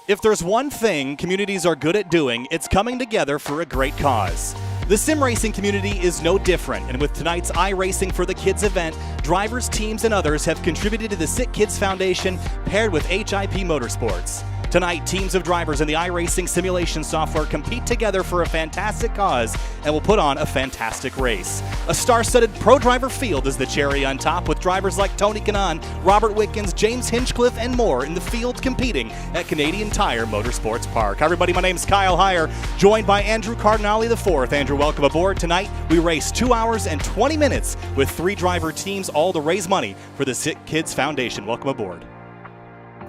If there's one thing communities are good at doing, it's coming together for a great cause. The sim racing community is no different, and with tonight's iRacing for the Kids event, drivers, teams, and others have contributed to the SickKids Foundation paired with HIP Motorsports. Tonight, teams of drivers in the iRacing simulation software compete together for a fantastic cause and will put on a fantastic race. A star-studded pro driver field is the cherry on top, with drivers like Tony Kanaan, Robert Wickens, James Hinchcliffe, and more in the field competing at Canadian Tire Motorsports Park. Hi everybody, my name is Kyle Heyer, joined by Andrew Cardinale IV. Andrew, welcome aboard. Tonight, we race 2 hours and 20 minutes with 3 driver teams, all to raise money for the SickKids Foundation. Welcome aboard.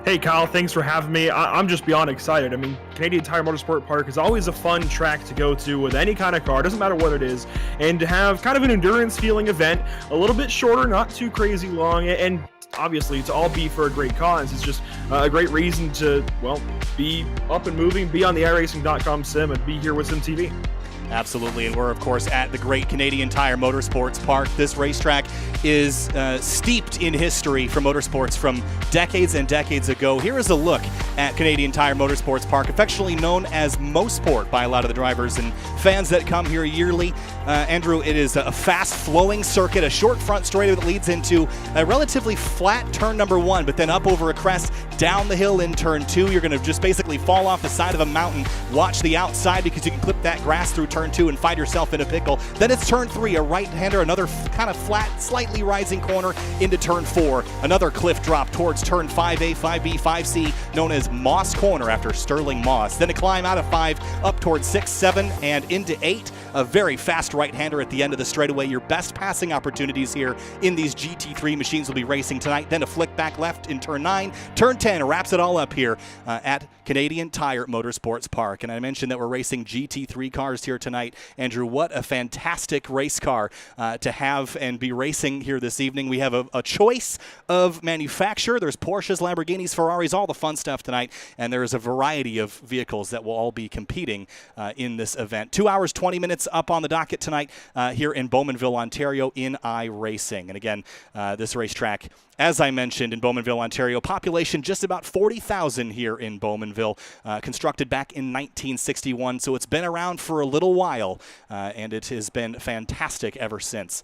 Hey Kyle, thanks for having me. I'm just beyond excited. I mean, Canadian Tire Motorsport Park is always a fun track to go to with any kind of car, doesn't matter what it is, and to have kind of an endurance feeling event, a little bit shorter, not too crazy long, and obviously to all be for a great cause. It's just a great reason to, well, be up and moving, be on the iRacing.com sim, and be here with Sim TV. Absolutely, and we're, of course, at the great Canadian Tire Motorsports Park. This racetrack is steeped in history for motorsports from decades and decades ago. Here is a look at Canadian Tire Motorsports Park, affectionately known as Mosport by a lot of the drivers and fans that come here yearly. Andrew, it is a fast-flowing circuit, a short front straightaway that leads into a relatively flat turn number 1, but then up over a crest, down the hill in turn 2. You're going to just basically fall off the side of a mountain. Watch the outside because you can clip that grass through turn 2 and find yourself in a pickle. Then it's turn 3, a right-hander, another kind of flat, slightly rising corner into turn 4. Another cliff drop towards turn 5A, 5B, 5C, known as Moss Corner after Sterling Moss. Then a climb out of 5 up towards 6, 7, and into 8. A very fast right-hander at the end of the straightaway. Your best passing opportunities here in these GT3 machines will be racing tonight. Then a flick back left in turn 9. Turn 10 wraps it all up here at Canadian Tire Motorsports Park. And I mentioned that we're racing GT3 cars here tonight. Andrew, what a fantastic race car to have and be racing here this evening. We have a choice of manufacturer. There's Porsches, Lamborghinis, Ferraris, all the fun stuff tonight. And there's a variety of vehicles that will all be competing in this event. 2 hours, 20 minutes up on the docket tonight here in Bowmanville, Ontario in iRacing. And again, this racetrack, as I mentioned, in Bowmanville, Ontario, population just about 40,000 here in Bowmanville, constructed back in 1961, so it's been around for a little while, and it has been fantastic ever since.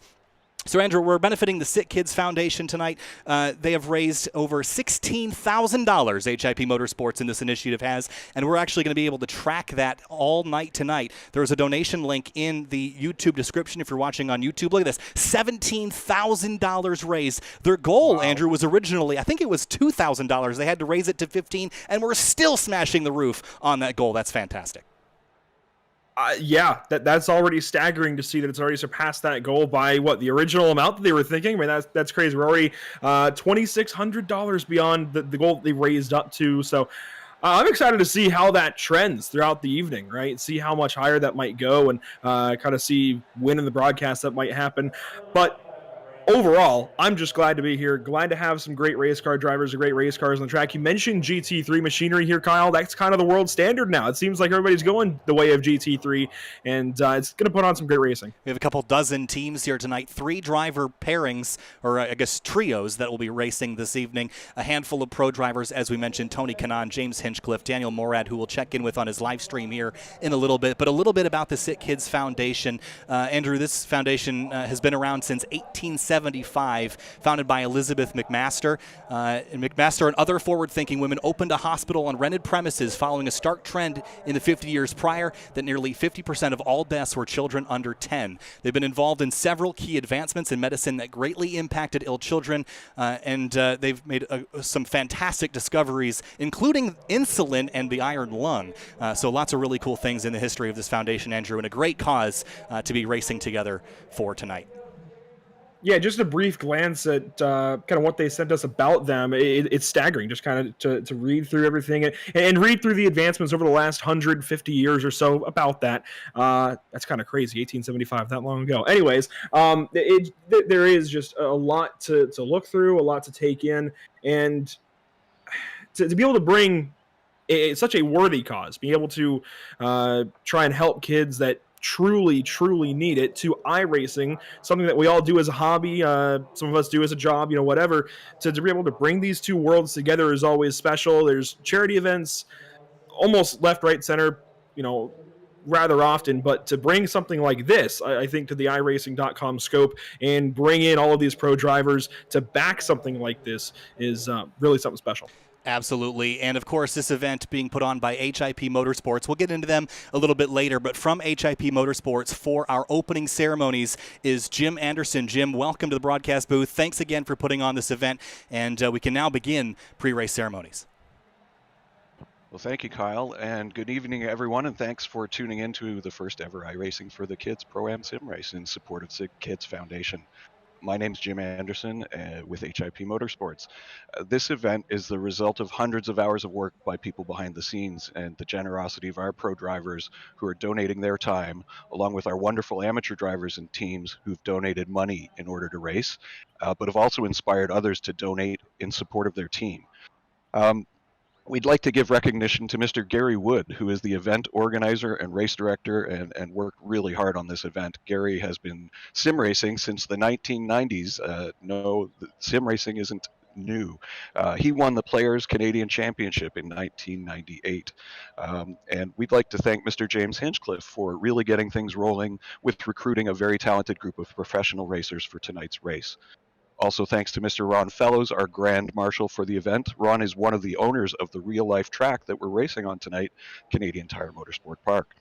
So, Andrew, we're benefiting the SickKids Foundation tonight. They have raised over $16,000, HIP Motorsports in this initiative has, and we're actually going to be able to track that all night tonight. There's a donation link in the YouTube description if you're watching on YouTube. Look at this, $17,000 raised. Their goal, wow, Andrew, was originally, I think it was $2,000. They had to raise it to $15,000, and we're still smashing the roof on that goal. That's fantastic. Yeah, that's already staggering to see that it's already surpassed that goal by what the original amount that they were thinking. I mean, that's crazy. We're already $2,600 beyond the goal that they raised up to. So I'm excited to see how that trends throughout the evening, right? See how much higher that might go and kind of see when in the broadcast that might happen. But overall, I'm just glad to be here. Glad to have some great race car drivers and great race cars on the track. You mentioned GT3 machinery here, Kyle. That's kind of the world standard now. It seems like everybody's going the way of GT3, and it's going to put on some great racing. We have a couple dozen teams here tonight. 3 driver pairings, or I guess trios, that will be racing this evening. A handful of pro drivers, as we mentioned, Tony Kanaan, James Hinchcliffe, Daniel Morad, who we'll check in with on his live stream here in a little bit. But a little bit about the SickKids Foundation. Andrew, this foundation has been around since 1875, founded by Elizabeth McMaster. And McMaster and other forward-thinking women opened a hospital on rented premises following a stark trend in the 50 years prior that nearly 50% of all deaths were children under 10. They've been involved in several key advancements in medicine that greatly impacted ill children, and they've made some fantastic discoveries, including insulin and the iron lung. So lots of really cool things in the history of this foundation, Andrew, and a great cause to be racing together for tonight. Yeah, just a brief glance at kind of what they sent us about them. It's staggering just kind of to read through everything and read through the advancements over the last 150 years or so about that. That's kind of crazy, 1875, that long ago. Anyways, there is just a lot to look through, a lot to take in, and to be able to bring such a worthy cause, be able to try and help kids that truly need it to iRacing, something that we all do as a hobby, some of us do as a job, whatever, to be able to bring these two worlds together is always special. There's charity events almost left, right, center, rather often, but to bring something like this, I think, to the iRacing.com scope and bring in all of these pro drivers to back something like this is really something special. Absolutely. And of course, this event being put on by HIP Motorsports. We'll get into them a little bit later, but from HIP Motorsports for our opening ceremonies is Jim Anderson. Jim, welcome to the broadcast booth. Thanks again for putting on this event, and we can now begin pre-race ceremonies. Well, thank you, Kyle, and good evening, everyone, and thanks for tuning in to the first ever iRacing for the Kids Pro-Am Sim Race in support of SickKids Foundation. My name's Jim Anderson with HIP Motorsports. This event is the result of hundreds of hours of work by people behind the scenes and the generosity of our pro drivers who are donating their time, along with our wonderful amateur drivers and teams who've donated money in order to race, but have also inspired others to donate in support of their team. We'd like to give recognition to Mr. Gary Wood, who is the event organizer and race director and worked really hard on this event. Gary has been sim racing since the 1990s. No, sim racing isn't new. He won the Players Canadian Championship in 1998. And we'd like to thank Mr. James Hinchcliffe for really getting things rolling with recruiting a very talented group of professional racers for tonight's race. Also, thanks to Mr. Ron Fellows, our Grand Marshal for the event. Ron is one of the owners of the real-life track that we're racing on tonight, Canadian Tire Motorsport Park.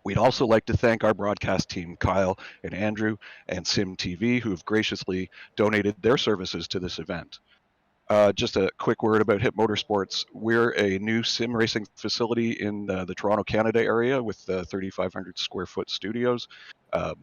We'd also like to thank our broadcast team, Kyle and Andrew, and Sim TV, who have graciously donated their services to this event. Just a quick word about HIP Motorsports. We're a new sim racing facility in the Toronto, Canada area with 3,500 square foot studios,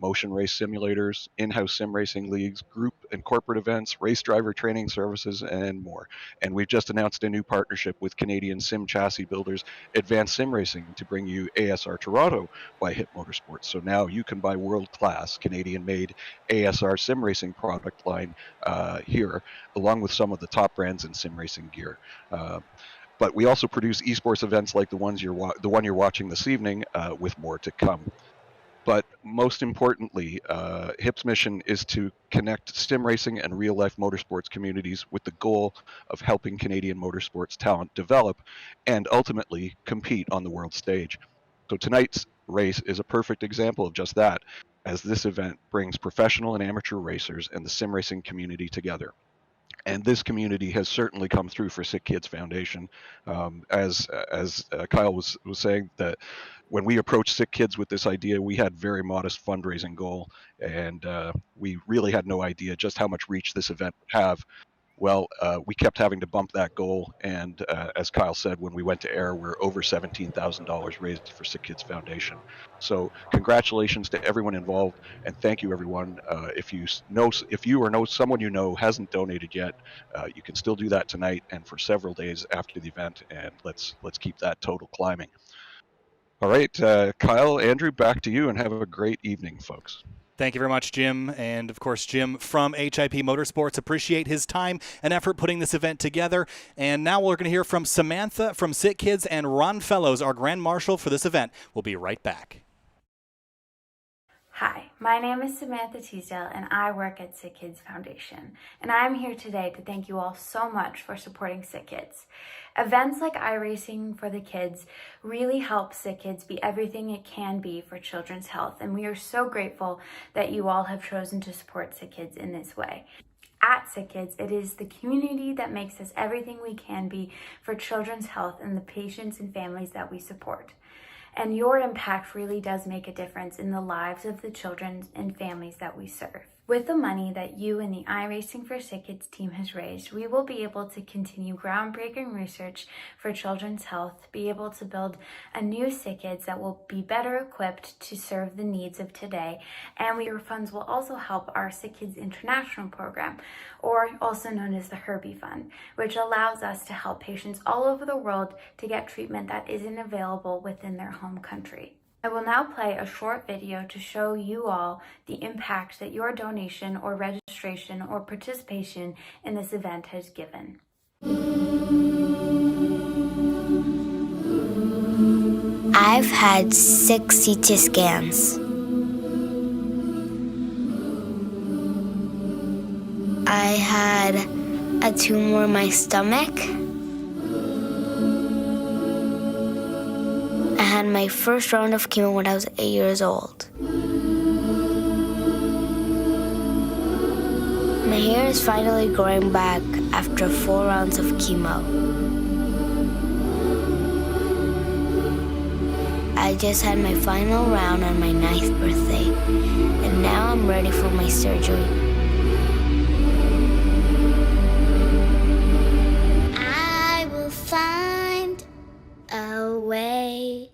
motion race simulators, in-house sim racing leagues, group and corporate events, race driver training services, and more. And we've just announced a new partnership with Canadian sim chassis builders Advanced Sim Racing to bring you ASR Toronto by HIP Motorsports. So now you can buy world-class Canadian-made ASR sim racing product line here, along with some of the top brands in sim racing gear. But we also produce esports events like the one you're watching this evening, with more to come. But most importantly, HIP's mission is to connect sim racing and real-life motorsports communities with the goal of helping Canadian motorsports talent develop and ultimately compete on the world stage. So tonight's race is a perfect example of just that, as this event brings professional and amateur racers and the sim racing community together. And this community has certainly come through for SickKids Foundation. As Kyle was saying, that when we approached SickKids with this idea, we had very modest fundraising goal, and we really had no idea just how much reach this event would have. Well, we kept having to bump that goal, and as Kyle said, when we went to air, we're over $17,000 raised for SickKids Foundation. So congratulations to everyone involved, and thank you, everyone. If you or know someone you know hasn't donated yet, you can still do that tonight and for several days after the event, and let's keep that total climbing. All right, Kyle, Andrew, back to you, and have a great evening, folks. Thank you very much, Jim. And, of course, Jim from HIP Motorsports. Appreciate his time and effort putting this event together. And now we're going to hear from Samantha from SickKids and Ron Fellows, our Grand Marshal for this event. We'll be right back. Hi, my name is Samantha Teasdale, and I work at SickKids Foundation. And I'm here today to thank you all so much for supporting SickKids. Events like iRacing for the Kids really help SickKids be everything it can be for children's health, and we are so grateful that you all have chosen to support SickKids in this way. At SickKids, it is the community that makes us everything we can be for children's health and the patients and families that we support. And your impact really does make a difference in the lives of the children and families that we serve. With the money that you and the iRacing for SickKids team has raised, we will be able to continue groundbreaking research for children's health, be able to build a new SickKids that will be better equipped to serve the needs of today, and your funds will also help our SickKids International program, or also known as the Herbie Fund, which allows us to help patients all over the world to get treatment that isn't available within their home country. I will now play a short video to show you all the impact that your donation or registration or participation in this event has given. I've had 6 CT scans. I had a tumor in my stomach. had my first round of chemo when I was 8 years old. My hair is finally growing back after 4 rounds of chemo. I just had my final round on my 9th birthday, and now I'm ready for my surgery. I will find a way.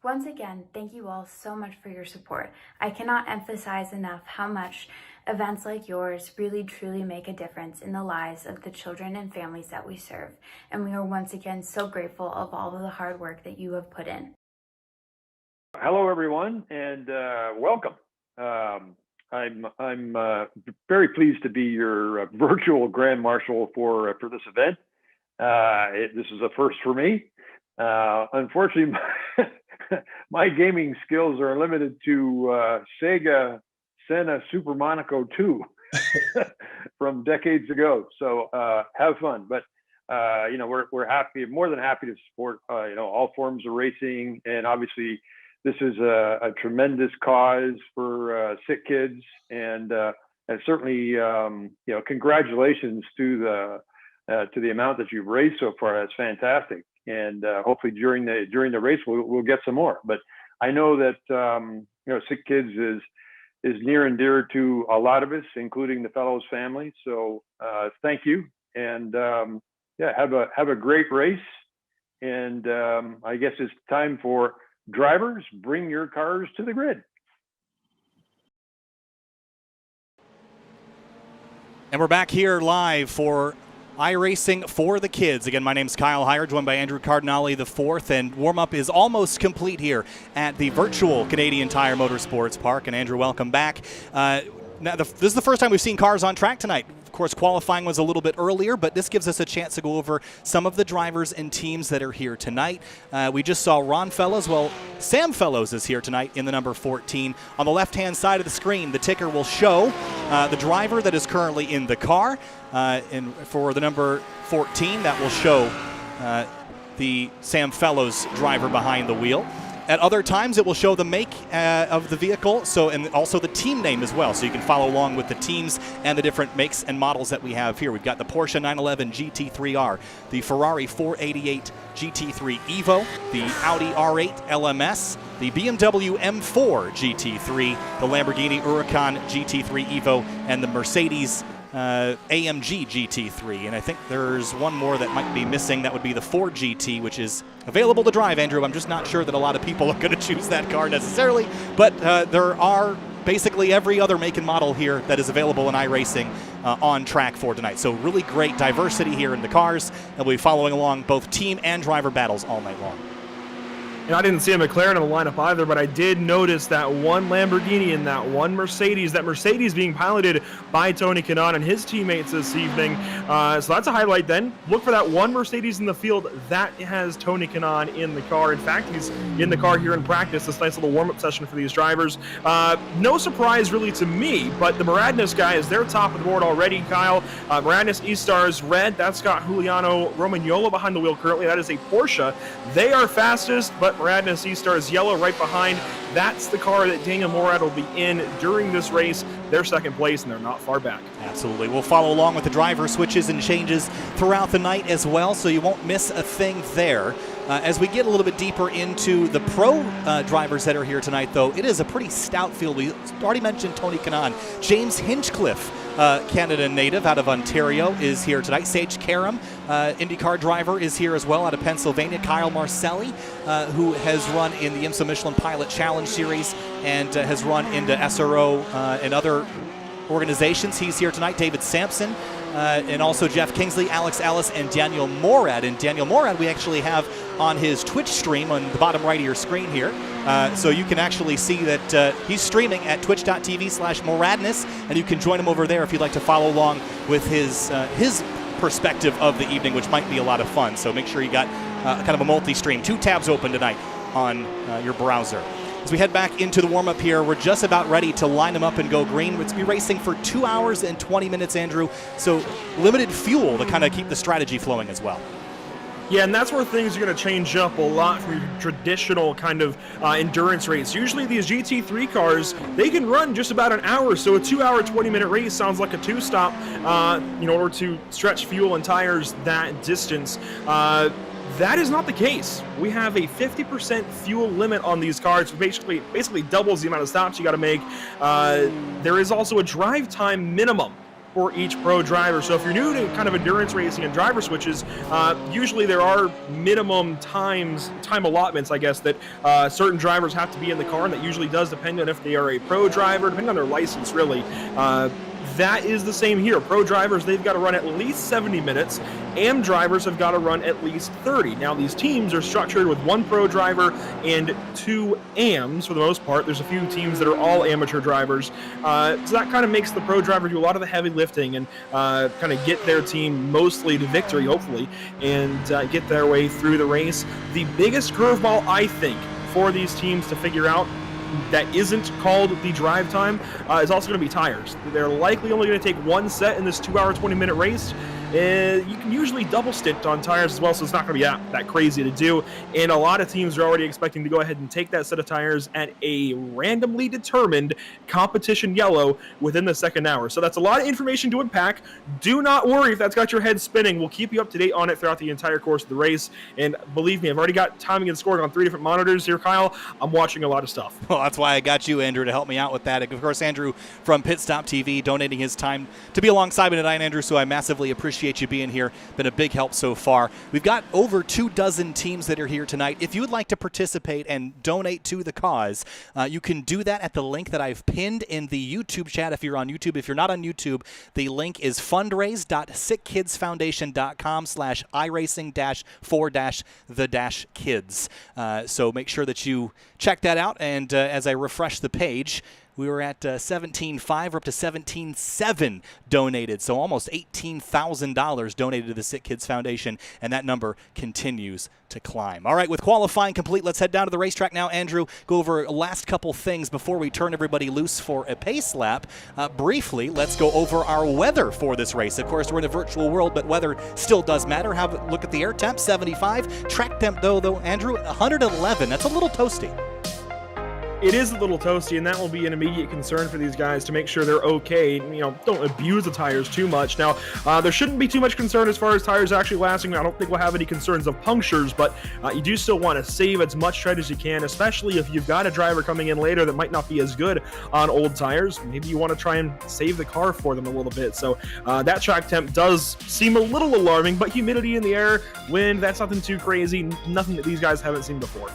Once again, thank you all so much for your support. I cannot emphasize enough how much events like yours really truly make a difference in the lives of the children and families that we serve. And we are once again so grateful of all of the hard work that you have put in. Hello, everyone, and welcome. I'm very pleased to be your virtual Grand Marshal for this event. This is a first for me. Unfortunately, my gaming skills are limited to Sega Senna Super Monaco 2 from decades ago. So have fun, but we're happy, more than happy to support all forms of racing, and obviously this is a tremendous cause for SickKids, and certainly congratulations to the amount that you've raised so far. That's fantastic, and hopefully during the race we'll get some more. But I know that SickKids is near and dear to a lot of us, including the Fellows family. So thank you, and have a great race. And I guess it's time for drivers, bring your cars to the grid. And we're back here live for iRacing for the Kids. Again, my name's Kyle Heyer, joined by Andrew Cardinale IV, and warm-up is almost complete here at the virtual Canadian Tire Motorsports Park. And Andrew, welcome back. Now, this is the first time we've seen cars on track tonight. Of course, qualifying was a little bit earlier, but this gives us a chance to go over some of the drivers and teams that are here tonight. We just saw Ron Fellows. Well, Sam Fellows is here tonight in the number 14. On the left-hand side of the screen, the ticker will show the driver that is currently in the car. And for the number 14, that will show the Sam Fellows driver behind the wheel. At other times, it will show the make of the vehicle, and also the team name as well, so you can follow along with the teams and the different makes and models that we have here. We've got the Porsche 911 GT3R, the Ferrari 488 GT3 Evo, the Audi R8 LMS, the BMW M4 GT3, the Lamborghini Huracan GT3 Evo, and the Mercedes AMG GT3, and I think there's one more that might be missing. That would be the Ford GT, which is available to drive, Andrew. I'm just not sure that a lot of people are going to choose that car necessarily, but there are basically every other make and model here that is available in iRacing on track for tonight. So really great diversity here in the cars, and we'll be following along both team and driver battles all night long. And I didn't see a McLaren in the lineup either, but I did notice that one Lamborghini and that one Mercedes. That Mercedes being piloted by Tony Kanaan and his teammates this evening. So that's a highlight then. Look for that one Mercedes in the field. That has Tony Kanaan in the car. In fact, he's in the car here in practice. This nice little warm-up session for these drivers. No surprise really to me, but the Moradness guys, they're top of the board already, Kyle. Moradness E-Stars red. That's got Juliano Romagnola behind the wheel currently. That is a Porsche. They are fastest, but Moradness E-Stars yellow right behind. That's the car that Daniel Morad will be in during this race. They're second place, and they're not far back. Absolutely. We'll follow along with the driver switches and changes throughout the night as well, so you won't miss a thing there. As we get a little bit deeper into the pro drivers that are here tonight, though, it is a pretty stout field. We already mentioned Tony Kanaan. James Hinchcliffe, Canada native out of Ontario, is here tonight. Sage Karam, IndyCar driver, is here as well out of Pennsylvania. Kyle Marcelli, who has run in the IMSA Michelin Pilot Challenge Series and has run into SRO and other organizations. He's here tonight. David Sampson, and also Jeff Kingsley, Alex Ellis, and Daniel Morad. And Daniel Morad we actually have on his Twitch stream on the bottom right of your screen here. So you can actually see that he's streaming at twitch.tv/Moradness, and you can join him over there if you'd like to follow along with his perspective of the evening, which might be a lot of fun. So make sure you got kind of a multi-stream. 2 tabs open tonight on your browser. As we head back into the warm-up here, we're just about ready to line them up and go green. We're going to be racing for 2 hours and 20 minutes, Andrew, so limited fuel to kind of keep the strategy flowing as well. Yeah, and that's where things are going to change up a lot from your traditional kind of endurance race. Usually these GT3 cars, they can run just about an hour, so a 2-hour, 20-minute race sounds like a two-stop in order to stretch fuel and tires that distance. That is not the case. We have a 50% fuel limit on these cars, which basically doubles the amount of stops you got to make. There is also a drive time minimum for each pro driver. So if you're new to kind of endurance racing and driver switches, usually there are minimum time allotments, I guess, that certain drivers have to be in the car, and that usually does depend on if they are a pro driver, depending on their license, really. That is the same here. Pro drivers, they've got to run at least 70 minutes. AM drivers have got to run at least 30. Now, these teams are structured with 1 pro driver and 2 AMs for the most part. There's a few teams that are all amateur drivers. So that kind of makes the pro driver do a lot of the heavy lifting and kind of get their team mostly to victory, hopefully, and get their way through the race. The biggest curveball, I think, for these teams to figure out that isn't called the drive time is also going to be tires. They're likely only going to take 1 set in this 2-hour, 20-minute race. You can usually double stint on tires as well, so it's not going to be that crazy to do. And a lot of teams are already expecting to go ahead and take that set of tires at a randomly determined competition yellow within the second hour. So that's a lot of information to unpack. Do not worry if that's got your head spinning. We'll keep you up to date on it throughout the entire course of the race. And believe me, I've already got timing and scoring on 3 different monitors here, Kyle. I'm watching a lot of stuff. Well, that's why I got you, Andrew, to help me out with that. Of course, Andrew from Pit Stop TV donating his time to be alongside me tonight, Andrew, so I massively appreciate you being here. Been a big help so far. We've got over 24 teams that are here tonight. If you would like to participate and donate to the cause, you can do that at the link that I've pinned in the YouTube chat if you're on YouTube. If you're not on YouTube, the link is fundraise.sickkidsfoundation.com/iRacing-for-the-kids. So make sure that you check that out, and as I refresh the page, we were at 17.5, we're up to 17.7 donated, so almost $18,000 donated to the SickKids Foundation, and that number continues to climb. All right, with qualifying complete, let's head down to the racetrack now. Andrew, go over last couple things before we turn everybody loose for a pace lap. Briefly, let's go over our weather for this race. Of course, we're in a virtual world, but weather still does matter. Have a look at the air temp, 75. Track temp, though, Andrew, 111. That's a little toasty. It is a little toasty, and that will be an immediate concern for these guys to make sure they're okay. Don't abuse the tires too much. Now, there shouldn't be too much concern as far as tires actually lasting. I don't think we'll have any concerns of punctures, but you do still want to save as much tread as you can, especially if you've got a driver coming in later that might not be as good on old tires. Maybe you want to try and save the car for them a little bit. So that track temp does seem a little alarming, but humidity in the air, wind, that's nothing too crazy, nothing that these guys haven't seen before.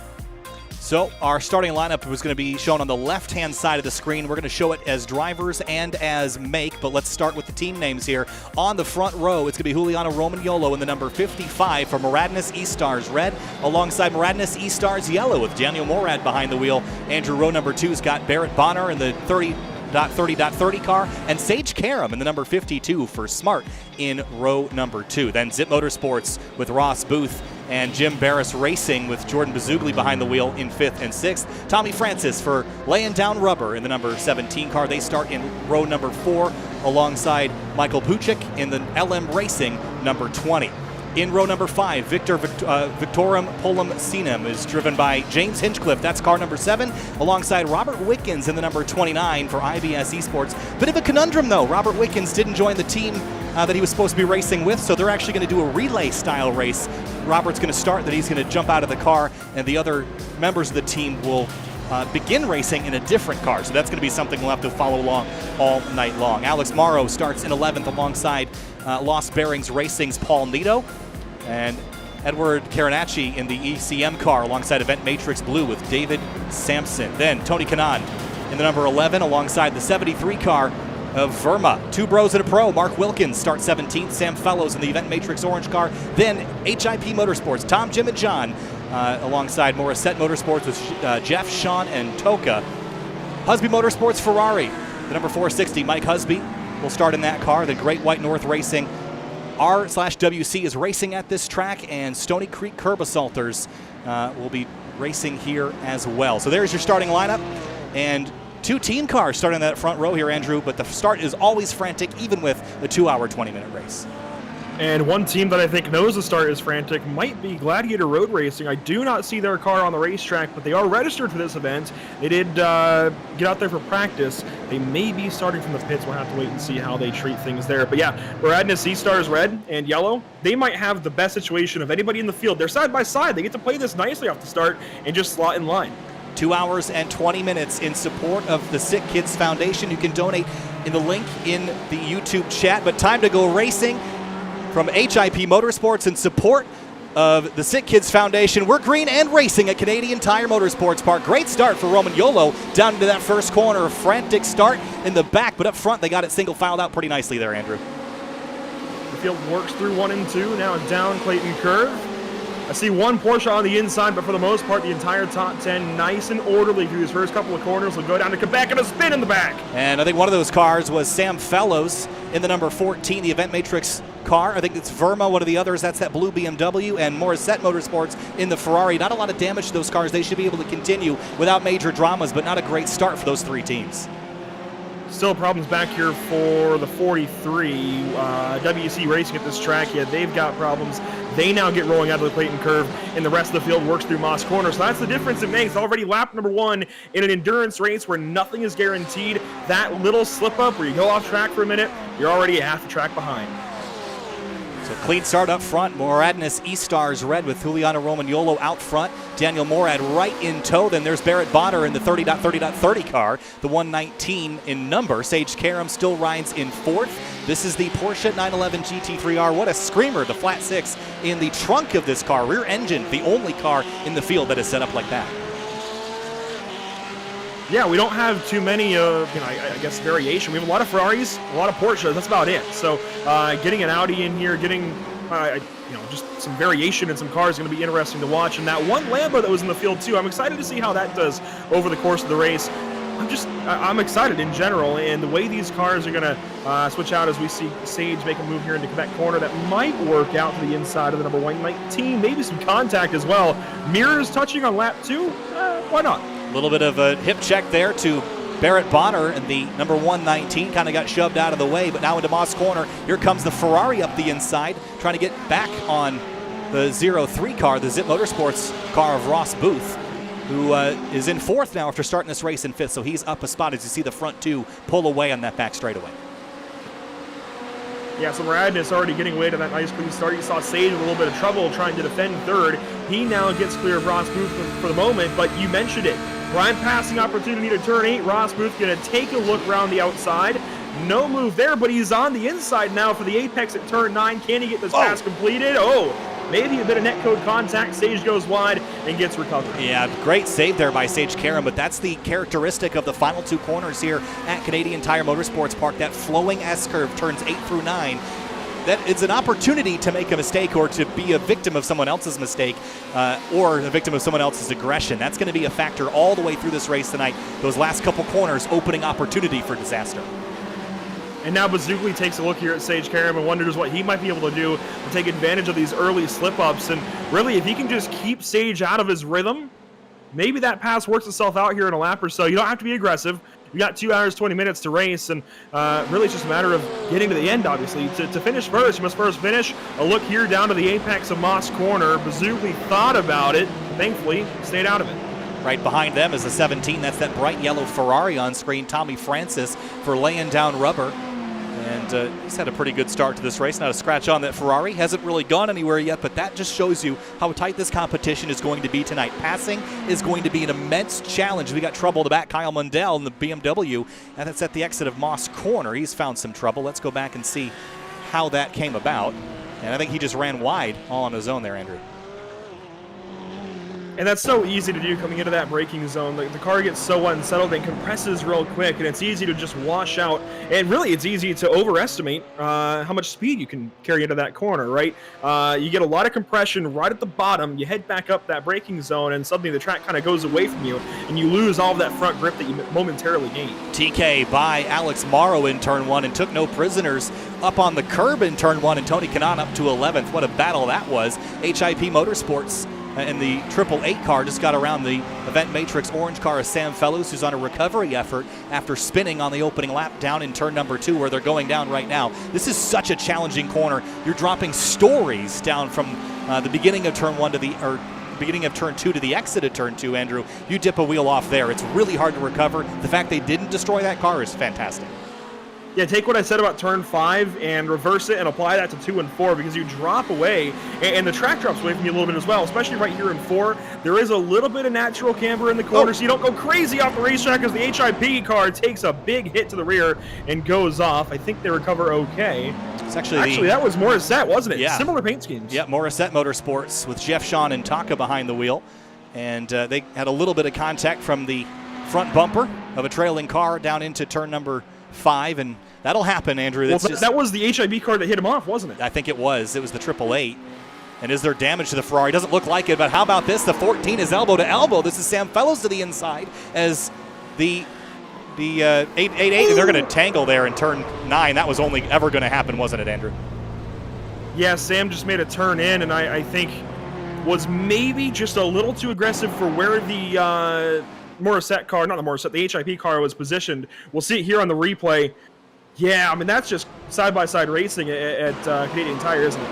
So our starting lineup was going to be shown on the left-hand side of the screen. We're going to show it as drivers and as make, but let's start with the team names here. On the front row, it's going to be Juliano Romagnolo in the number 55 for Moradness E-Stars Red, alongside Moradness E-Stars Yellow with Daniel Morad behind the wheel. Andrew, row number 2's got Barrett Bonner in the 30.30 car, and Sage Karam in the number 52 for Smart in row number 2. Then Zip Motorsports with Ross Booth and Jim Barris Racing with Jordan Bazugli behind the wheel in 5th and 6th. Tommy Francis for Laying Down Rubber in the number 17 car. They start in row number 4 alongside Michael Puchik in the LM Racing number 20. In row number 5, Victorum Polum Sinem is driven by James Hinchcliffe. That's car number 7, alongside Robert Wickens in the number 29 for IBS Esports. Bit of a conundrum, though. Robert Wickens didn't join the team that he was supposed to be racing with, so they're actually going to do a relay-style race. Robert's going to start, then he's going to jump out of the car, and the other members of the team will begin racing in a different car. So that's going to be something we'll have to follow along all night long. Alex Morrow starts in 11th alongside Lost Bearings Racing's Paul Nito, and Edward Carinacci in the ECM car alongside Event Matrix Blue with David Sampson. Then Tony Kanaan in the number 11 alongside the 73 car of Verma. 2 bros and a pro. Mark Wilkins starts 17th. Sam Fellows in the Event Matrix Orange car. Then HIP Motorsports, Tom, Jim, and John alongside Morissette Motorsports with Jeff, Sean, and Toka. Husby Motorsports Ferrari, the number 460, Mike Husby will start in that car. The Great White North Racing R/WC is racing at this track, and Stony Creek Curb Assaulters will be racing here as well. So there's your starting lineup, and 2 team cars starting in that front row here, Andrew, but the start is always frantic, even with the 2-hour, 20-minute race. And one team that I think knows the start is frantic might be Gladiator Road Racing. I do not see their car on the racetrack, but they are registered for this event. They did get out there for practice. They may be starting from the pits. We'll have to wait and see how they treat things there. But yeah, Morad and C-Stars red and yellow, they might have the best situation of anybody in the field. They're side by side. They get to play this nicely off the start and just slot in line. 2 hours and 20 minutes in support of the SickKids Foundation. You can donate in the link in the YouTube chat. But time to go racing. From HIP Motorsports in support of the SickKids Foundation, we're green and racing at Canadian Tire Motorsports Park. Great start for Roman Yolo down into that first corner. Frantic start in the back, but up front they got it single filed out pretty nicely there, Andrew. The field works through 1 and 2, now down Clayton Curve. I see one Porsche on the inside, but for the most part, the entire top 10 nice and orderly through these first couple of corners. Will go down to Quebec and a spin in the back. And I think one of those cars was Sam Fellows in the number 14, the Event Matrix car. I think it's Verma, one of the others. That's that blue BMW, and Morissette Motorsports in the Ferrari. Not a lot of damage to those cars. They should be able to continue without major dramas, but not a great start for those 3 teams. Still problems back here for the 43. WC Racing at this track, yeah, they've got problems. They now get rolling out of the Clayton Curve, and the rest of the field works through Moss Corner. So that's the difference it makes. Already lap number 1 in an endurance race where nothing is guaranteed. That little slip up where you go off track for a minute, you're already a half a track behind. So clean start up front. Moradness E-Stars red with Juliano Romagnolo out front. Daniel Morad right in tow. Then there's Barrett Bonner in the 30.30.30 car, the 119 in number. Sage Karam still rides in 4th. This is the Porsche 911 GT3R. What a screamer, the flat 6 in the trunk of this car. Rear engine, the only car in the field that is set up like that. Yeah, we don't have too many, I guess, variation. We have a lot of Ferraris, a lot of Porsches. That's about it. So getting an Audi in here, getting, just some variation in some cars is going to be interesting to watch. And that one Lambo that was in the field, too, I'm excited to see how that does over the course of the race. I'm excited in general, and the way these cars are going to switch out as we see Sage make a move here into Quebec corner, that might work out to the inside of the number 119. Maybe some contact as well. Mirrors touching on lap 2? Why not? A little bit of a hip check there to Barrett Bonner, and the number 119 kind of got shoved out of the way, but now into Moss Corner. Here comes the Ferrari up the inside, trying to get back on the 03 car, the Zip Motorsports car of Ross Booth, who is in 4th now after starting this race in 5th, so he's up a spot as you see the front 2 pull away on that back straightaway. Yeah, so Moradness already getting away to that nice clean start. You saw Sage in a little bit of trouble trying to defend 3rd. He now gets clear of Ross Booth for the moment, but you mentioned it. Prime passing opportunity to turn 8. Ross Booth going to take a look around the outside. No move there, but he's on the inside now for the apex at turn 9. Can he get this pass completed? Oh, maybe a bit of netcode contact. Sage goes wide and gets recovered. Yeah, great save there by Sage Karam, but that's the characteristic of the final 2 corners here at Canadian Tire Motorsports Park. That flowing S-curve, turns 8 through 9. That it's an opportunity to make a mistake or to be a victim of someone else's mistake or a victim of someone else's aggression. That's going to be a factor all the way through this race tonight. Those last couple corners, opening opportunity for disaster. And now Bazugli takes a look here at Sage Karam and wonders what he might be able to do to take advantage of these early slip-ups. And really, if he can just keep Sage out of his rhythm, maybe that pass works itself out here in a lap or so. You don't have to be aggressive. You got 2 hours, 20 minutes to race, and really it's just a matter of getting to the end, obviously. To finish first, you must first finish. A look here down to the apex of Moss Corner. Bazugli thought about it. Thankfully, stayed out of it. Right behind them is a 17. That's that bright yellow Ferrari on screen. Tommy Francis for laying down rubber. And he's had a pretty good start to this race. Not a scratch on that Ferrari. Hasn't really gone anywhere yet, but that just shows you how tight this competition is going to be tonight. Passing is going to be an immense challenge. We got trouble to back Kyle Mundell in the BMW, and that's at the exit of Moss Corner. He's found some trouble. Let's go back and see how that came about. And I think he just ran wide all on his own there, Andrew. And that's so easy to do coming into that braking zone. The car gets so unsettled and compresses real quick, and it's easy to just wash out. And really, it's easy to overestimate how much speed you can carry into that corner, right? You get a lot of compression right at the bottom. You head back up that braking zone, and suddenly the track kind of goes away from you, and you lose all of that front grip that you momentarily gained. TK by Alex Morrow in turn 1 and took no prisoners up on the curb in turn 1, and Tony Kanaan up to 11th. What a battle that was. HIP Motorsports and the 888 car just got around the event matrix orange car of Sam Fellows, who's on a recovery effort after spinning on the opening lap down in turn number 2, where they're going down right now. This is such a challenging corner. You're dropping stories down from the beginning of turn 1 to the beginning of turn 2 to the exit of turn 2, Andrew. You dip a wheel off there, it's really hard to recover. The fact they didn't destroy that car is fantastic. Yeah, take what I said about turn 5 and reverse it and apply that to 2 and 4, because you drop away, and the track drops away from you a little bit as well, especially right here in 4. There is a little bit of natural camber in the corner, so you don't go crazy off the racetrack, as the HIP car takes a big hit to the rear and goes off. I think they recover okay. It's actually that was Morissette, wasn't it? Yeah. Similar paint schemes. Yeah, Morissette Motorsports with Jeff, Sean, and Taka behind the wheel. And they had a little bit of contact from the front bumper of a trailing car down into turn number 5, and that'll happen, Andrew. Well, that was the HIB car that hit him off, wasn't it? I think it was. It was the 888. And is there damage to the Ferrari? Doesn't look like it, but how about this? The 14 is elbow to elbow. This is Sam Fellows to the inside as the 888, they're going to tangle there in turn 9. That was only ever going to happen, wasn't it, Andrew? Yeah, Sam just made a turn in, and I think was maybe just a little too aggressive for where the Morissette car, not the Morissette, the HIP car was positioned. We'll see it here on the replay. Yeah, I mean, that's just side-by-side racing at Canadian Tire, isn't it?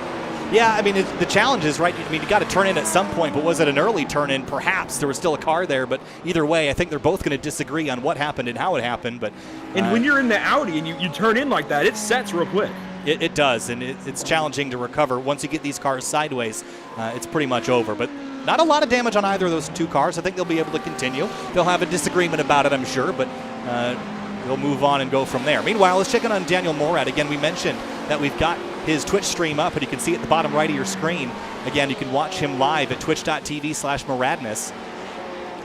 Yeah, I mean, the challenge is, right, I mean, you got to turn in at some point, but was it an early turn in? Perhaps there was still a car there, but either way, I think they're both going to disagree on what happened and how it happened. But and when you're in the Audi and you turn in like that, it sets real quick. It does, and it's challenging to recover. Once you get these cars sideways, it's pretty much over. But not a lot of damage on either of those two cars. I think they'll be able to continue. They'll have a disagreement about it, I'm sure, but they'll move on and go from there. Meanwhile, let's check in on Daniel Morad. Again, we mentioned that we've got his Twitch stream up, and you can see at the bottom right of your screen. Again, you can watch him live at twitch.tv/Moradness.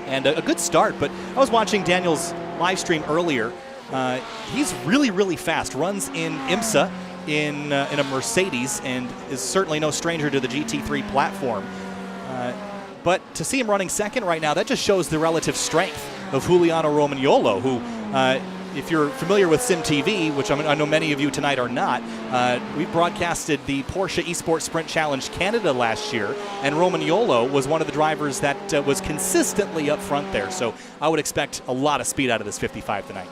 And a good start, but I was watching Daniel's live stream earlier. He's really, really fast. Runs in IMSA in a Mercedes, and is certainly no stranger to the GT3 platform. But to see him running second right now, that just shows the relative strength of Giuliano Romagnolo, who, if you're familiar with SimTV, which I know many of you tonight are not, we broadcasted the Porsche Esports Sprint Challenge Canada last year, and Romagnolo was one of the drivers that was consistently up front there. So I would expect a lot of speed out of this 55 tonight.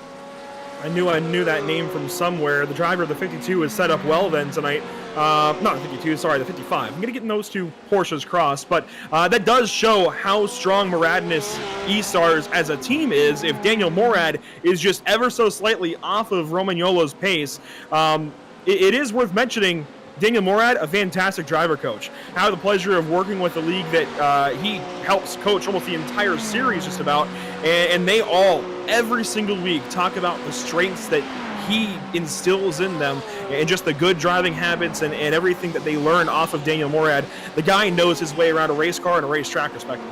I knew that name from somewhere. The driver of the 52 is set up well then tonight. Not the 52, sorry, the 55. I'm going to get those two Porsches crossed, but that does show how strong Moradness E-Stars as a team is. If Daniel Morad is just ever so slightly off of Romagnolo's pace, it is worth mentioning Daniel Morad, a fantastic driver coach. I have the pleasure of working with the league that he helps coach almost the entire series just about, and they all, every single week, talk about the strengths that he instills in them and just the good driving habits and everything that they learn off of Daniel Morad. The guy knows his way around a race car and a racetrack, respectively.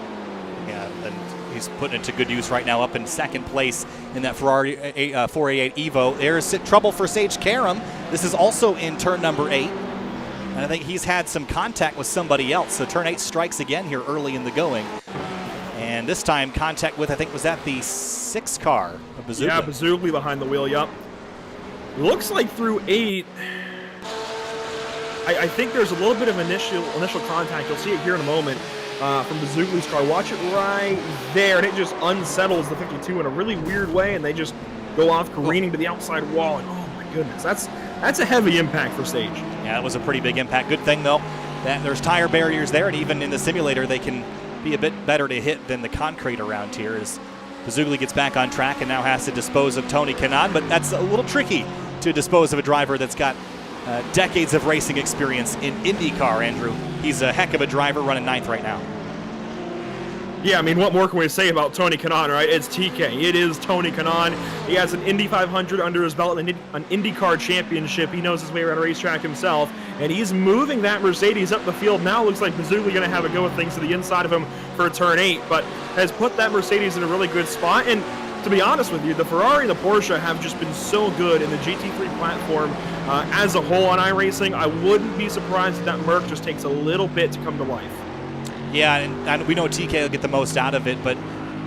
Yeah, and he's putting it to good use right now, up in second place in that Ferrari 488 Evo. There's trouble for Sage Karam. This is also in turn number 8. And I think he's had some contact with somebody else. So turn 8 strikes again here early in the going. And this time contact with, I think, was that the 6 car of Bazugli? Yeah, Bazugli behind the wheel, yup. Looks like through 8, I think there's a little bit of initial contact. You'll see it here in a moment from Bazugli's car. Watch it right there, and it just unsettles the 52 in a really weird way, and they just go off careening to the outside wall. And oh my goodness, that's a heavy impact for Sage. Yeah, that was a pretty big impact. Good thing, though, that there's tire barriers there, and even in the simulator, they can be a bit better to hit than the concrete around here, as Bazugli gets back on track and now has to dispose of Tony Kanaan, but that's a little tricky to dispose of a driver that's got decades of racing experience in IndyCar, Andrew. He's a heck of a driver running 9th right now. Yeah, I mean, what more can we say about Tony Kanaan, right? It's TK. It is Tony Kanaan. He has an Indy 500 under his belt and an IndyCar championship. He knows his way around a racetrack himself, and he's moving that Mercedes up the field. Now looks like Bazugli going to have a go with things to the inside of him for turn 8, but has put that Mercedes in a really good spot. And to be honest with you, the Ferrari and the Porsche have just been so good in the GT3 platform as a whole on iRacing. I wouldn't be surprised if that Merc just takes a little bit to come to life. Yeah, and we know TK will get the most out of it, but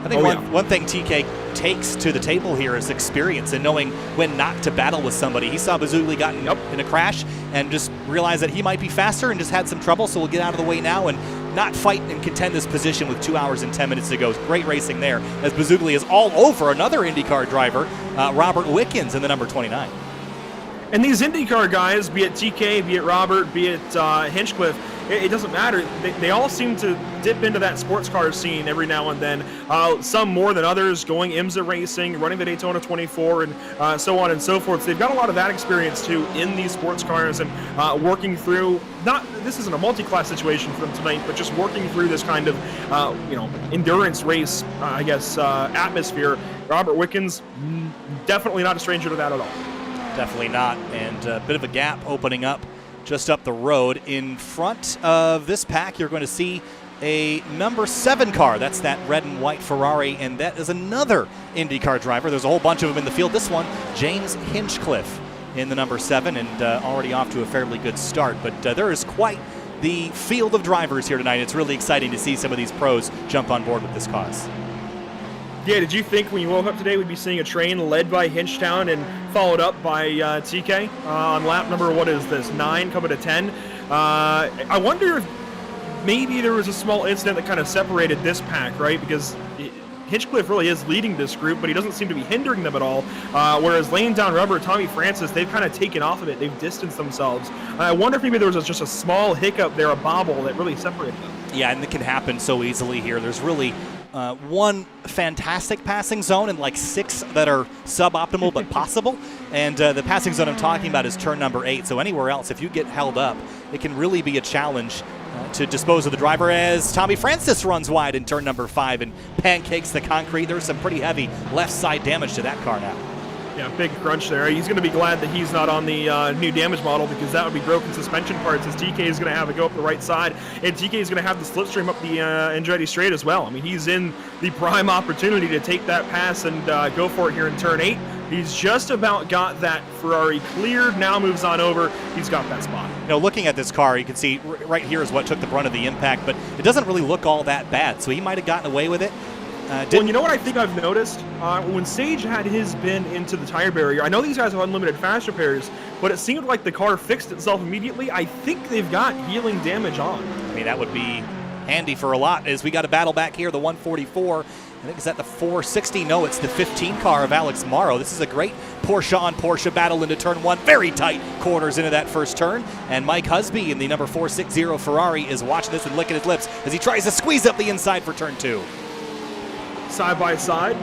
I think one thing TK takes to the table here is experience and knowing when not to battle with somebody. He saw Bazugli got in a crash and just realized that he might be faster and just had some trouble, so we'll get out of the way now and not fight and contend this position with 2 hours and 10 minutes to go. Great racing there as Bazugli is all over another IndyCar driver, Robert Wickens in the number 29. And these IndyCar guys, be it TK, be it Robert, be it Hinchcliffe, it doesn't matter. They all seem to dip into that sports car scene every now and then. Some more than others, going IMSA racing, running the Daytona 24, and so on and so forth. So they've got a lot of that experience too in these sports cars and working through. This isn't a multi-class situation for them tonight, but just working through this kind of endurance race, atmosphere. Robert Wickens, definitely not a stranger to that at all. Definitely not, and a bit of a gap opening up just up the road. In front of this pack, you're going to see a number 7 car. That's that red and white Ferrari, and that is another IndyCar driver. There's a whole bunch of them in the field. This one, James Hinchcliffe in the number 7, and already off to a fairly good start. But there is quite the field of drivers here tonight. It's really exciting to see some of these pros jump on board with this cause. Yeah, did you think when you woke up today we'd be seeing a train led by Hinchtown and followed up by TK on lap number, 9 coming to 10? I wonder if maybe there was a small incident that kind of separated this pack, right? Because Hinchcliffe really is leading this group, but he doesn't seem to be hindering them at all. Whereas laying down rubber, Tommy Francis, they've kind of taken off of it. They've distanced themselves. I wonder if maybe there was just a small hiccup there, a bobble that really separated them. Yeah, and it can happen so easily here. There's really one fantastic passing zone and like 6 that are suboptimal but possible. And the passing zone I'm talking about is turn number 8. So anywhere else, if you get held up, it can really be a challenge to dispose of the driver as Tommy Francis runs wide in turn number 5 and pancakes the concrete. There's some pretty heavy left side damage to that car now. Yeah, big crunch there. He's going to be glad that he's not on the new damage model, because that would be broken suspension parts, as TK is going to have it go up the right side, and TK is going to have the slipstream up the Andretti straight as well. I mean, he's in the prime opportunity to take that pass and go for it here in turn 8. He's just about got that Ferrari cleared, now moves on over. He's got that spot. You know, looking at this car, you can see right here is what took the brunt of the impact, but it doesn't really look all that bad, so he might have gotten away with it. Well, you know what I think I've noticed? When Sage had his bin into the tire barrier, I know these guys have unlimited fast repairs, but it seemed like the car fixed itself immediately. I think they've got healing damage on. I mean, that would be handy for a lot, as we got a battle back here, the 144. I think it's at the 460. No, it's the 15 car of Alex Morrow. This is a great Porsche on Porsche battle into turn 1. Very tight corners into that first turn. And Mike Husby in the number 460 Ferrari is watching this and licking his lips as he tries to squeeze up the inside for turn 2. Side by side,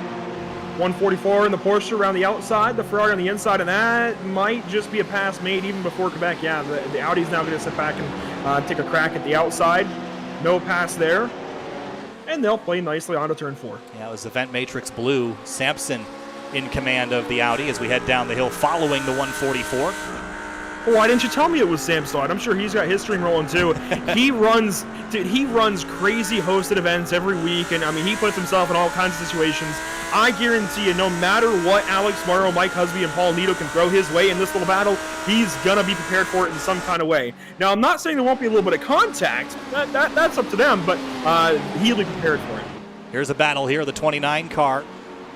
144 in the Porsche around the outside, the Ferrari on the inside, and that might just be a pass made even before Quebec. Yeah, the Audi's now going to sit back and take a crack at the outside. No pass there, and they'll play nicely onto turn 4. Yeah, it was Event Matrix Blue. Sampson in command of the Audi as we head down the hill following the 144. Why didn't you tell me it was Sam Stott? I'm sure he's got his string rolling too. He runs crazy hosted events every week, and I mean, he puts himself in all kinds of situations. I guarantee you, no matter what Alex Morrow, Mike Husby, and Paul Nito can throw his way in this little battle, he's gonna be prepared for it in some kind of way. Now, I'm not saying there won't be a little bit of contact. That's up to them, but he'll be prepared for it. Here's a battle here, the 29 car,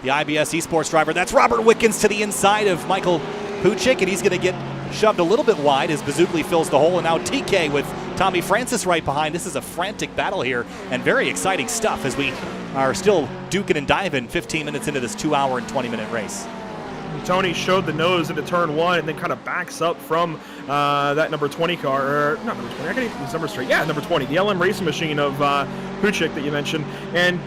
the IBS Esports driver. That's Robert Wickens to the inside of Michael Puchik, and he's gonna get shoved a little bit wide as Bazugli fills the hole, and now TK with Tommy Francis right behind. This is a frantic battle here and very exciting stuff as we are still duking and diving 15 minutes into this 2 hour and 20-minute race. Tony showed the nose into turn 1 and then kind of backs up from that number 20 car, or not number 20, I can't even use number straight. Yeah, number 20, the LM racing machine of Puchik that you mentioned. And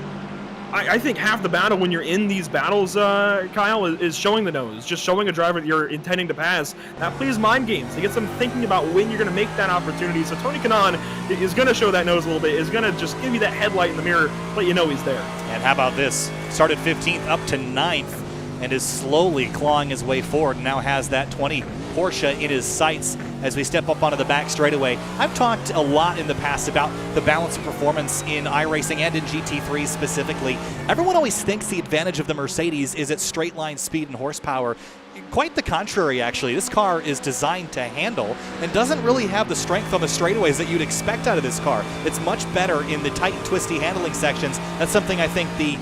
I think half the battle when you're in these battles, Kyle, is showing the nose, just showing a driver that you're intending to pass. That plays mind games. It gets them thinking about when you're going to make that opportunity. So Tony Kanaan is going to show that nose a little bit, is going to just give you that headlight in the mirror, let you know he's there. And how about this? Started 15th up to 9th and is slowly clawing his way forward, and now has that 20 Porsche in his sights as we step up onto the back straightaway. I've talked a lot in the past about the balance of performance in iRacing and in GT3 specifically. Everyone always thinks the advantage of the Mercedes is its straight line speed and horsepower. Quite the contrary, actually. This car is designed to handle and doesn't really have the strength on the straightaways that you'd expect out of this car. It's much better in the tight and twisty handling sections. That's something I think the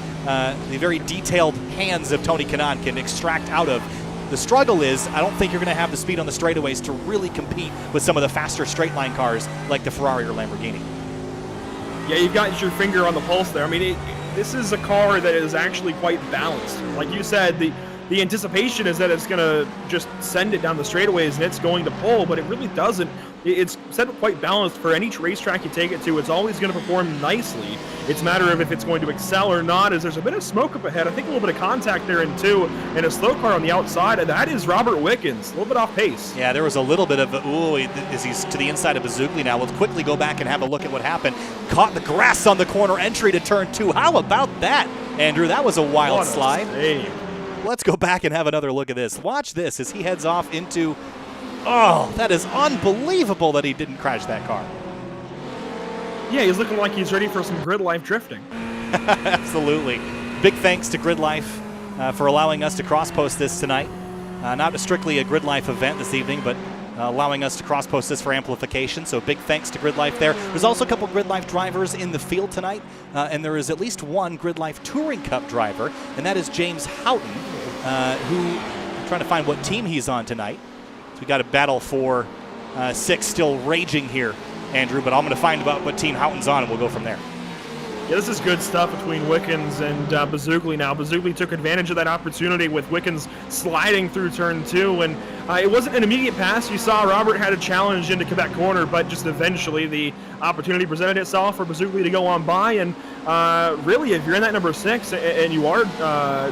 very detailed hands of Tony Kanaan can extract out of. The struggle is, I don't think you're going to have the speed on the straightaways to really compete with some of the faster straight line cars like the Ferrari or Lamborghini. Yeah, you've got your finger on the pulse there. I mean, this is a car that is actually quite balanced. Like you said, the anticipation is that it's going to just send it down the straightaways and it's going to pull, but it really doesn't. It's set up quite balanced. For any racetrack you take it to, it's always going to perform nicely. It's a matter of if it's going to excel or not, as there's a bit of smoke up ahead. I think a little bit of contact there in two, and a slow car on the outside, and that is Robert Wickens, a little bit off pace. Yeah, there was a little bit of, is he's to the inside of Bazugli now. Let's quickly go back and have a look at what happened. Caught the grass on the corner entry to turn 2. How about that, Andrew? That was a wild slide. Save. Let's go back and have another look at this. Watch this as he heads off into, oh, that is unbelievable that he didn't crash that car. Yeah, he's looking like he's ready for some grid life drifting. Absolutely. Big thanks to Grid Life for allowing us to cross-post this tonight. Not strictly a Grid Life event this evening, but allowing us to cross-post this for amplification. So big thanks to Grid Life there. There's also a couple Grid Life drivers in the field tonight, and there is at least one Grid Life Touring Cup driver, and that is James Houghton, who I'm trying to find what team he's on tonight. So we got a battle for 6 still raging here, Andrew, but I'm going to find out what team Houghton's on, and we'll go from there. Yeah, this is good stuff between Wickens and Bazugli now. Bazugli took advantage of that opportunity with Wickens sliding through turn 2, and it wasn't an immediate pass. You saw Robert had a challenge into Quebec corner, but just eventually the opportunity presented itself for Bazugli to go on by, and really, if you're in that number 6 and you are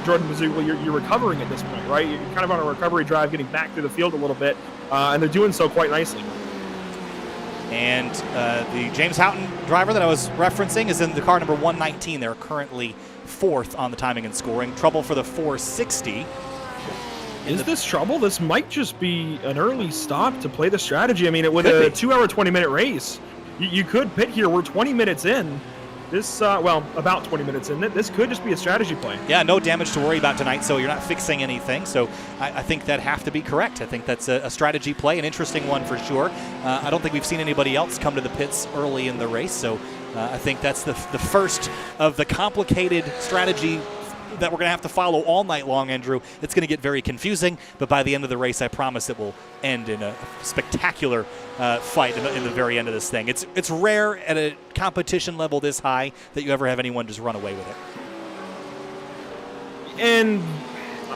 Jordan Bazugli, you're recovering at this point, right? You're kind of on a recovery drive, getting back through the field a little bit, and they're doing so quite nicely. And the James Houghton driver that I was referencing is in the car number 119. They're currently 4th on the timing and scoring. Trouble for the 460. Is this trouble? This might just be an early stop to play the strategy. I mean, with a 2-hour, 20-minute race, you could pit here. We're 20 minutes in. This, well, about 20 minutes in. This could just be a strategy play. Yeah, no damage to worry about tonight, so you're not fixing anything. So I think that have to be correct. I think that's a strategy play, an interesting one for sure. I don't think we've seen anybody else come to the pits early in the race, so I think that's the first of the complicated strategy that we're going to have to follow all night long, Andrew. It's going to get very confusing, but by the end of the race, I promise it will end in a spectacular fight in the very end of this thing. It's rare at a competition level this high that you ever have anyone just run away with it. And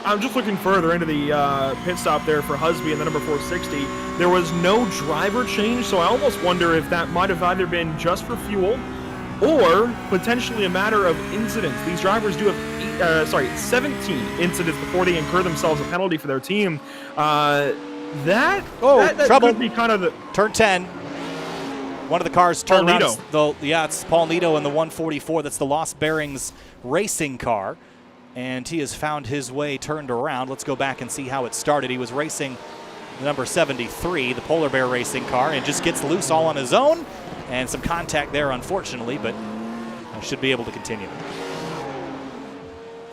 I'm just looking further into the pit stop there for Husby in the number 460. There was no driver change, so I almost wonder if that might have either been just for fuel or potentially a matter of incidents. These drivers do have 17 incidents before they incur themselves a penalty for their team. That trouble. Could be kind of the turn 10. One of the cars turned around. It's Paul Nito in the 144. That's the Lost Bearings racing car. And he has found his way turned around. Let's go back and see how it started. He was racing the number 73, the Polar Bear racing car, and just gets loose all on his own. And some contact there, unfortunately, but should be able to continue.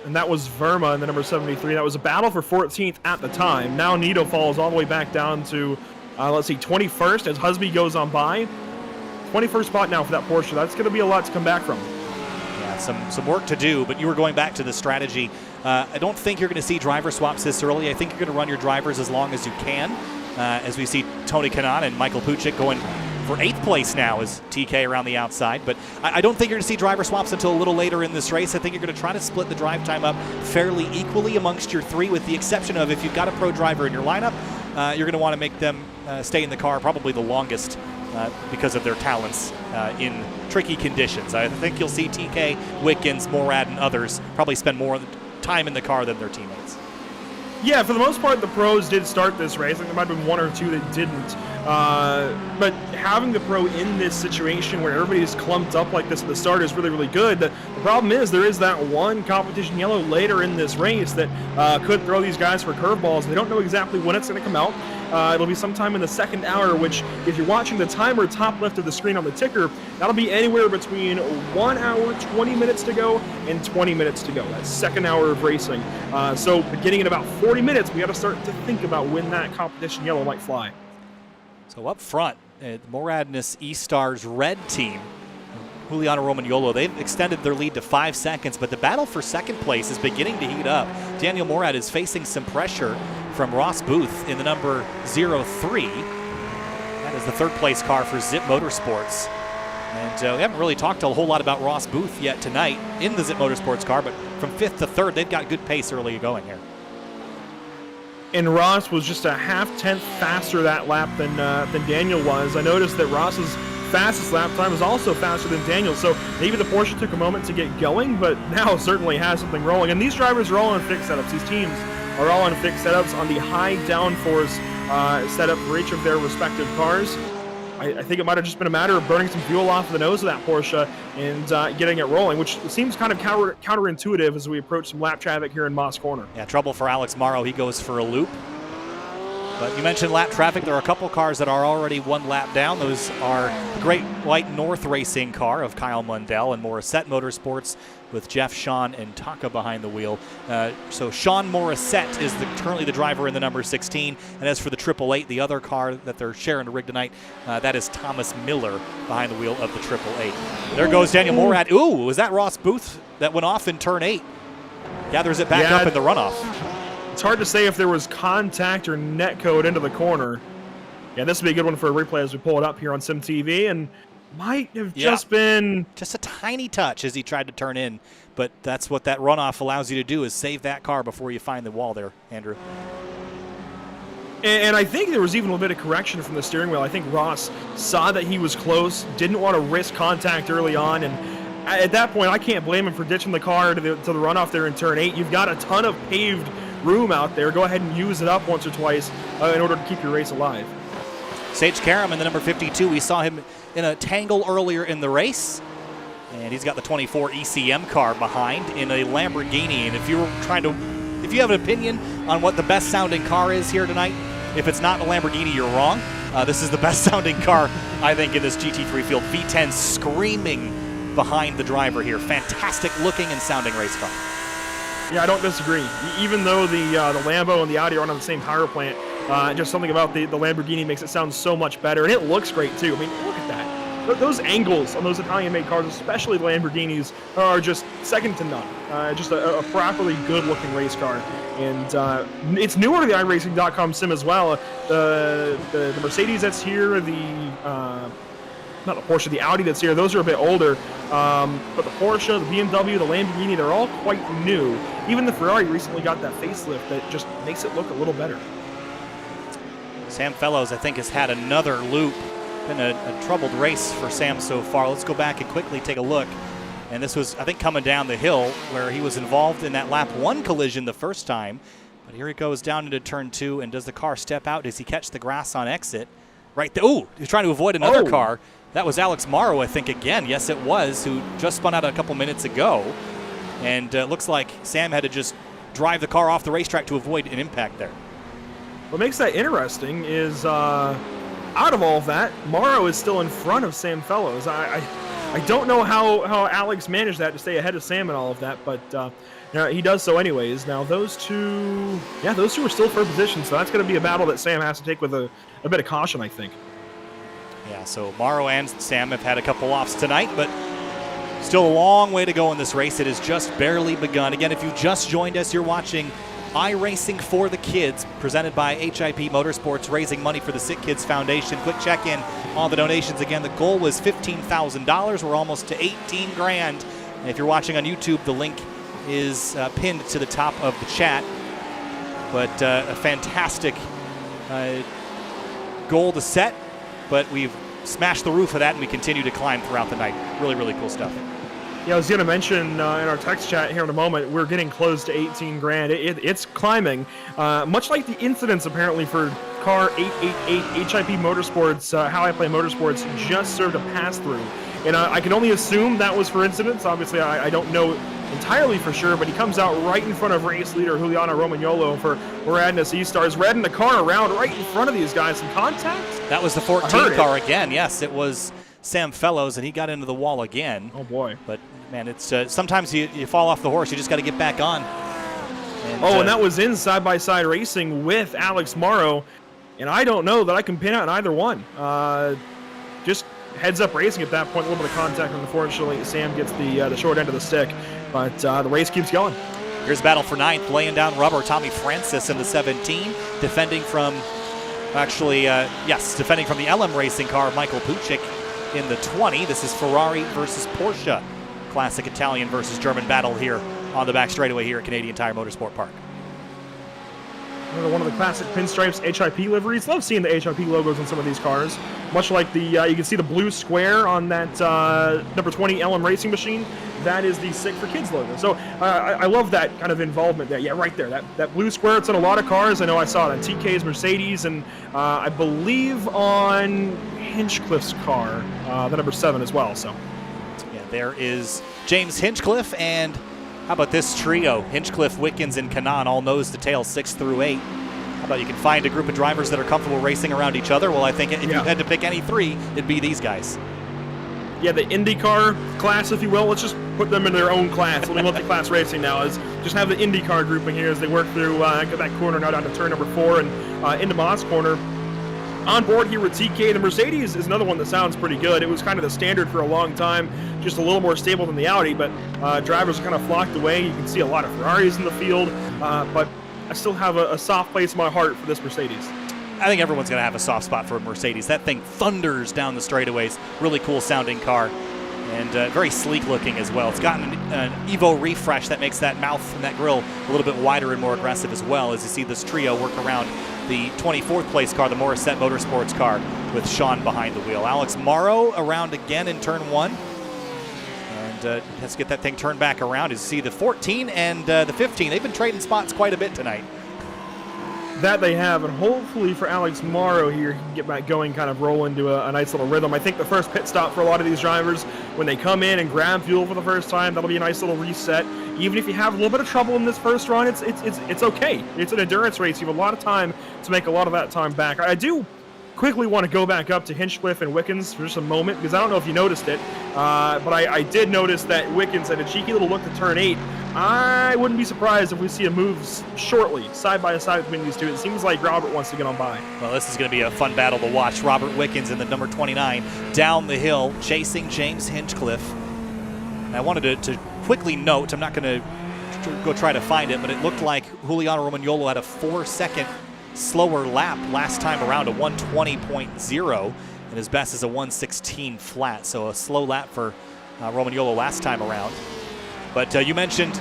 And that was Verma in the number 73. That was a battle for 14th at the time. Now Nito falls all the way back down to, 21st as Husby goes on by. 21st spot now for that Porsche. That's going to be a lot to come back from. Yeah, some work to do, but you were going back to the strategy. I don't think you're going to see driver swaps this early. I think you're going to run your drivers as long as you can, as we see Tony Kanaan and Michael Puchik going for 8th place now as TK around the outside. But I don't think you're going to see driver swaps until a little later in this race. I think you're going to try to split the drive time up fairly equally amongst your 3, with the exception of if you've got a pro driver in your lineup, you're going to want to make them stay in the car probably the longest because of their talents in tricky conditions. I think you'll see TK, Wickens, Morad, and others probably spend more time in the car than their teammates. Yeah, for the most part, the pros did start this race. I think there might have been 1 or 2 that didn't. But having the pro in this situation where everybody's clumped up like this at the start is really, really good. The problem is there is that one competition yellow later in this race that could throw these guys for curveballs. They don't know exactly when it's going to come out. It'll be sometime in the 2nd hour, which if you're watching the timer top left of the screen on the ticker, that'll be anywhere between 1 hour, 20 minutes to go and 20 minutes to go. That's 2nd hour of racing. So beginning in about 40 minutes, we got to start to think about when that competition yellow might fly. So up front, Moradness E-Star's red team, Juliano Romagnolo, they've extended their lead to 5 seconds, but the battle for 2nd place is beginning to heat up. Daniel Morad is facing some pressure from Ross Booth in the number 03. That is the 3rd place car for Zip Motorsports. And we haven't really talked a whole lot about Ross Booth yet tonight in the Zip Motorsports car, but from 5th to 3rd, they've got good pace early going here. And Ross was just a half-tenth faster that lap than Daniel was. I noticed that Ross's fastest lap time was also faster than Daniel, so maybe the Porsche took a moment to get going, but now certainly has something rolling. And these drivers are all on fixed setups. These teams are all on fixed setups on the high downforce setup for each of their respective cars. I think it might have just been a matter of burning some fuel off the nose of that Porsche and getting it rolling, which seems kind of counterintuitive as we approach some lap traffic here in Moss Corner. Yeah, trouble for Alex Morrow. He goes for a loop. But you mentioned lap traffic. There are a couple cars that are already one lap down. Those are the Great White North Racing car of Kyle Mundell and Morissette Motorsports with Jeff, Sean, and Taka behind the wheel. So Sean Morissette is currently the driver in the number 16. And as for the 888, the other car that they're sharing the rig tonight, that is Thomas Miller behind the wheel of the 888. There goes Daniel Morad. Ooh, was that Ross Booth that went off in turn 8? Gathers it back up in the runoff. It's hard to say if there was contact or net code into the corner. Yeah, this would be a good one for a replay as we pull it up here on Sim TV, and might have just been just a tiny touch as he tried to turn in, but that's what that runoff allows you to do, is save that car before you find the wall there, Andrew. And I think there was even a little bit of correction from the steering wheel. I think Ross saw that he was close, didn't want to risk contact early on, and at that point I can't blame him for ditching the car to the runoff there in turn 8. You've got a ton of paved room out there. Go ahead and use it up once or twice in order to keep your race alive. Sage Karam in the number 52. We saw him in a tangle earlier in the race, and he's got the 24 ECM car behind in a Lamborghini. And if you have an opinion on what the best sounding car is here tonight, if it's not a Lamborghini, you're wrong. This is the best sounding car, I think, in this GT3 field. V10 screaming behind the driver here. Fantastic looking and sounding race car. Yeah, I don't disagree. Even though the Lambo and the Audi are on the same power plant, just something about the Lamborghini makes it sound so much better, and it looks great too. I mean, look at that. Those angles on those Italian-made cars, especially the Lamborghinis, are just second to none. Just a properly good-looking race car, and it's newer to the iRacing.com sim as well. The Mercedes that's here, not the Porsche, the Audi that's here, those are a bit older. But the Porsche, the BMW, the Lamborghini, they're all quite new. Even the Ferrari recently got that facelift that just makes it look a little better. Sam Fellows, I think, has had another loop. Been a troubled race for Sam so far. Let's go back and quickly take a look. And this was, I think, coming down the hill where he was involved in that lap 1 collision the first time. But here he goes down into turn 2, and does the car step out? Does he catch the grass on exit? Right there. Ooh, he's trying to avoid another car. That was Alex Morrow, I think, again. Yes, it was, who just spun out a couple minutes ago. And it looks like Sam had to just drive the car off the racetrack to avoid an impact there. What makes that interesting is, out of all of that, Morrow is still in front of Sam Fellows. I don't know how Alex managed that to stay ahead of Sam and all of that, but he does so anyways. Now, those two are still for position, so that's going to be a battle that Sam has to take with a bit of caution, I think. Yeah, so Morrow and Sam have had a couple offs tonight, but still a long way to go in this race. It has just barely begun. Again, if you just joined us, you're watching iRacing for the Kids, presented by HIP Motorsports, raising money for the SickKids Foundation. Quick check-in on the donations. Again, the goal was $15,000. We're almost to $18,000. And if you're watching on YouTube, the link is pinned to the top of the chat. But a fantastic goal to set. But we've smashed the roof of that, and we continue to climb throughout the night. Really, really cool stuff. Yeah, I was going to mention in our text chat here in a moment, we're getting close to $18,000. It's climbing, much like the incidents apparently for car 888 HIP Motorsports, How I Play Motorsports, just served a pass-through. And I can only assume that was for incidents. Obviously, I don't know entirely for sure, but he comes out right in front of race leader Juliano Romagnolo for Moradness E-Stars, redding the car around right in front of these guys. Some contact? That was the 14 car again. Yes, it was Sam Fellows, and he got into the wall again. Oh, boy. But, man, it's sometimes you fall off the horse. You just got to get back on. And that was in side-by-side racing with Alex Morrow, and I don't know that I can pin out either one. Just heads-up racing at that point, a little bit of contact, and unfortunately Sam gets the short end of the stick. But the race keeps going. Here's battle for 9th, laying down rubber. Tommy Francis in the 17, defending from the LM Racing car, Michael Puchik in the 20. This is Ferrari versus Porsche. Classic Italian versus German battle here on the back straightaway here at Canadian Tire Motorsport Park. Another one of the classic pinstripes HIP liveries. Love seeing the HIP logos on some of these cars. Much like the, you can see the blue square on that number 20 LM Racing machine. That is the Sick for Kids logo. So I love that kind of involvement there. Yeah, right there. That blue square, it's on a lot of cars. I know I saw it on TK's Mercedes, and I believe on Hinchcliffe's car, the number 7 as well. So yeah, there is James Hinchcliffe, and how about this trio? Hinchcliffe, Wickens, and Kanaan, all nose to tail, 6 through 8. How about you can find a group of drivers that are comfortable racing around each other? Well, I think if you had to pick any 3, it'd be these guys. Yeah, the IndyCar class, if you will. Let's just put them in their own class. We'll be multi-class racing now. Is just have the IndyCar grouping here as they work through that corner now down to turn number 4 and into Moss corner. On board here with TK, the Mercedes is another one that sounds pretty good. It was kind of the standard for a long time, just a little more stable than the Audi, but drivers are kind of flocked away. You can see a lot of Ferraris in the field, but I still have a soft place in my heart for this Mercedes. I think everyone's going to have a soft spot for a Mercedes. That thing thunders down the straightaways. Really cool sounding car, and very sleek looking as well. It's gotten an Evo refresh that makes that mouth and that grille a little bit wider and more aggressive as well, as you see this trio work around the 24th place car, the Morad Motorsports car, with Sean behind the wheel. Alex Morrow around again in turn 1. And let's get that thing turned back around. As you see the 14 and the 15, they've been trading spots quite a bit tonight. That they have, and hopefully for Alex Morrow here, he can get back going, kind of roll into a nice little rhythm. I think the first pit stop for a lot of these drivers, when they come in and grab fuel for the first time, that'll be a nice little reset. Even if you have a little bit of trouble in this first run, it's okay. It's an endurance race. You have a lot of time to make a lot of that time back. I do quickly want to go back up to Hinchcliffe and Wickens for just a moment, because I don't know if you noticed it, but I did notice that Wickens had a cheeky little look to turn 8. I wouldn't be surprised if we see a move shortly, side by side between these two. It seems like Robert wants to get on by. Well, this is going to be a fun battle to watch. Robert Wickens in the number 29 down the hill, chasing James Hinchcliffe. And I wanted to quickly note, I'm not going to go try to find it, but it looked like Juliano Romagnolo had a 4-second slower lap last time around, a 1:20.0, and his best is a 1:16 flat. So a slow lap for Romagnolo last time around. But you mentioned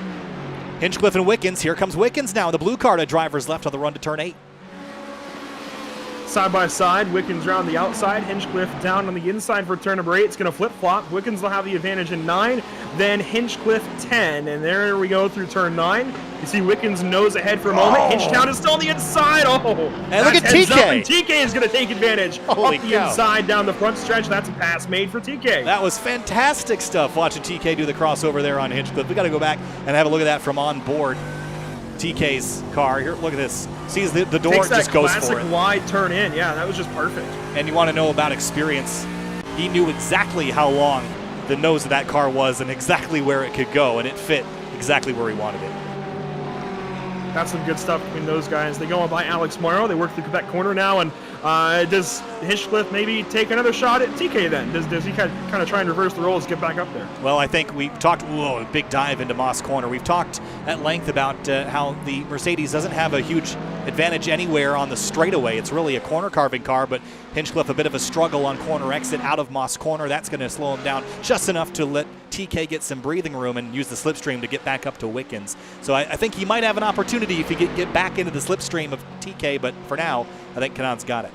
Hinchcliffe and Wickens. Here comes Wickens now. The blue car to drivers left on the run to turn 8. Side by side, Wickens around the outside, Hinchcliffe down on the inside for turn number 8. It's going to flip-flop. Wickens will have the advantage in 9, then Hinchcliffe 10, and there we go through turn 9. You see Wickens nose ahead for a moment. Hinchtown is still on the inside. Oh, and look at TK. TK is going to take advantage. Holy up the cow. Inside down the front stretch. That's a pass made for TK. That was fantastic stuff, watching TK do the crossover there on Hinchcliffe. We got to go back and have a look at that from on board TK's car. Here, look at this. Sees the door, just goes for it. Classic wide turn in. Yeah, that was just perfect. And you want to know about experience. He knew exactly how long the nose of that car was and exactly where it could go, and it fit exactly where he wanted it. That's some good stuff between those guys. They go on by Alex Morrow. They work through Quebec corner now, and does Hinchcliffe maybe take another shot at TK then? Does he kind of try and reverse the roles, get back up there? Well, I think we talked, a big dive into Moss corner. We've talked at length about how the Mercedes doesn't have a huge advantage anywhere on the straightaway. It's really a corner carving car, but Hinchcliffe a bit of a struggle on corner exit out of Moss corner. That's going to slow him down just enough to let TK get some breathing room and use the slipstream to get back up to Wickens. So I think he might have an opportunity if he get back into the slipstream of TK, but for now, I think Kanaan's got it.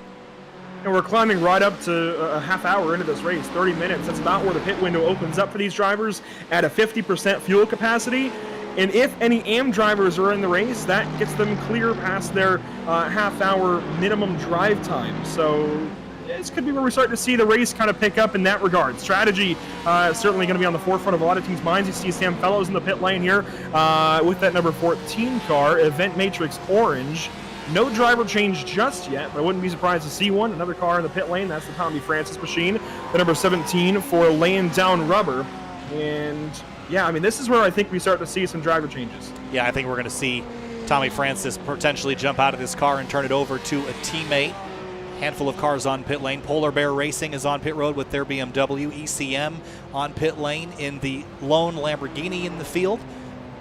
And we're climbing right up to a half hour into this race, 30 minutes. That's about where the pit window opens up for these drivers at a 50% fuel capacity. And if any AM drivers are in the race, that gets them clear past their half-hour minimum drive time. So this could be where we start to see the race kind of pick up in that regard. Strategy certainly going to be on the forefront of a lot of teams' minds. You see Sam Fellows in the pit lane here with that number 14 car, Event Matrix Orange. No driver change just yet, but I wouldn't be surprised to see one. Another car in the pit lane. That's the Tommy Francis machine. The number 17 for laying down rubber. And yeah, I mean, this is where I think we start to see some driver changes. Yeah, I think we're going to see Tommy Francis potentially jump out of this car and turn it over to a teammate. Handful of cars on pit lane. Polar Bear Racing is on pit road with their BMW. ECM on pit lane in the lone Lamborghini in the field.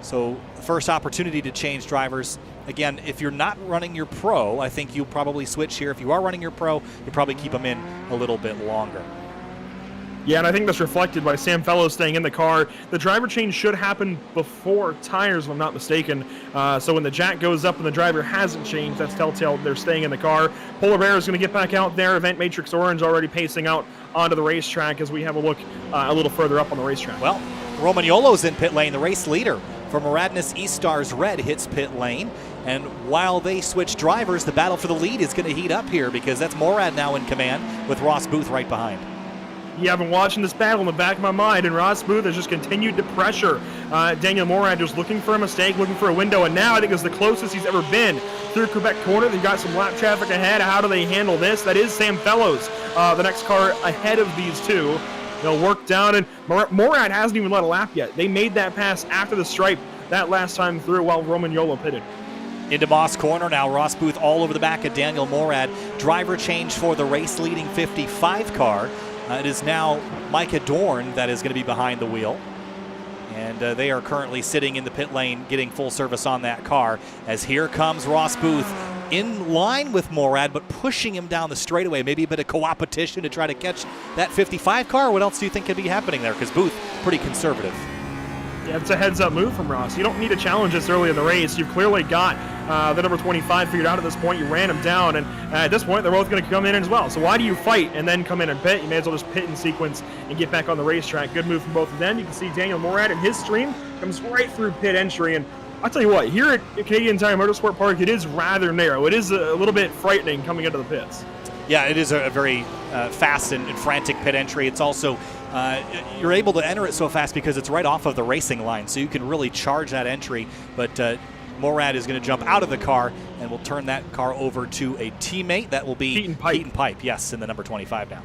So first opportunity to change drivers. Again, if you're not running your pro, I think you'll probably switch here. If you are running your pro, you'll probably keep them in a little bit longer. Yeah, and I think that's reflected by Sam Fellows staying in the car. The driver change should happen before tires, if I'm not mistaken. So when the jack goes up and the driver hasn't changed, that's telltale they're staying in the car. Polar Bear is going to get back out there. Event Matrix Orange already pacing out onto the racetrack as we have a look a little further up on the racetrack. Well, Romagnolo's in pit lane, the race leader for Moradness E-Stars Red hits pit lane. And while they switch drivers, the battle for the lead is going to heat up here because that's Morad now in command with Ross Booth right behind. Yeah, I've been watching this battle in the back of my mind, and Ross Booth has just continued to pressure Daniel Morad, just looking for a mistake, looking for a window, and now I think it's the closest he's ever been through Quebec corner. They've got some lap traffic ahead. How do they handle this? That is Sam Fellows, the next car ahead of these two. They'll work down, and Morad hasn't even led a lap yet. They made that pass after the stripe that last time through while Romagnolo pitted. Into Moss corner now, Ross Booth all over the back of Daniel Morad. Driver change for the race-leading 55 car. It is now Micah Dorn that is going to be behind the wheel. And they are currently sitting in the pit lane getting full service on that car as here comes Ross Booth in line with Morad but pushing him down the straightaway. Maybe a bit of co-opetition to try to catch that 55 car. What else do you think could be happening there? Because Booth, pretty conservative. Yeah, it's a heads-up move from Ross. You don't need to challenge this early in the race. You've clearly got the number 25 figured out at this point. You ran him down, and at this point, they're both going to come in as well. So why do you fight and then come in and pit? You may as well just pit in sequence and get back on the racetrack. Good move from both of them. You can see Daniel Morad in his stream comes right through pit entry, and I'll tell you what, here at Canadian Tire Motorsport Park, it is rather narrow. It is a little bit frightening coming into the pits. Yeah, it is a very fast and frantic pit entry. It's also you're able to enter it so fast because it's right off of the racing line, so you can really charge that entry. But Morad is going to jump out of the car and will turn that car over to a teammate. That will be Keaton Pipe, yes, in the number 25 now.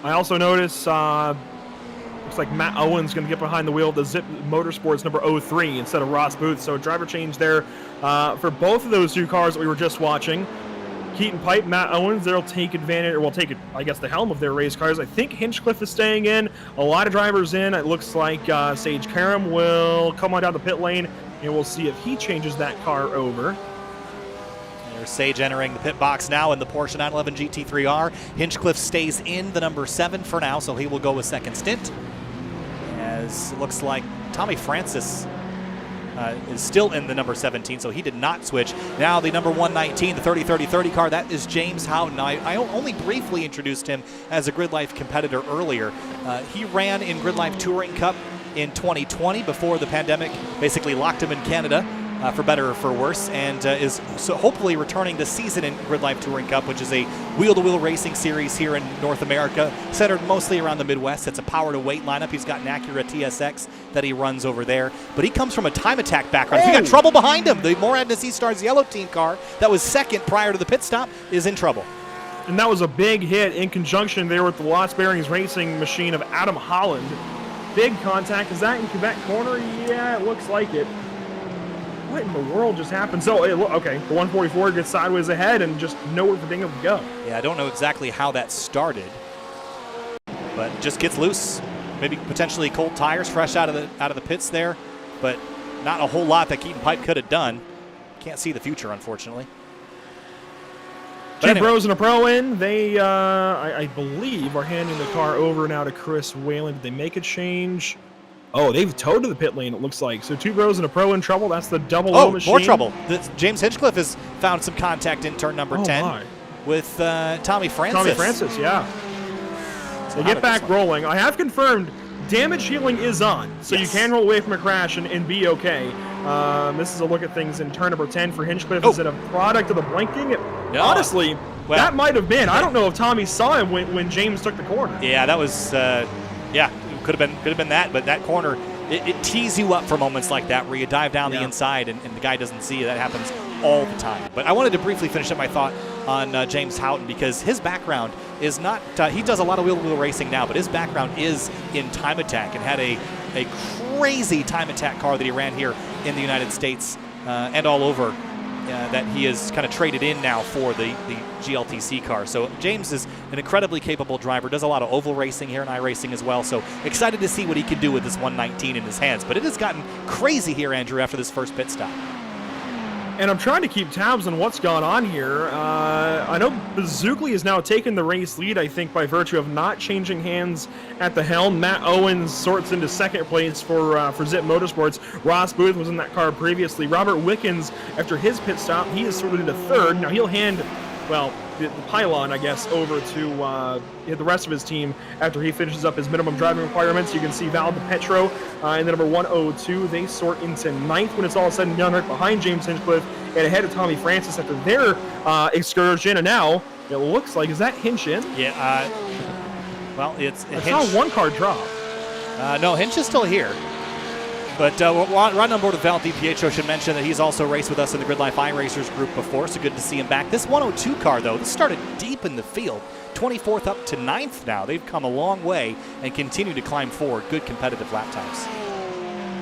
I also notice looks like Matt Owen's going to get behind the wheel of the Zip Motorsports number 03 instead of Ross Booth. So driver change there for both of those two cars that we were just watching. Keaton Pipe, Matt Owens, they'll take advantage, or will take, I guess, the helm of their race cars. I think Hinchcliffe is staying in. A lot of drivers in. It looks like Sage Karam will come on down the pit lane, and we'll see if he changes that car over. There's Sage entering the pit box now in the Porsche 911 GT3R. Hinchcliffe stays in the number 7 for now, so he will go a second stint. As it looks like Tommy Francis is still in the number 17, so he did not switch. Now the number 119, the 30-30-30 car, that is James Houghton. I only briefly introduced him as a Grid Life competitor earlier. He ran in Grid Life Touring Cup in 2020 before the pandemic basically locked him in Canada, for better or for worse, and is so hopefully returning this season in Grid Life Touring Cup, which is a wheel-to-wheel racing series here in North America, centered mostly around the Midwest. It's a power-to-weight lineup. He's got an Acura TSX that he runs over there, but he comes from a time attack background. He got trouble behind him. The Morad E-Stars yellow team car that was second prior to the pit stop is in trouble. And that was a big hit in conjunction there with the Lost Bearings racing machine of Adam Holland. Big contact. Is that in Quebec corner? Yeah, it looks like it. What in the world just happened? So, okay, the 144 gets sideways ahead and just nowhere for Dingham to go. Yeah, I don't know exactly how that started, but just gets loose. Maybe potentially cold tires fresh out of the pits there, but not a whole lot that Keaton Pipe could have done. Can't see the future, unfortunately. Two pros and a pro in. They, I believe, are handing the car over now to Chris Whalen. Did they make a change? Oh, they've towed to the pit lane, it looks like. So two pros and a pro in trouble. That's the double O machine. More trouble. James Hinchcliffe has found some contact in turn number 10 with Tommy Francis. Tommy Francis, yeah. They get back rolling. I have confirmed damage healing is on, so you can roll away from a crash and be okay. This is a look at things in turn number 10 for Hinchcliffe. Is it a product of the blinking? No. Honestly, that might have been. I don't know if Tommy saw him when James took the corner. Yeah, that was, could have been that, but that corner, it tees you up for moments like that where you dive down the inside and the guy doesn't see you. That happens all the time. But I wanted to briefly finish up my thought on James Houghton because his background is not, he does a lot of wheel-to-wheel racing now, but his background is in time attack and had a crazy time attack car that he ran here in the United States and all over that he has kind of traded in now for the GLTC car. So James is an incredibly capable driver, does a lot of oval racing here in iRacing as well. So excited to see what he can do with this 119 in his hands. But it has gotten crazy here, Andrew, after this first pit stop. And I'm trying to keep tabs on what's gone on here. I know Bazugli has now taken the race lead, I think, by virtue of not changing hands at the helm. Matt Owens sorts into second place for Zip Motorsports. Ross Booth was in that car previously. Robert Wickens, after his pit stop, he is sorted into third. Now he'll hand, well, the pylon, I guess, over to the rest of his team after he finishes up his minimum driving requirements. You can see Val DePetro in the number 102. They sort into ninth when it's all said and done, right behind James Hinchcliffe and ahead of Tommy Francis after their excursion. And now it looks like, is that Hinch in? Yeah. Well, it's I saw one car drop. No, Hinch is still here. But riding on board with Val DiPietro, should mention that he's also raced with us in the Grid Life iRacers group before, so good to see him back. This 102 car, though, this started deep in the field. 24th up to 9th now. They've come a long way and continue to climb forward. Good competitive lap times.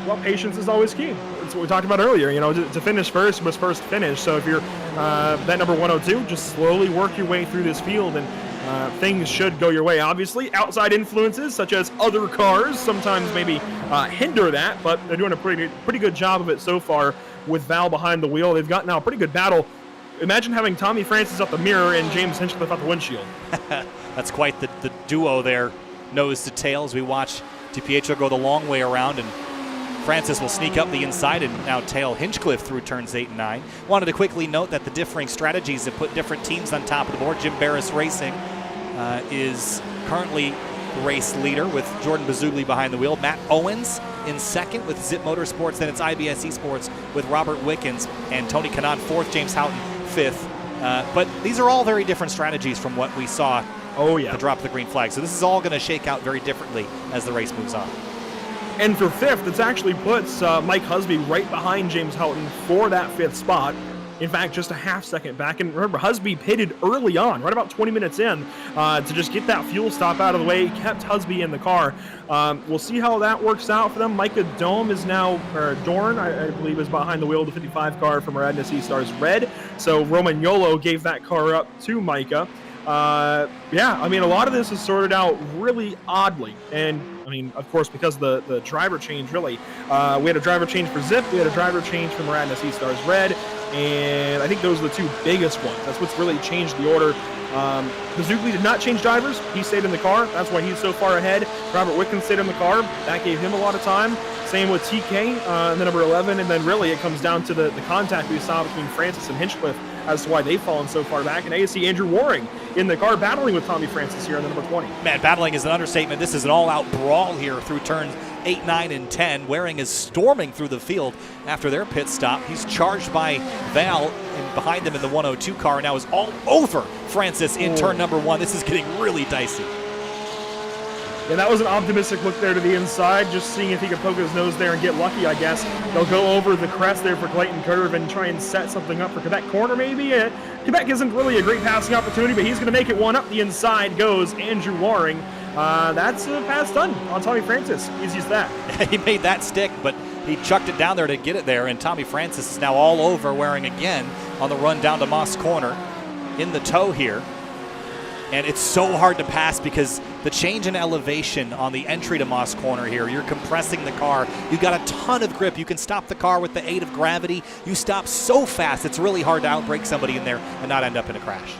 Well, patience is always key. That's what we talked about earlier. You know, to finish first was first finish. So if you're that number 102, just slowly work your way through this field, and things should go your way. Obviously, outside influences such as other cars sometimes maybe hinder that, but they're doing a pretty good job of it so far with Val behind the wheel. They've got now a pretty good battle. Imagine having Tommy Francis up the mirror and James Hinchcliffe out the windshield. That's quite the duo there, nose to tail, as we watch DiPietro go the long way around, and Francis will sneak up the inside and now tail Hinchcliffe through turns 8 and 9. Wanted to quickly note that the differing strategies have put different teams on top of the board. Jim Barris Racing is currently race leader with Jordan Bazugli behind the wheel. Matt Owens in second with Zip Motorsports. Then it's IBS Esports with Robert Wickens and Tony Kanaan fourth, James Houghton fifth. But these are all very different strategies from what we saw the drop of the green flag. So this is all going to shake out very differently as the race moves on. And for fifth, it actually puts Mike Husby right behind James Houghton for that fifth spot. In fact, just a half second back. And remember, Husby pitted early on, right about 20 minutes in, to just get that fuel stop out of the way. He kept Husby in the car. We'll see how that works out for them. Micah Dorn, I believe, is behind the wheel of the 55 car from Morad Stars Red. So Romagnolo gave that car up to Micah. I mean, a lot of this is sorted out really oddly. And I mean, of course, because the driver change, really. We had a driver change for Zip. We had a driver change for Morad Stars Red. And I think those are the two biggest ones. That's what's really changed the order. Bazugli did not change drivers. He stayed in the car. That's why he's so far ahead. Robert Wickens stayed in the car. That gave him a lot of time. Same with TK, the number 11. And then really it comes down to the contact we saw between Francis and Hinchcliffe as to why they've fallen so far back. And now you see Andrew Waring in the car battling with Tommy Francis here in the number 20. Man, battling is an understatement. This is an all-out brawl here through turns 8, 9, and 10. Waring is storming through the field after their pit stop. He's charged by Val, and behind him in the 102 car now is all over Francis in turn number 1. This is getting really dicey. Yeah, that was an optimistic look there to the inside, just seeing if he could poke his nose there and get lucky, I guess. They'll go over the crest there for Clayton Curve and try and set something up for Quebec Corner, maybe. Quebec isn't really a great passing opportunity, but he's going to make it one up the inside. Goes Andrew Waring. That's a pass done on Tommy Francis. Easy as that. He made that stick, but he chucked it down there to get it there, and Tommy Francis is now all over Waring again on the run down to Moss Corner in the tow here. And it's so hard to pass because the change in elevation on the entry to Moss Corner here, you're compressing the car. You've got a ton of grip. You can stop the car with the aid of gravity. You stop so fast, it's really hard to outbrake somebody in there and not end up in a crash.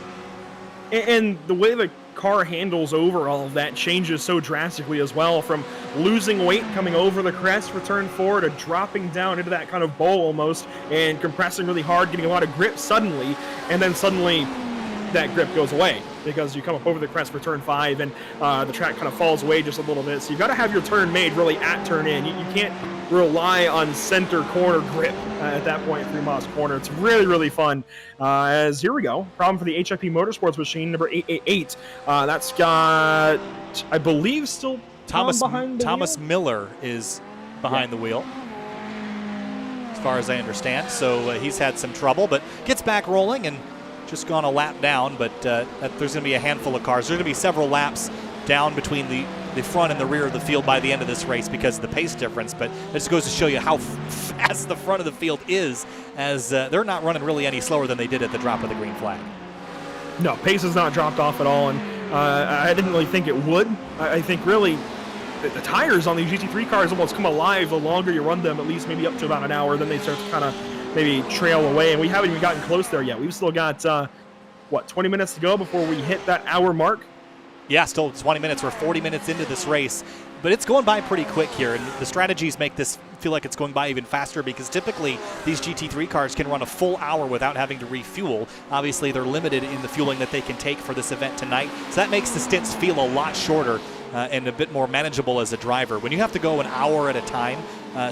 And the way the car handles over all of that changes so drastically as well, from losing weight coming over the crest for turn 4 to dropping down into that kind of bowl almost and compressing really hard, getting a lot of grip suddenly, and then suddenly that grip goes away because you come up over the crest for turn 5 and the track kind of falls away just a little bit. So you've got to have your turn made really at turn in. You can't rely on center corner grip at that point through Moss Corner. It's really, really fun. As here we go. Problem for the HIP Motorsports machine, number 888. That's got, I believe, still Thomas wheel? Miller is behind the wheel, as far as I understand. So he's had some trouble, but gets back rolling and just gone a lap down, but there's going to be a handful of cars. There's going to be several laps down between the front and the rear of the field by the end of this race because of the pace difference, but it just goes to show you how fast the front of the field is, as they're not running really any slower than they did at the drop of the green flag. No, pace has not dropped off at all, and I didn't really think it would. I think really the tires on these GT3 cars almost come alive the longer you run them, at least maybe up to about an hour, then they start to kind of maybe trail away, and we haven't even gotten close there yet. We've still got, 20 minutes to go before we hit that hour mark? Yeah, still 20 minutes. We're 40 minutes into this race, but it's going by pretty quick here, and the strategies make this feel like it's going by even faster because typically these GT3 cars can run a full hour without having to refuel. Obviously, they're limited in the fueling that they can take for this event tonight, so that makes the stints feel a lot shorter and a bit more manageable as a driver. When you have to go an hour at a time,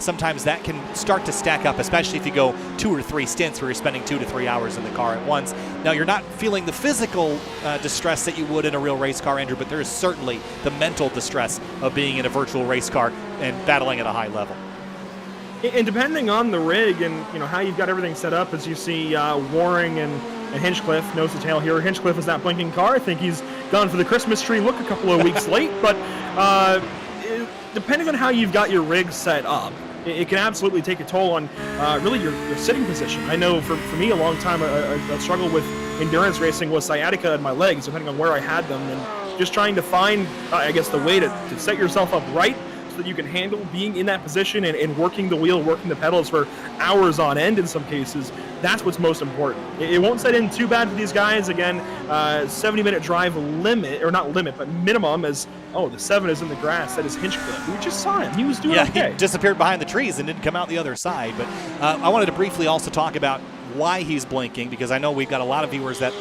sometimes that can start to stack up, especially if you go 2 or 3 stints where you're spending 2 to 3 hours in the car at once. Now, you're not feeling the physical distress that you would in a real race car, Andrew, but there is certainly the mental distress of being in a virtual race car and battling at a high level. And depending on the rig and how you've got everything set up, as you see Waring and Hinchcliffe, nose to tail here. Hinchcliffe is that blinking car. I think he's gone for the Christmas tree look a couple of weeks late, but depending on how you've got your rig set up, it can absolutely take a toll on really your sitting position. I know for me, a long time, a struggle with endurance racing was sciatica in my legs, depending on where I had them, and just trying to find, I guess, the way to set yourself up right that you can handle being in that position and working the wheel, working the pedals for hours on end in some cases. That's what's most important. It won't set in too bad for these guys. Again, 70-minute drive limit, or not limit, but minimum, as, the 7 is in the grass. That is Hinchcliffe. We just saw him. He was doing okay. He disappeared behind the trees and didn't come out the other side. But I wanted to briefly also talk about why he's blinking, because I know we've got a lot of viewers that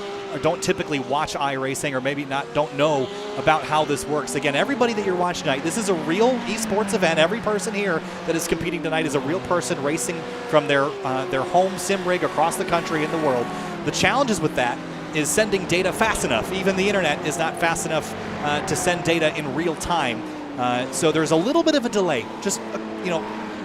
don't typically watch iRacing or maybe don't know about how this works. Again, everybody that you're watching tonight, this is a real esports event. Every person here that is competing tonight is a real person racing from their home sim rig across the country and the world. The challenges with that is sending data fast enough. Even the internet is not fast enough to send data in real time. So there's a little bit of a delay, just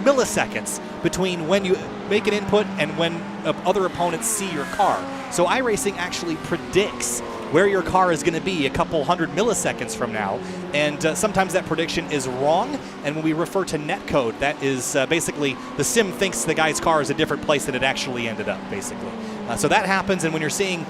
milliseconds between when you make an input and when other opponents see your car. So iRacing actually predicts where your car is going to be a couple hundred milliseconds from now, and sometimes that prediction is wrong. And when we refer to netcode, that is basically the sim thinks the guy's car is a different place than it actually ended up, basically. So that happens, and when you're seeing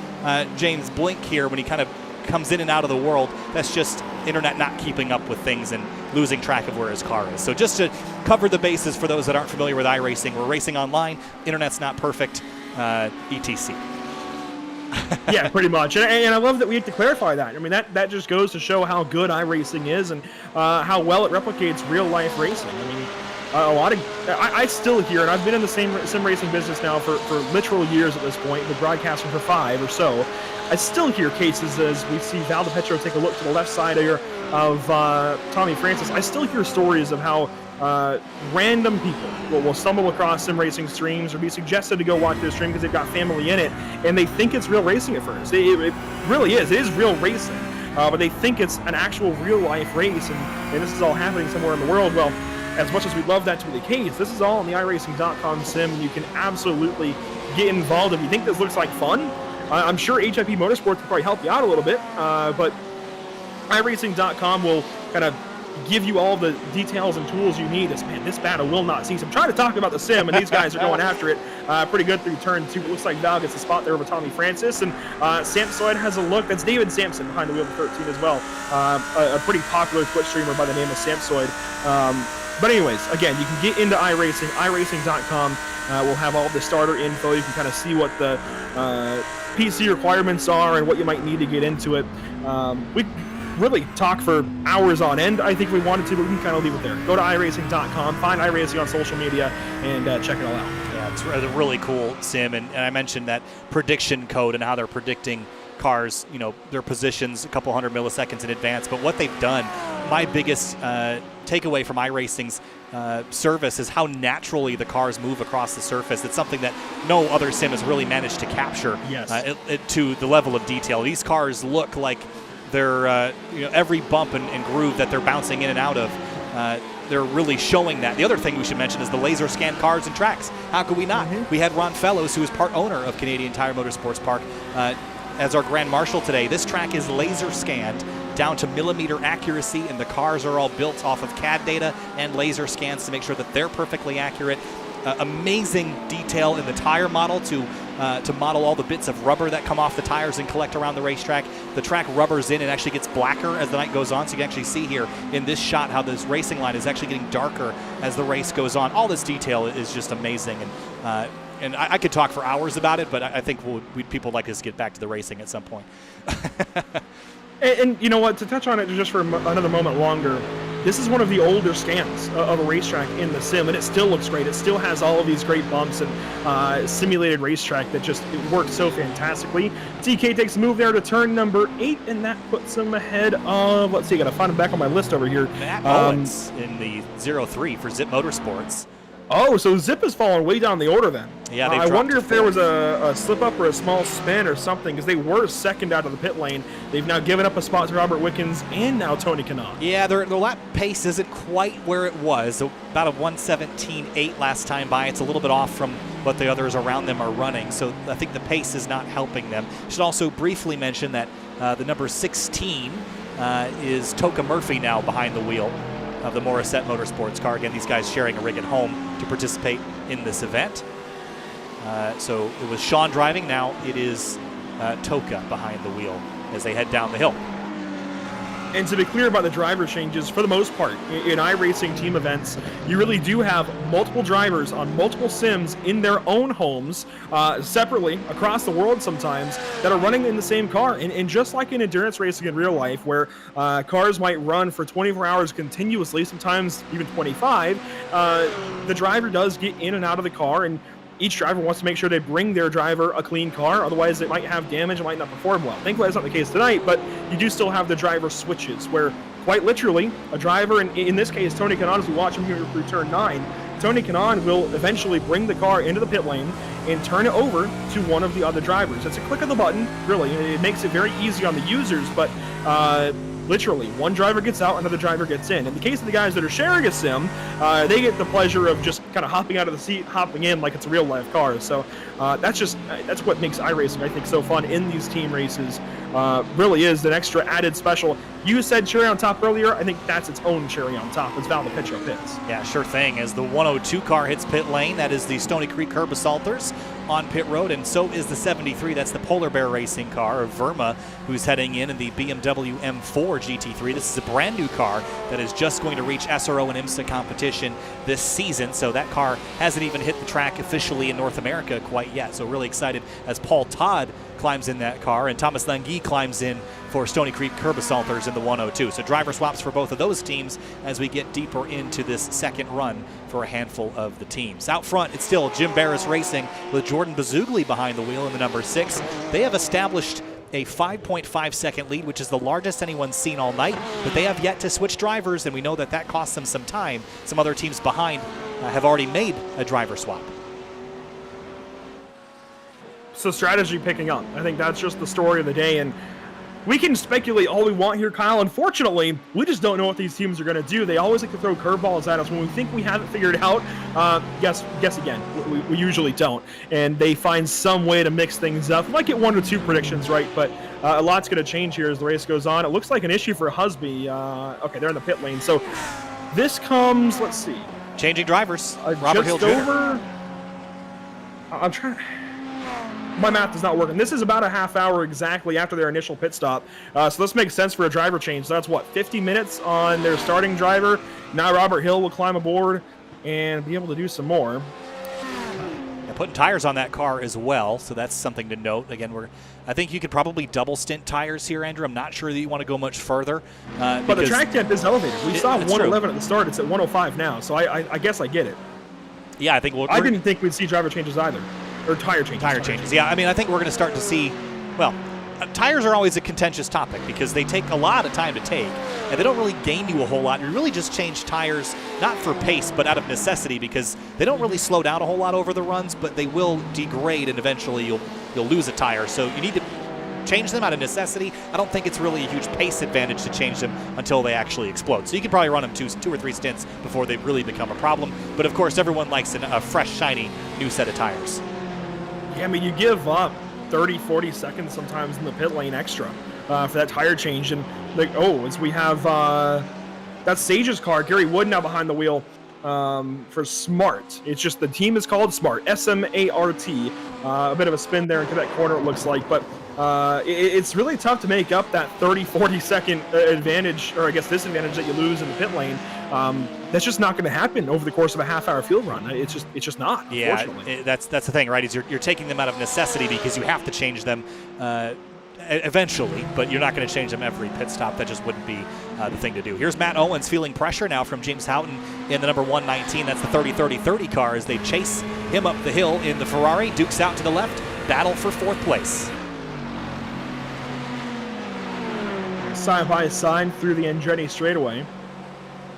James blink here, when he kind of comes in and out of the world, that's just internet not keeping up with things and losing track of where his car is. So just to cover the bases for those that aren't familiar with iRacing, we're racing online, internet's not perfect, etc. Yeah, pretty much. And I love that we have to clarify that. I mean, that just goes to show how good iRacing is and how well it replicates real life racing. I mean, I still hear, and I've been in the sim racing business now for literal years at this point, been broadcasting for 5 or so. I still hear cases, as we see Val DiPietro take a look to the left side here of Tommy Francis. I still hear stories of how random people will stumble across sim racing streams or be suggested to go watch their stream because they've got family in it, and they think it's real racing at first. It really is. It is real racing, but they think it's an actual real life race, and this is all happening somewhere in the world. Well, as much as we'd love that to be the case, this is all on the iRacing.com sim. You can absolutely get involved if you think this looks like fun. I'm sure HIP Motorsports will probably help you out a little bit, but iRacing.com will kind of give you all the details and tools you need. This battle will not cease. I'm trying to talk about the sim, and these guys are going after it pretty good through turn 2. It looks like Val gets the spot there over Tommy Francis, and Sampson has a look. That's David Sampson behind the wheel of 13 as well. A pretty popular Twitch streamer by the name of Sampson. But anyways, again, you can get into iRacing. iRacing.com will have all the starter info. You can kind of see what the PC requirements are and what you might need to get into it. We really talk for hours on end, I think we wanted to, but we can kind of leave it there. Go to iRacing.com, find iRacing on social media, and check it all out. Yeah, it's a really cool sim, and I mentioned that prediction code and how they're predicting cars, their positions a couple hundred milliseconds in advance. But what they've done, my biggest takeaway from iRacing's service is how naturally the cars move across the surface. It's something that no other sim has really managed to capture to the level of detail. These cars look like they're, every bump and groove that they're bouncing in and out of, they're really showing that. The other thing we should mention is the laser scan cars and tracks. How could we not? We had Ron Fellows, who is part owner of Canadian Tire Motorsports Park, as our Grand Marshal today. This track is laser scanned down to millimeter accuracy, and the cars are all built off of CAD data and laser scans to make sure that they're perfectly accurate. Amazing detail in the tire model to model all the bits of rubber that come off the tires and collect around the racetrack. The track rubbers in and actually gets blacker as the night goes on, so you can actually see here in this shot how this racing line is actually getting darker as the race goes on. All this detail is just amazing, and And I could talk for hours about it, but I think people like us to get back to the racing at some point. And you know what, to touch on it just for another moment longer, this is one of the older scans of a racetrack in the sim, and it still looks great. It still has all of these great bumps and simulated racetrack that just works so fantastically. TK takes a move there to turn number 8, and that puts him ahead of, let's see, I got to find him back on my list over here. Matt Owens in the 0-3 for Zip Motorsports. Oh, so Zip has fallen way down the order then. Yeah, I wonder if there was a slip-up or a small spin or something, because they were second out of the pit lane. They've now given up a spot to Robert Wickens and now Tony Kanaan. Yeah, their lap pace isn't quite where it was. About a 1:17.8 last time by. It's a little bit off from what the others around them are running, so I think the pace is not helping them. Should also briefly mention that the number 16 is Toka Murphy now behind the wheel of the Morissette Motorsports car. Again, these guys sharing a rig at home to participate in this event. So it was Sean driving, now it is Toka behind the wheel as they head down the hill. And to be clear about the driver changes, for the most part, in iRacing team events, you really do have multiple drivers on multiple sims in their own homes, separately, across the world sometimes, that are running in the same car. And just like in endurance racing in real life, where cars might run for 24 hours continuously, sometimes even 25, the driver does get in and out of the car, and each driver wants to make sure they bring their driver a clean car, otherwise it might have damage, it might not perform well. Thankfully that's not the case tonight, but you do still have the driver switches, where quite literally a driver, and in this case Tony Kanaan, as we watch him here through turn 9, Tony Kanaan will eventually bring the car into the pit lane and turn it over to one of the other drivers. It's a click of the button, really. It makes it very easy on the users, but literally, one driver gets out, another driver gets in. In the case of the guys that are sharing a sim, they get the pleasure of just kind of hopping out of the seat, hopping in like it's a real life car. So that's what makes iRacing, I think, so fun in these team races. Really is an extra added special. You said cherry on top earlier. I think that's its own cherry on top. It's Val DePietro pits. Yeah, sure thing. As the 102 car hits pit lane, that is the Stony Creek Curb Assaulters on pit road, and so is the 73. That's the Polar Bear Racing car of Verma, who's heading in the BMW M4 GT3. This is a brand new car that is just going to reach SRO and IMSA competition this season, so that car hasn't even hit the track officially in North America quite yet. So really excited as Paul Todd climbs in that car, and Thomas Langui climbs in for Stony Creek Curb Assaulters in the 102. So driver swaps for both of those teams as we get deeper into this second run for a handful of the teams. Out front, it's still Jim Barris Racing with Jordan Bazugli behind the wheel in the number 6. They have established a 5.5 second lead, which is the largest anyone's seen all night, but they have yet to switch drivers, and we know that costs them some time. Some other teams behind have already made a driver swap. So strategy picking up. I think that's just the story of the day, and we can speculate all we want here, Kyle. Unfortunately, we just don't know what these teams are going to do. They always like to throw curveballs at us when we think we have it figured out. Guess again. We usually don't, and they find some way to mix things up. We might get 1 or 2 predictions right, but a lot's going to change here as the race goes on. It looks like an issue for Husby. Okay, they're in the pit lane. So this comes, let's see. Changing drivers. Robert Hill Jr. I'm trying. My math is not working. This is about a half hour exactly after their initial pit stop. So this makes sense for a driver change. So that's what, 50 minutes on their starting driver. Now Robert Hill will climb aboard and be able to do some more. And putting tires on that car as well, so that's something to note. Again, I think you could probably double stint tires here, Andrew. I'm not sure that you want to go much further. But the track temp is elevated. We saw 111 at the start. It's at 105 now. So I guess I get it. Yeah, I think I didn't think we'd see driver changes either. Or tire changes. Tire changes. Yeah, I mean, I think we're going to start to see, well, tires are always a contentious topic because they take a lot of time to take, and they don't really gain you a whole lot. You really just change tires, not for pace, but out of necessity, because they don't really slow down a whole lot over the runs, but they will degrade, and eventually you'll lose a tire. So you need to change them out of necessity. I don't think it's really a huge pace advantage to change them until they actually explode. So you can probably run them two or three stints before they really become a problem. But of course, everyone likes a fresh, shiny new set of tires. Yeah, I mean, you give up 30, 40 seconds sometimes in the pit lane extra for that tire change. And, as we have that's Sage's car, Gary Wood now behind the wheel for Smart. It's just the team is called Smart, S-M-A-R-T. A bit of a spin there into that corner, it looks like. But it's really tough to make up that 30-40 second advantage, or I guess disadvantage that you lose in the pit lane. That's just not going to happen over the course of a half-hour field run. It's just not. Yeah, that's the thing, right? Is you're taking them out of necessity because you have to change them eventually, but you're not going to change them every pit stop. That just wouldn't be the thing to do. Here's Matt Owens feeling pressure now from James Houghton in the number 119. That's the 30-30-30 car as they chase him up the hill in the Ferrari. Duke's out to the left. Battle for 4th place. Side by side through the Andretti straightaway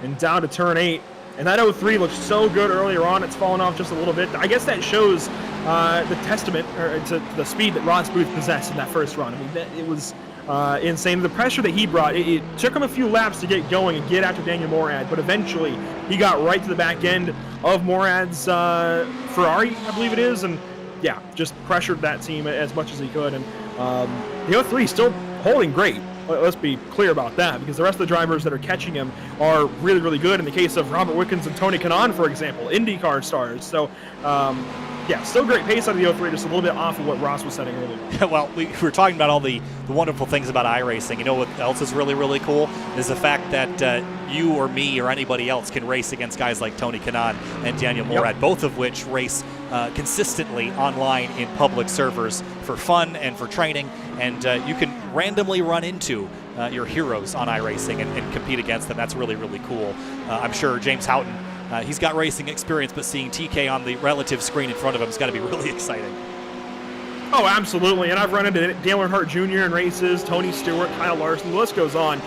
and down to turn 8. And that 03 looked so good earlier on. It's fallen off just a little bit. I guess that shows the testament to the speed that Ross Booth possessed in that first run. I mean, it was insane. The pressure that he brought, it took him a few laps to get going and get after Daniel Morad, but eventually he got right to the back end of Morad's Ferrari, I believe it is, and yeah, just pressured that team as much as he could. And the 03 still holding great. Let's be clear about that, because the rest of the drivers that are catching him are really, really good. In the case of Robert Wickens and Tony Kanaan, for example, IndyCar stars. So, yeah, still great pace out of the 03, just a little bit off of what Ross was setting earlier. Well, we were talking about all the wonderful things about iRacing. You know what else is really, really cool is the fact that you or me or anybody else can race against guys like Tony Kanaan and Daniel Morad, both of which race consistently online in public servers for fun and for training. And you can randomly run into your heroes on iRacing and compete against them. That's really, really cool. I'm sure James Houghton, he's got racing experience, but seeing TK on the relative screen in front of him has got to be really exciting. Oh, absolutely. And I've run into Dale Earnhardt Jr. in races, Tony Stewart, Kyle Larson, the list goes on.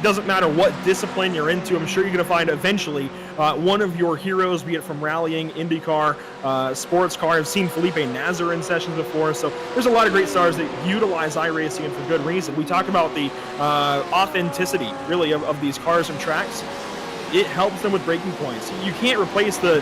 Doesn't matter what discipline you're into, I'm sure you're going to find eventually one of your heroes, be it from rallying, IndyCar, sports car. I've seen Felipe Nasr in sessions before, so there's a lot of great stars that utilize iRacing, and for good reason. We talk about the authenticity, really, of these cars and tracks. It helps them with braking points. You can't replace the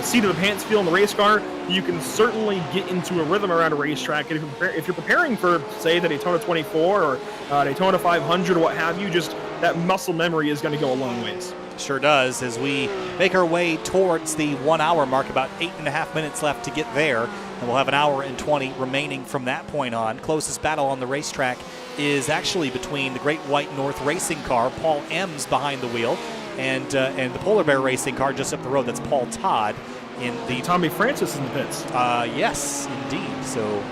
seat of the pants feel in the race car. You can certainly get into a rhythm around a racetrack. And if you're preparing for, say, the Daytona 24 or Daytona 500 or what have you, just that muscle memory is going to go a long ways. Sure does. As we make our way towards the 1 hour mark, about 8.5 minutes left to get there, and we'll have an hour and 20 remaining from that point on. Closest battle on the racetrack is actually between the Great White North racing car, Paul M's behind the wheel, and the Polar Bear racing car just up the road. That's Paul Todd in the Tommy Francis in the pits. Yes, indeed. So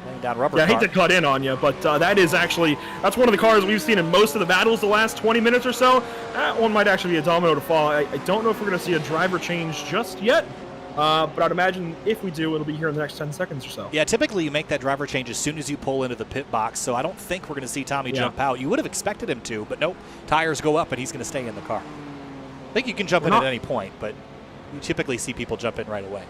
laying down rubber. Yeah, I car. hate to cut in on you, but that's one of the cars we've seen in most of the battles the last 20 minutes or so. That one might actually be a domino to fall. I don't know if we're going to see a driver change just yet. But I'd imagine if we do, it'll be here in the next 10 seconds or so. Yeah, typically you make that driver change as soon as you pull into the pit box, so I don't think we're going to see Tommy jump out. You would have expected him to, but nope. Tires go up, and he's going to stay in the car. I think you can jump in at any point, but you typically see people jump in right away.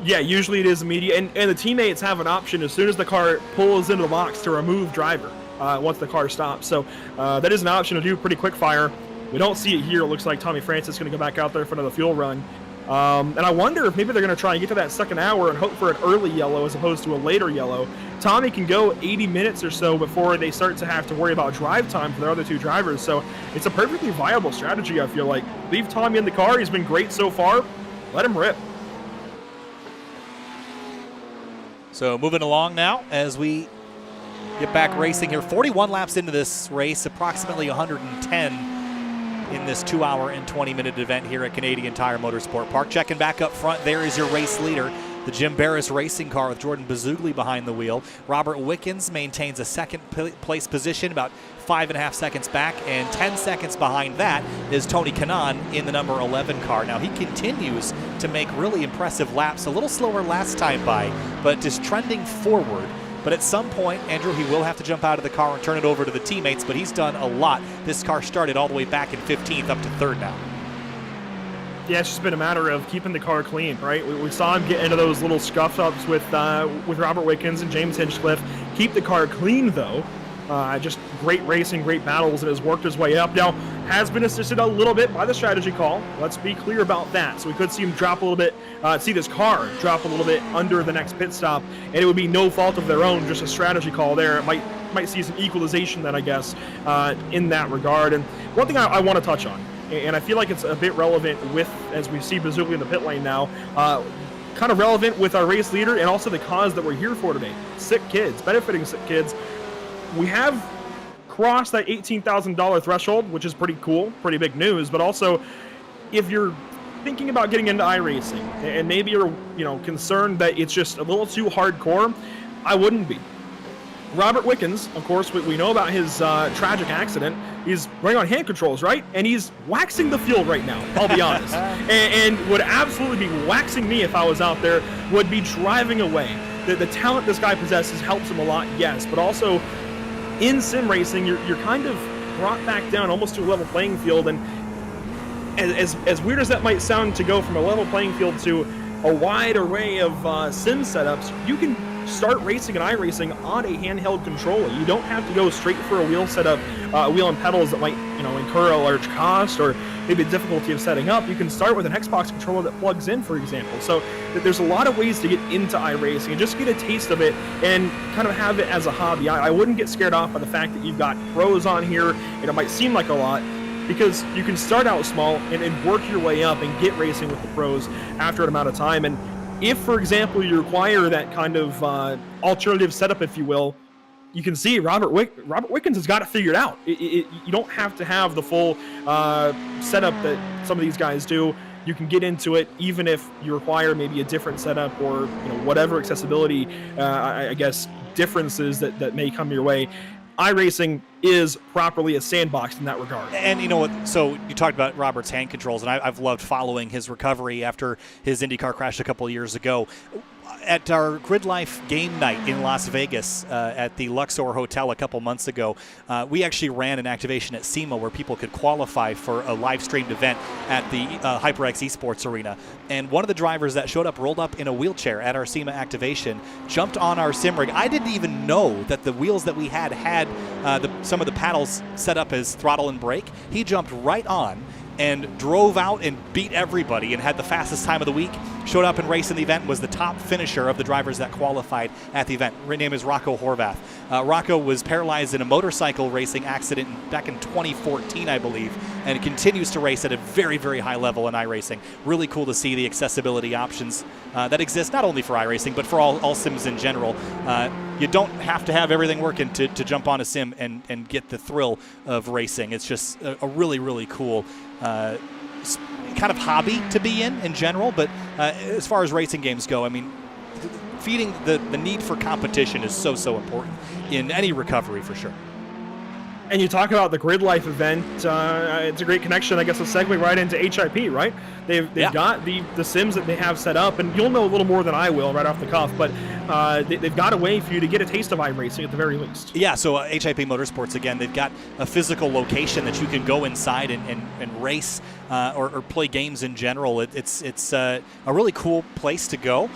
Yeah, usually it is immediate, and the teammates have an option as soon as the car pulls into the box to remove driver once the car stops. So that is an option to do pretty quick fire. We don't see it here. It looks like Tommy Francis is going to go back out there for another fuel run. And I wonder if maybe they're going to try and get to that second hour and hope for an early yellow as opposed to a later yellow. Tommy can go 80 minutes or so before they start to have to worry about drive time for their other two drivers. So it's a perfectly viable strategy, I feel like. Leave Tommy in the car. He's been great so far. Let him rip. So moving along now as we get back racing here. 41 laps into this race, approximately 110 in this 2 hour and 20-minute event here at Canadian Tire Motorsport Park. Checking back up front, there is your race leader, the Jim Barris racing car with Jordan Bazugli behind the wheel. Robert Wickens maintains a second place position, about 5.5 seconds back, and 10 seconds behind that is Tony Kanaan in the number 11 car. Now he continues to make really impressive laps, a little slower last time by, but is trending forward. But at some point, Andrew, he will have to jump out of the car and turn it over to the teammates, but he's done a lot. This car started all the way back in 15th up to 3rd now. Yeah, it's just been a matter of keeping the car clean, right? We saw him get into those little scuff-ups with Robert Wickens and James Hinchcliffe. Keep the car clean, though. Just great racing, great battles, and has worked his way up. Now, has been assisted a little bit by the strategy call. Let's be clear about that. So we could see him drop a little bit, see this car drop a little bit under the next pit stop, and it would be no fault of their own, just a strategy call there. It might see some equalization then, I guess, in that regard. And one thing I want to touch on, and I feel like it's a bit relevant with, as we see Bazugli in the pit lane now, kind of relevant with our race leader and also the cause that we're here for today. Sick Kids, benefiting Sick Kids. We have crossed that $18,000 threshold, which is pretty cool, pretty big news. But also, if you're thinking about getting into iRacing and maybe you're concerned that it's just a little too hardcore, I wouldn't be. Robert Wickens, of course, we know about his tragic accident. He's running on hand controls, right? And he's waxing the field right now, I'll be honest. And would absolutely be waxing me if I was out there, would be driving away. The talent this guy possesses helps him a lot, yes, but also in sim racing, you're kind of brought back down almost to a level playing field. And as weird as that might sound, to go from a level playing field to a wide array of sim setups, you can start racing and iRacing on a handheld controller. You don't have to go straight for a wheel setup, wheel and pedals that might incur a large cost or maybe the difficulty of setting up. You can start with an Xbox controller that plugs in, for example. So there's a lot of ways to get into iRacing and just get a taste of it and kind of have it as a hobby. I wouldn't get scared off by the fact that you've got pros on here, and it might seem like a lot, because you can start out small and work your way up and get racing with the pros after an amount of time. And if, for example, you require that kind of alternative setup, if you will, you can see Robert Wickens has got it figured out. You don't have to have the full setup that some of these guys do. You can get into it even if you require maybe a different setup or whatever accessibility, I guess, differences that may come your way. iRacing is properly a sandbox in that regard. And you know what? So you talked about Robert's hand controls, and I've loved following his recovery after his IndyCar crash a couple of years ago. At our Grid Life game night in Las Vegas at the Luxor Hotel a couple months ago, we actually ran an activation at SEMA where people could qualify for a live-streamed event at the HyperX Esports Arena. And one of the drivers that showed up rolled up in a wheelchair at our SEMA activation, jumped on our sim rig. I didn't even know that the wheels that we had some of the paddles set up as throttle and brake. He jumped right on and drove out and beat everybody and had the fastest time of the week. Showed up and raced in the event, was the top finisher of the drivers that qualified at the event. Her name is Rocco Horvath. Rocco was paralyzed in a motorcycle racing accident back in 2014, I believe, and continues to race at a very, very high level in iRacing. Really cool to see the accessibility options that exist, not only for iRacing, but for all sims in general. You don't have to have everything working to jump on a sim and get the thrill of racing. It's just a really, really cool kind of hobby to be in general. But as far as racing games go, I mean, feeding the need for competition is so important in any recovery for sure. And you talk about the Grid Life event, it's a great connection, I guess, a segue right into HIP, right? They've got the sims that they have set up, and you'll know a little more than I will right off the cuff, but they've got a way for you to get a taste of iRacing at the very least. Yeah, so HIP Motorsports, again, they've got a physical location that you can go inside and race or play games in general. It's a really cool place to go.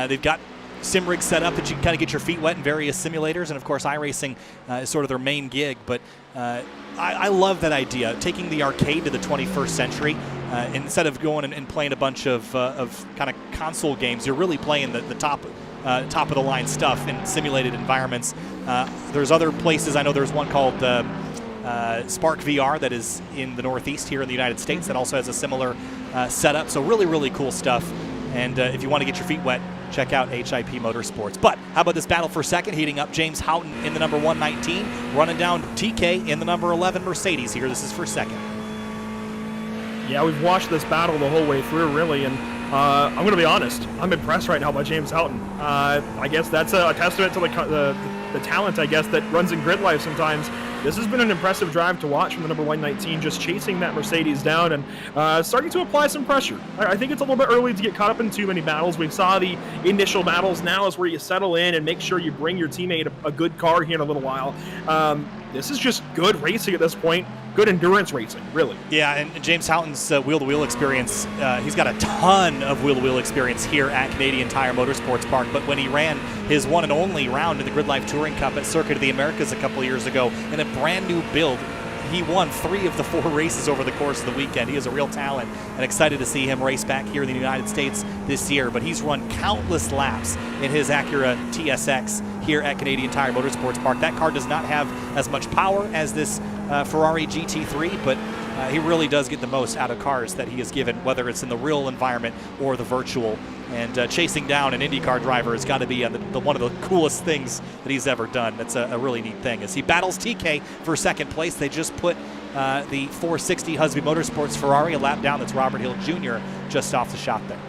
They've got sim rig set up that you can kind of get your feet wet in various simulators, and of course iRacing is sort of their main gig. But I love that idea, taking the arcade to the 21st century. Instead of going and playing a bunch of kind of console games, you're really playing the top of the line stuff in simulated environments. There's other places. I know there's one called Spark VR that is in the Northeast here in the United States that also has a similar setup. So really, really cool stuff. And if you want to get your feet wet, check out HIP Motorsports. But how about this battle for second? Heating up, James Houghton in the number 119, running down TK in the number 11 Mercedes here. This is for second. Yeah, we've watched this battle the whole way through, really, and I'm going to be honest. I'm impressed right now by James Houghton. I guess that's a testament to the talent, I guess, that runs in Grid Life sometimes. This has been an impressive drive to watch from the number 119, just chasing that Mercedes down and starting to apply some pressure. I think it's a little bit early to get caught up in too many battles. We saw the initial battles. Now is where you settle in and make sure you bring your teammate a good car here in a little while. This is just good racing at this point. Good endurance racing, really. Yeah, and James Houghton's wheel-to-wheel experience, he's got a ton of wheel-to-wheel experience here at Canadian Tire Motorsports Park, but when he ran his one and only round in the Grid Life Touring Cup at Circuit of the Americas a couple years ago in a brand new build, he won 3 of the 4 races over the course of the weekend. He is a real talent, and excited to see him race back here in the United States this year. But he's run countless laps in his Acura TSX here at Canadian Tire Motorsports Park. That car does not have as much power as this Ferrari GT3, but he really does get the most out of cars that he is given, whether it's in the real environment or the virtual. And chasing down an IndyCar driver has got to be one of the coolest things that he's ever done. That's a really neat thing. As he battles TK for second place, they just put the 460 Husby Motorsports Ferrari a lap down. That's Robert Hill Jr. just off the shop there.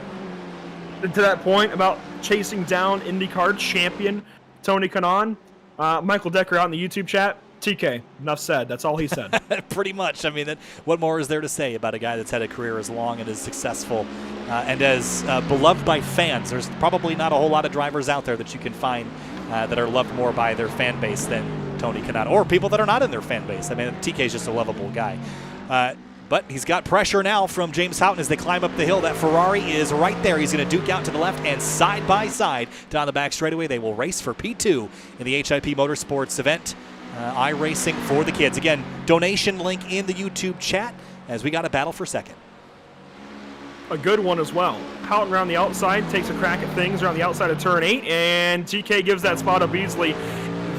To that point about chasing down IndyCar champion Tony Kanaan, Michael Decker out in the YouTube chat, TK, enough said. That's all he said. Pretty much. I mean, what more is there to say about a guy that's had a career as long and as successful and as beloved by fans? There's probably not a whole lot of drivers out there that you can find that are loved more by their fan base than Tony Kanaan, or people that are not in their fan base. I mean, TK is just a lovable guy. But he's got pressure now from James Houghton as they climb up the hill. That Ferrari is right there. He's going to duke out to the left, and side by side down the back straightaway, they will race for P2 in the HIP Motorsports event. iRacing for the kids. Again, donation link in the YouTube chat as we got a battle for second. A good one as well. Houghton around the outside takes a crack at things around the outside of turn 8, and TK gives that spot up easily.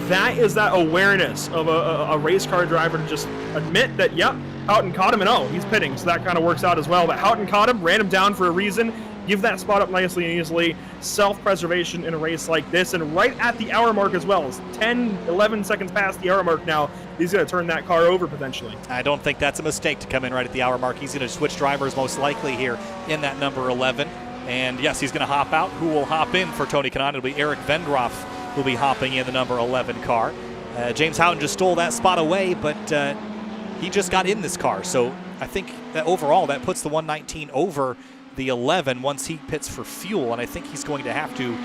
That is that awareness of a race car driver to just admit that, yep, Houghton caught him, and oh, he's pitting, so that kind of works out as well. But Houghton caught him, ran him down for a reason. Give that spot up nicely and easily. Self-preservation in a race like this, and right at the hour mark as well. It's 10, 11 seconds past the hour mark now. He's going to turn that car over potentially. I don't think that's a mistake to come in right at the hour mark. He's going to switch drivers most likely here in that number 11. And yes, he's going to hop out. Who will hop in for Tony Kanaan? It'll be Eric Vendroff who will be hopping in the number 11 car. James Houghton just stole that spot away, but he just got in this car. So I think that overall that puts the 119 over the 11 once he pits for fuel, and I think he's going to have to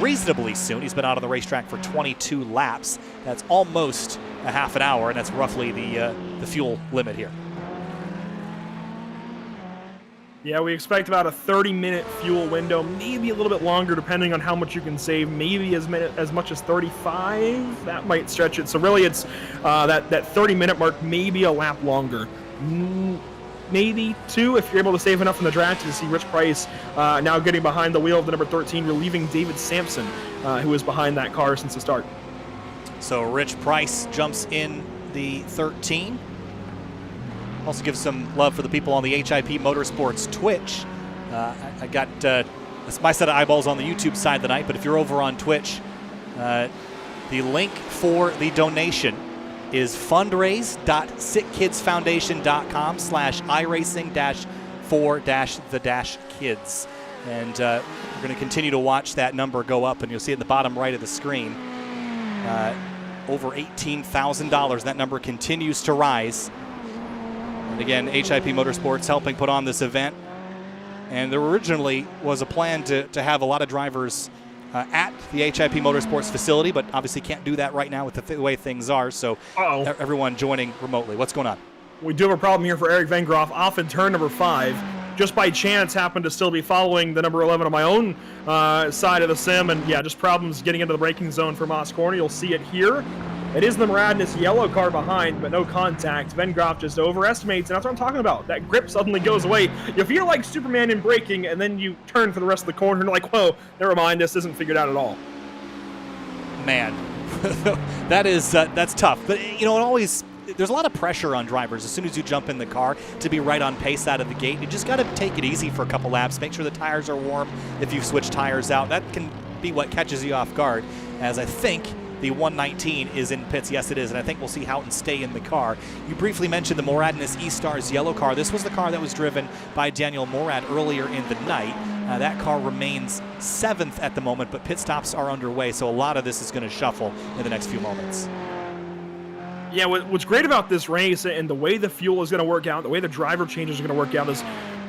reasonably soon. He's been out on the racetrack for 22 laps. That's almost a half an hour, and that's roughly the fuel limit here. Yeah, we expect about a 30-minute fuel window, maybe a little bit longer depending on how much you can save, maybe as much as 35. That might stretch it. So really it's that 30-minute mark, maybe a lap longer. Maybe 2 if you're able to save enough from the draft. To see Rich Price now getting behind the wheel of the number 13, relieving David Sampson, who is behind that car since the start. So Rich Price jumps in the 13. Also give some love for the people on the HIP Motorsports Twitch. I got my set of eyeballs on the YouTube side tonight, but if you're over on Twitch, the link for the donation is fundraise.sickidsfoundation.com/iRacing-for-the-kids. And we're going to continue to watch that number go up, and you'll see at the bottom right of the screen, over $18,000. That number continues to rise. And again, HIP Motorsports helping put on this event. And there originally was a plan to have a lot of drivers at the HIP Motorsports facility, but obviously can't do that right now with the way things are. So everyone joining remotely. What's going on? We do have a problem here for Eric Vengroff off in turn number 5. Just by chance happened to still be following the number 11 on my own side of the sim, and yeah, just problems getting into the braking zone for Moss Corner. You'll see it here. It is the Morad, this yellow car behind, but no contact. Vengroff just overestimates, and that's what I'm talking about. That grip suddenly goes away. You feel like Superman in braking, and then you turn for the rest of the corner and like, whoa, never mind, this isn't figured out at all. Man, that's tough. But you know, there's a lot of pressure on drivers as soon as you jump in the car to be right on pace out of the gate. You just got to take it easy for a couple laps. Make sure the tires are warm if you've switched tires out. That can be what catches you off guard, as I think the 119 is in pits. Yes, it is, and I think we'll see Houghton stay in the car. You briefly mentioned the Morad in this E-Stars yellow car. This was the car that was driven by Daniel Morad earlier in the night. That car remains 7th at the moment, but pit stops are underway, so a lot of this is going to shuffle in the next few moments. Yeah, what's great about this race and the way the fuel is going to work out, the way the driver changes are going to work out, is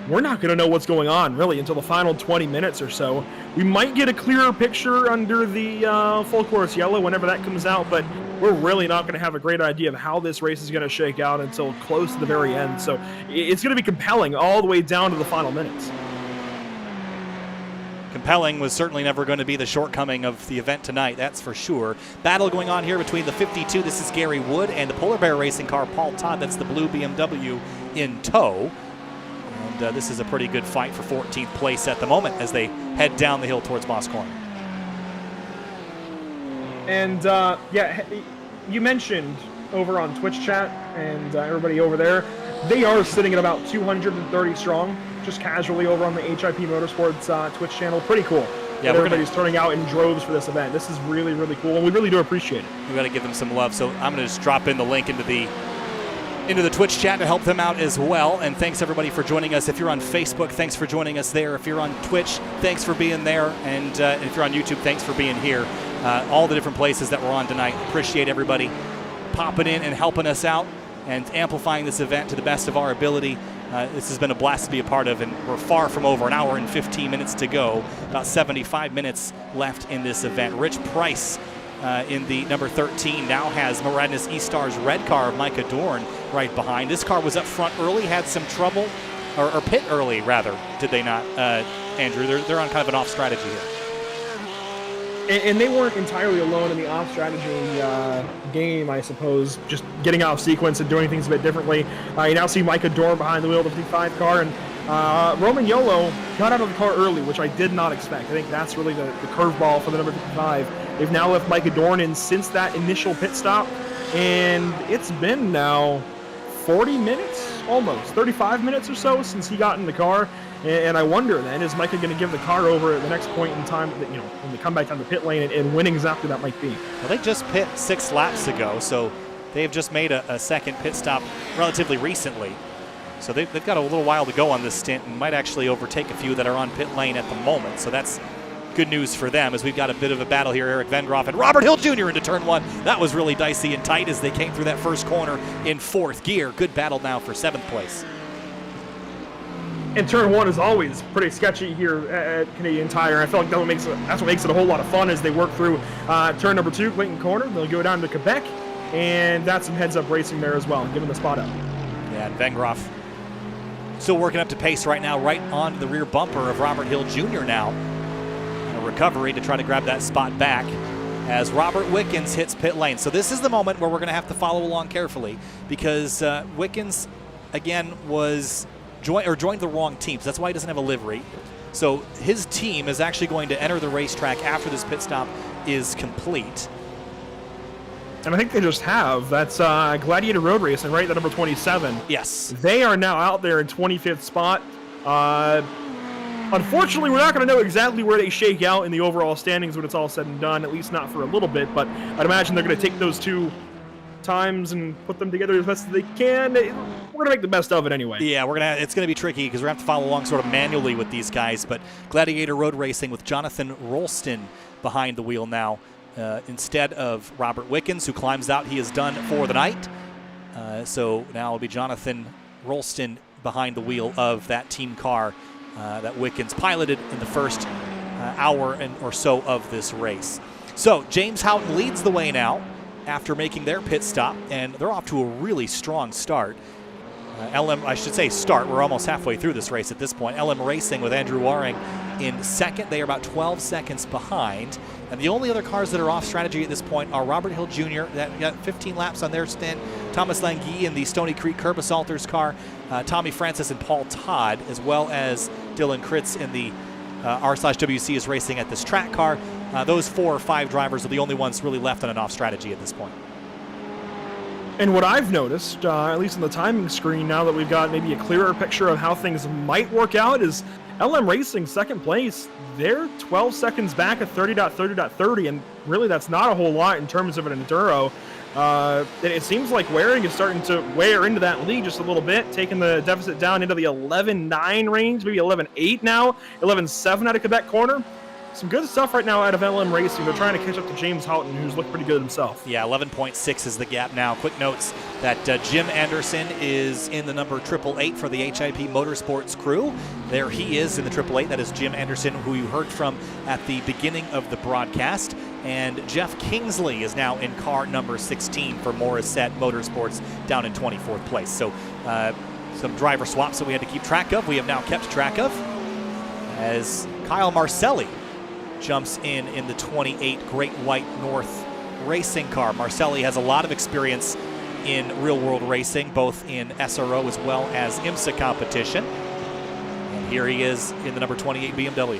we're not going to know what's going on, really, until the final 20 minutes or so. We might get a clearer picture under the full course yellow whenever that comes out, but we're really not going to have a great idea of how this race is going to shake out until close to the very end. So it's going to be compelling all the way down to the final minutes. Compelling was certainly never going to be the shortcoming of the event tonight, that's for sure. Battle going on here between the 52, this is Gary Wood, and the Polar Bear Racing car, Paul Todd. That's the blue BMW in tow. And this is a pretty good fight for 14th place at the moment as they head down the hill towards Moss Corner. And yeah, you mentioned over on Twitch chat, and everybody over there. They are sitting at about 230 strong, just casually over on the HIP Motorsports Twitch channel. Pretty cool. Yeah, everybody's turning out in droves for this event. This is really, really cool, and we really do appreciate it. We got to give them some love. So I'm going to just drop in the link into the Twitch chat to help them out as well. And thanks everybody for joining us. If you're on Facebook, thanks for joining us there. If you're on Twitch, thanks for being there. And if you're on YouTube, thanks for being here. All the different places that we're on tonight. Appreciate everybody popping in and helping us out and amplifying this event to the best of our ability. This has been a blast to be a part of, and we're far from over. An hour and 15 minutes to go. About 75 minutes left in this event. Rich Price in the number 13 now has Moradness E-Star's red car of Micah Dorn right behind. This car was up front early, had some trouble, or pit early rather, did they not, Andrew? They're on kind of an off strategy here. And they weren't entirely alone in the off strategy game, I suppose, just getting out of sequence and doing things a bit differently. You now see Micah Dorn behind the wheel of the 55 car, and Roman Yolo got out of the car early, which I did not expect. I think that's really the curveball for the number 55. They've now left Micah Dorn in since that initial pit stop, and it's been now 40 minutes, almost 35 minutes or so since he got in the car. And I wonder then, is Micah going to give the car over at the next point in time, that, when they come back down the pit lane and when exactly that might be? Well, they just pit 6 laps ago, so they've just made a second pit stop relatively recently. So they've got a little while to go on this stint and might actually overtake a few that are on pit lane at the moment. So that's good news for them, as we've got a bit of a battle here. Eric Vengroff and Robert Hill Jr. into turn 1. That was really dicey and tight as they came through that first corner in 4th gear. Good battle now for 7th place. And turn 1 is always pretty sketchy here at Canadian Tire. I feel like that's what makes it a whole lot of fun as they work through turn number 2, Clayton Corner. They'll go down to Quebec, and that's some heads-up racing there as well, giving the spot up. Yeah, and Vengroff still working up to pace right now, right on the rear bumper of Robert Hill Jr. now. A recovery to try to grab that spot back as Robert Wickens hits pit lane. So this is the moment where we're going to have to follow along carefully, because Wickens, again, joined the wrong team. So that's why he doesn't have a livery. So his team is actually going to enter the racetrack after this pit stop is complete. And I think they just have. That's Gladiator Road Racing, right? The number 27. Yes. They are now out there in 25th spot. Unfortunately, we're not going to know exactly where they shake out in the overall standings when it's all said and done, at least not for a little bit. But I'd imagine they're going to take those two times and put them together as best as they can. We're going to make the best of it anyway. Yeah, it's going to be tricky because we're going to have to follow along sort of manually with these guys. But Gladiator Road Racing with Jonathan Rolston behind the wheel now, instead of Robert Wickens, who climbs out. He is done for the night. So now it'll be Jonathan Rolston behind the wheel of that team car that Wickens piloted in the first hour or so of this race. So James Houghton leads the way now after making their pit stop, and they're off to a really strong start. We're almost halfway through this race at this point. LM Racing with Andrew Waring in second. They are about 12 seconds behind. And the only other cars that are off strategy at this point are Robert Hill Jr., that got 15 laps on their stint, Thomas Langui in the Stony Creek Curb Assaulters car, Tommy Francis and Paul Todd, as well as Dylan Kritz in the R/WC is racing at this track car. Those 4 or 5 drivers are the only ones really left on an off strategy at this point. And what I've noticed, at least on the timing screen, now that we've got maybe a clearer picture of how things might work out, is LM Racing second place. They're 12 seconds back at 30.30.30, and really that's not a whole lot in terms of an enduro. It seems like Waring is starting to wear into that lead just a little bit, taking the deficit down into the 11.9 range, maybe 11.8 now, 11.7 out of Quebec Corner. Some good stuff right now out of LM Racing. They're trying to catch up to James Houghton, who's looked pretty good himself. Yeah, 11.6 is the gap now. Quick notes that Jim Anderson is in the number 888 for the HIP Motorsports crew. There he is in the 888. That is Jim Anderson, who you heard from at the beginning of the broadcast. And Jeff Kingsley is now in car number 16 for Morissette Motorsports down in 24th place. So some driver swaps that we had to keep track of. We have now kept track of as Kyle Marcelli jumps in the 28 Great White North racing car. Marcelli has a lot of experience in real-world racing, both in SRO as well as IMSA competition. And here he is in the number 28 BMW.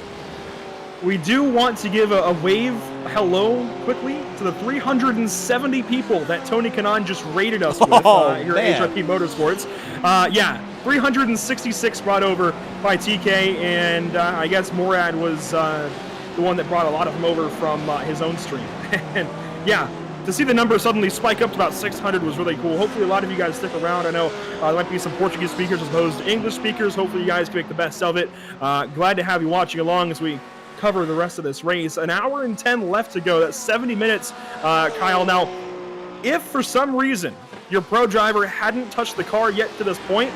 we do want to give a wave hello quickly to the 370 people that Tony Kanaan just rated us with here at HRP Motorsports. Yeah, 366 brought over by TK, and I guess Morad was the one that brought a lot of them over from his own stream. And yeah, to see the number suddenly spike up to about 600 was really cool. Hopefully a lot of you guys stick around. I know there might be some Portuguese speakers as opposed to English speakers. Hopefully you guys can make the best of it. Glad to have you watching along as we cover the rest of this race. An hour and 10 left to go. That's 70 minutes, Kyle. Now, if for some reason your pro driver hadn't touched the car yet to this point,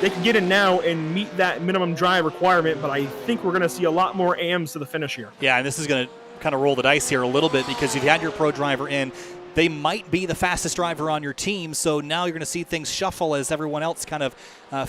they can get in now and meet that minimum drive requirement, but I think we're going to see a lot more AMs to the finish here. Yeah, and this is going to kind of roll the dice here a little bit, because you've had your pro driver in. They might be the fastest driver on your team, so now you're going to see things shuffle as everyone else kind of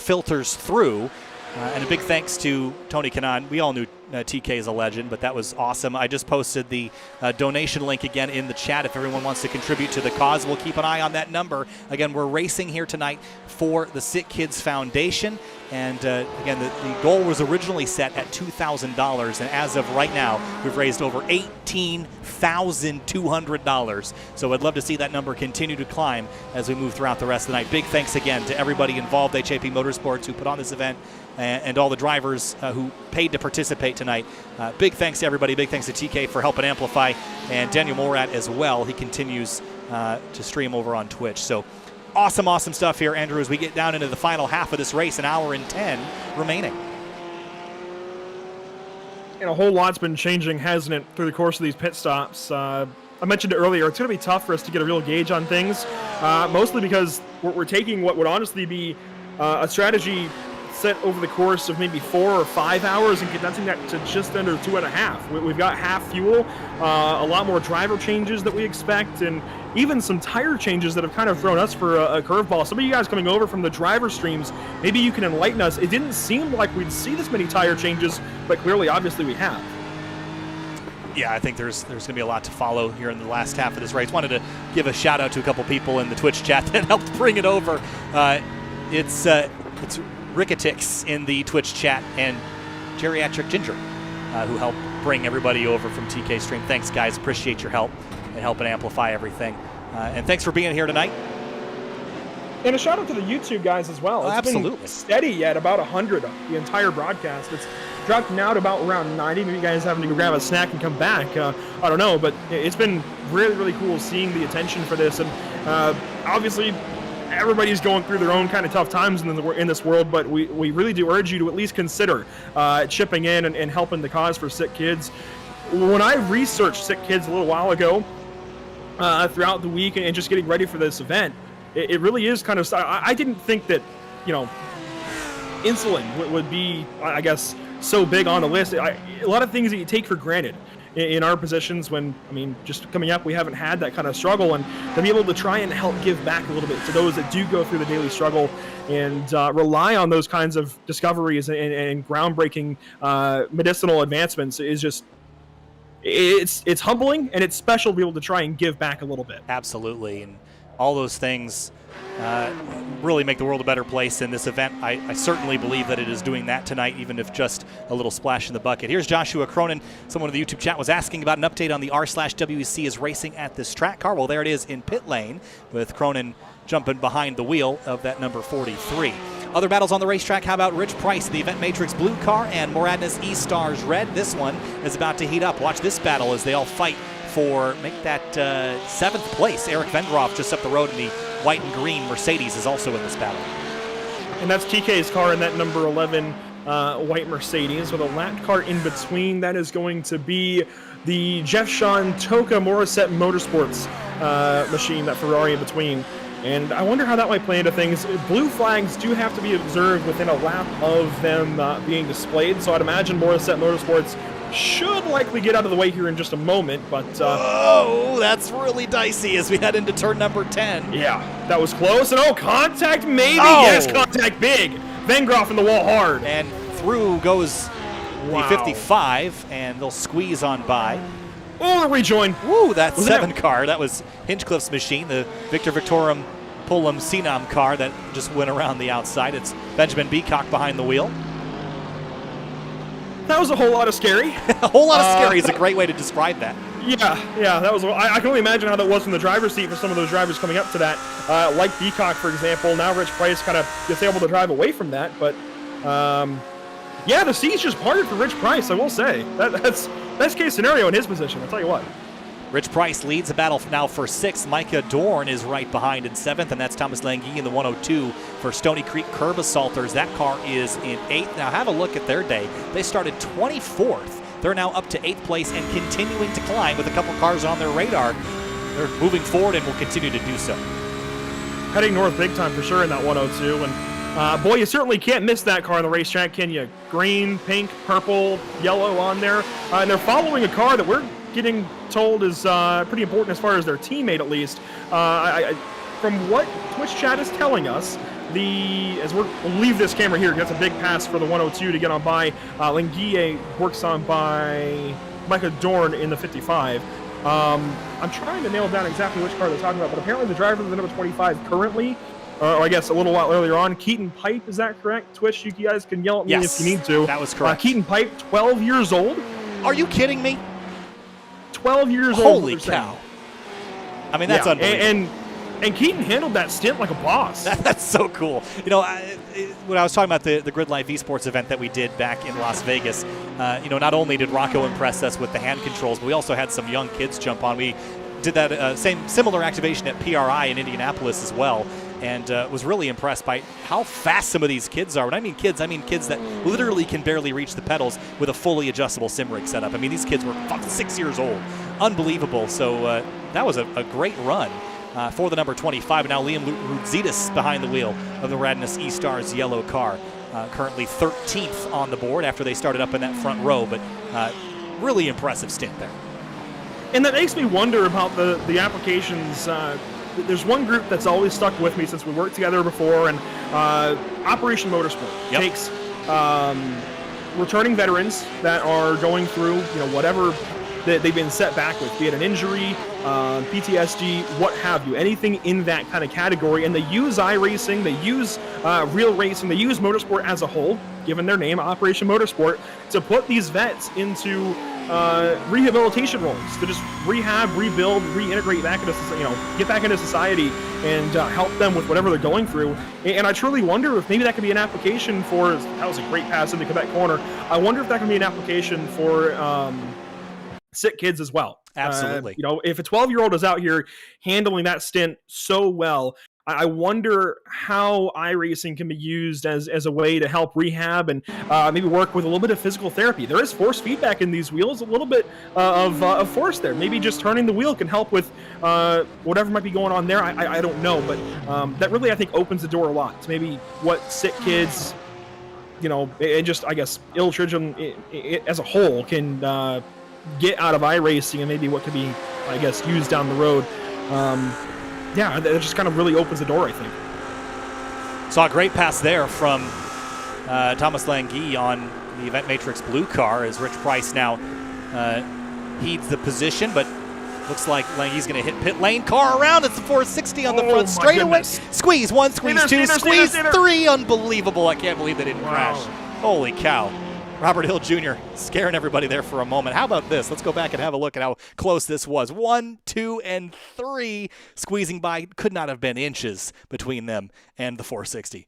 filters through. And a big thanks to Tony Kanaan. We all knew TK is a legend, but that was awesome. I just posted the donation link again in the chat if everyone wants to contribute to the cause. We'll keep an eye on that number. Again, we're racing here tonight for the SickKids Foundation. And again, the goal was originally set at $2,000, and as of right now, we've raised over $18,200. So I'd love to see that number continue to climb as we move throughout the rest of the night. Big thanks again to everybody involved, HAP Motorsports, who put on this event, and all the drivers who paid to participate tonight. Big thanks to everybody. Big thanks to TK for helping amplify, and Daniel Morad as well. He continues to stream over on Twitch. So awesome, awesome stuff here, Andrew, as we get down into the final half of this race, an hour and 10 remaining. And a whole lot's been changing, hasn't it, through the course of these pit stops. I mentioned it earlier, it's going to be tough for us to get a real gauge on things, mostly because we're taking what would honestly be a strategy set over the course of maybe 4 or 5 hours and condensing that to just under 2.5. We've got half fuel, a lot more driver changes that we expect, and even some tire changes that have kind of thrown us for a curveball. Some of you guys coming over from the driver streams, maybe you can enlighten us. It didn't seem like we'd see this many tire changes, but clearly, obviously, we have. Yeah, I think there's going to be a lot to follow here in the last half of this race. Wanted to give a shout out to a couple people in the Twitch chat that helped bring it over. It's Ricketix in the Twitch chat and Geriatric Ginger who helped bring everybody over from TK stream. Thanks, guys. Appreciate your help and helping amplify everything. And thanks for being here tonight. And a shout out to the YouTube guys as well. It's absolutely been steady at about 100 the entire broadcast. It's dropped now to about around 90. Maybe you guys having to go grab a snack and come back. I don't know, but it's been really, really cool seeing the attention for this. And obviously, everybody's going through their own kind of tough times in this world, but we really do urge you to at least consider chipping in and helping the cause for sick kids. When I researched sick kids a little while ago throughout the week and just getting ready for this event, it really is kind of, I didn't think that, insulin would be, I guess, so big on the list. A lot of things that you take for granted in our positions when, just coming up, we haven't had that kind of struggle, and to be able to try and help give back a little bit to those that do go through the daily struggle and rely on those kinds of discoveries and groundbreaking medicinal advancements is just, it's humbling, and it's special to be able to try and give back a little bit. Absolutely, and all those things really make the world a better place. In this event, I certainly believe that it is doing that tonight, even if just a little splash in the bucket. Here's Joshua Cronin. Someone in the YouTube chat was asking about an update on the r/WEC is racing at this track car. Well, there it is in pit lane, with Cronin jumping behind the wheel of that number 43. Other battles on the racetrack, how about Rich Price, the Event Matrix blue car, and Moradness E-Stars red? This one is about to heat up. Watch this battle as they all fight make that 7th place. Eric Vendroff just up the road in the white and green Mercedes is also in this battle. And that's TK's car in that number 11 white Mercedes with a lap car in between. That is going to be the Jeff Sean Toka Morissette Motorsports machine, that Ferrari in between. And I wonder how that might play into things. Blue flags do have to be observed within a lap of them being displayed, so I'd imagine Morissette Motorsports should likely get out of the way here in just a moment, but oh, that's really dicey as we head into turn number 10. Yeah, that was close. And contact maybe. Oh. Yes, contact big. Vengroff in the wall hard. And through goes the 55, and they'll squeeze on by. Oh, the rejoin. Woo, that 7 car. That was Hinchcliffe's machine, the Victor Victorum Pullum Sinam car that just went around the outside. It's Benjamin Beacock behind the wheel. That was a whole lot of scary. A whole lot of scary is a great way to describe that. Yeah, that was. I can only imagine how that was from the driver's seat for some of those drivers coming up to that. Like Beacock, for example. Now Rich Price kind of gets able to drive away from that, but yeah, the seats just parted for Rich Price. I will say that's best case scenario in his position. I'll tell you what. Rich Price leads the battle now for 6th. Micah Dorn is right behind in 7th, and that's Thomas Langui in the 102 for Stony Creek Curb Assaulters. That car is in 8th. Now have a look at their day. They started 24th. They're now up to 8th place and continuing to climb with a couple cars on their radar. They're moving forward and will continue to do so. Heading north big time for sure in that 102. And boy, you certainly can't miss that car on the racetrack, can you? Green, pink, purple, yellow on there. And they're following a car that we're getting told is pretty important as far as their teammate, at least. From what Twitch chat is telling us, we'll leave this camera here, that's a big pass for the 102 to get on by. Languille works on by Micah Dorn in the 55. I'm trying to nail down exactly which car they're talking about, but apparently the driver of the number 25 currently, or I guess a little while earlier on, Keaton Pipe, is that correct? Twitch, you guys can yell at me if you need to. That was correct. Keaton Pipe, 12 years old. Are you kidding me? 12 years old. Holy cow. I mean, that's unbelievable. And Keaton handled that stint like a boss. That's so cool. You know, when I was talking about the Grid Life Esports event that we did back in Las Vegas, you know, not only did Rocco impress us with the hand controls, but we also had some young kids jump on. We did that similar activation at PRI in Indianapolis as well, and was really impressed by how fast some of these kids are. When I mean kids that literally can barely reach the pedals with a fully adjustable sim rig setup. I mean, these kids were 6 years old. Unbelievable. So that was a great run. For the number 25, and now Liam Rudzitis behind the wheel of the Radness E-Stars yellow car. Currently 13th on the board after they started up in that front row, but really impressive stint there. And that makes me wonder about the applications. There's one group that's always stuck with me since we worked together before, and Operation Motorsport takes returning veterans that are going through, you know, whatever that they've been set back with, be it an injury, PTSD, what have you, anything in that kind of category, and they use iRacing, they use real racing, they use motorsport as a whole, given their name, Operation Motorsport, to put these vets into rehabilitation roles, to just rehab, rebuild, reintegrate back into, you know, get back into society and help them with whatever they're going through. And I truly wonder if maybe that could be an application for, that was a great pass into Quebec corner, I wonder if that could be an application for SickKids as well. Absolutely. You know, if a 12-year-old is out here handling that stint so well, I wonder how iRacing can be used as a way to help rehab and maybe work with a little bit of physical therapy. There is force feedback in these wheels, a little bit of force there. Maybe just turning the wheel can help with whatever might be going on there. I don't know, but that really, I think, opens the door a lot to maybe what SickKids, you know, and just, I guess, Illustratum as a whole can get out of iRacing and maybe what could be, I guess, used down the road. Yeah, that just kind of really opens the door, I think. Saw a great pass there from Thomas Langui on the Event Matrix blue car as Rich Price now heeds the position, but looks like Langui's going to hit pit lane. Car around, it's the 460 on the front straightaway. Squeeze 1, squeeze 2, squeeze 3. Unbelievable. I can't believe they didn't crash. Holy cow. Robert Hill Jr. scaring everybody there for a moment. How about this? Let's go back and have a look at how close this was. 1, 2, and 3 squeezing by. Could not have been inches between them and the 460.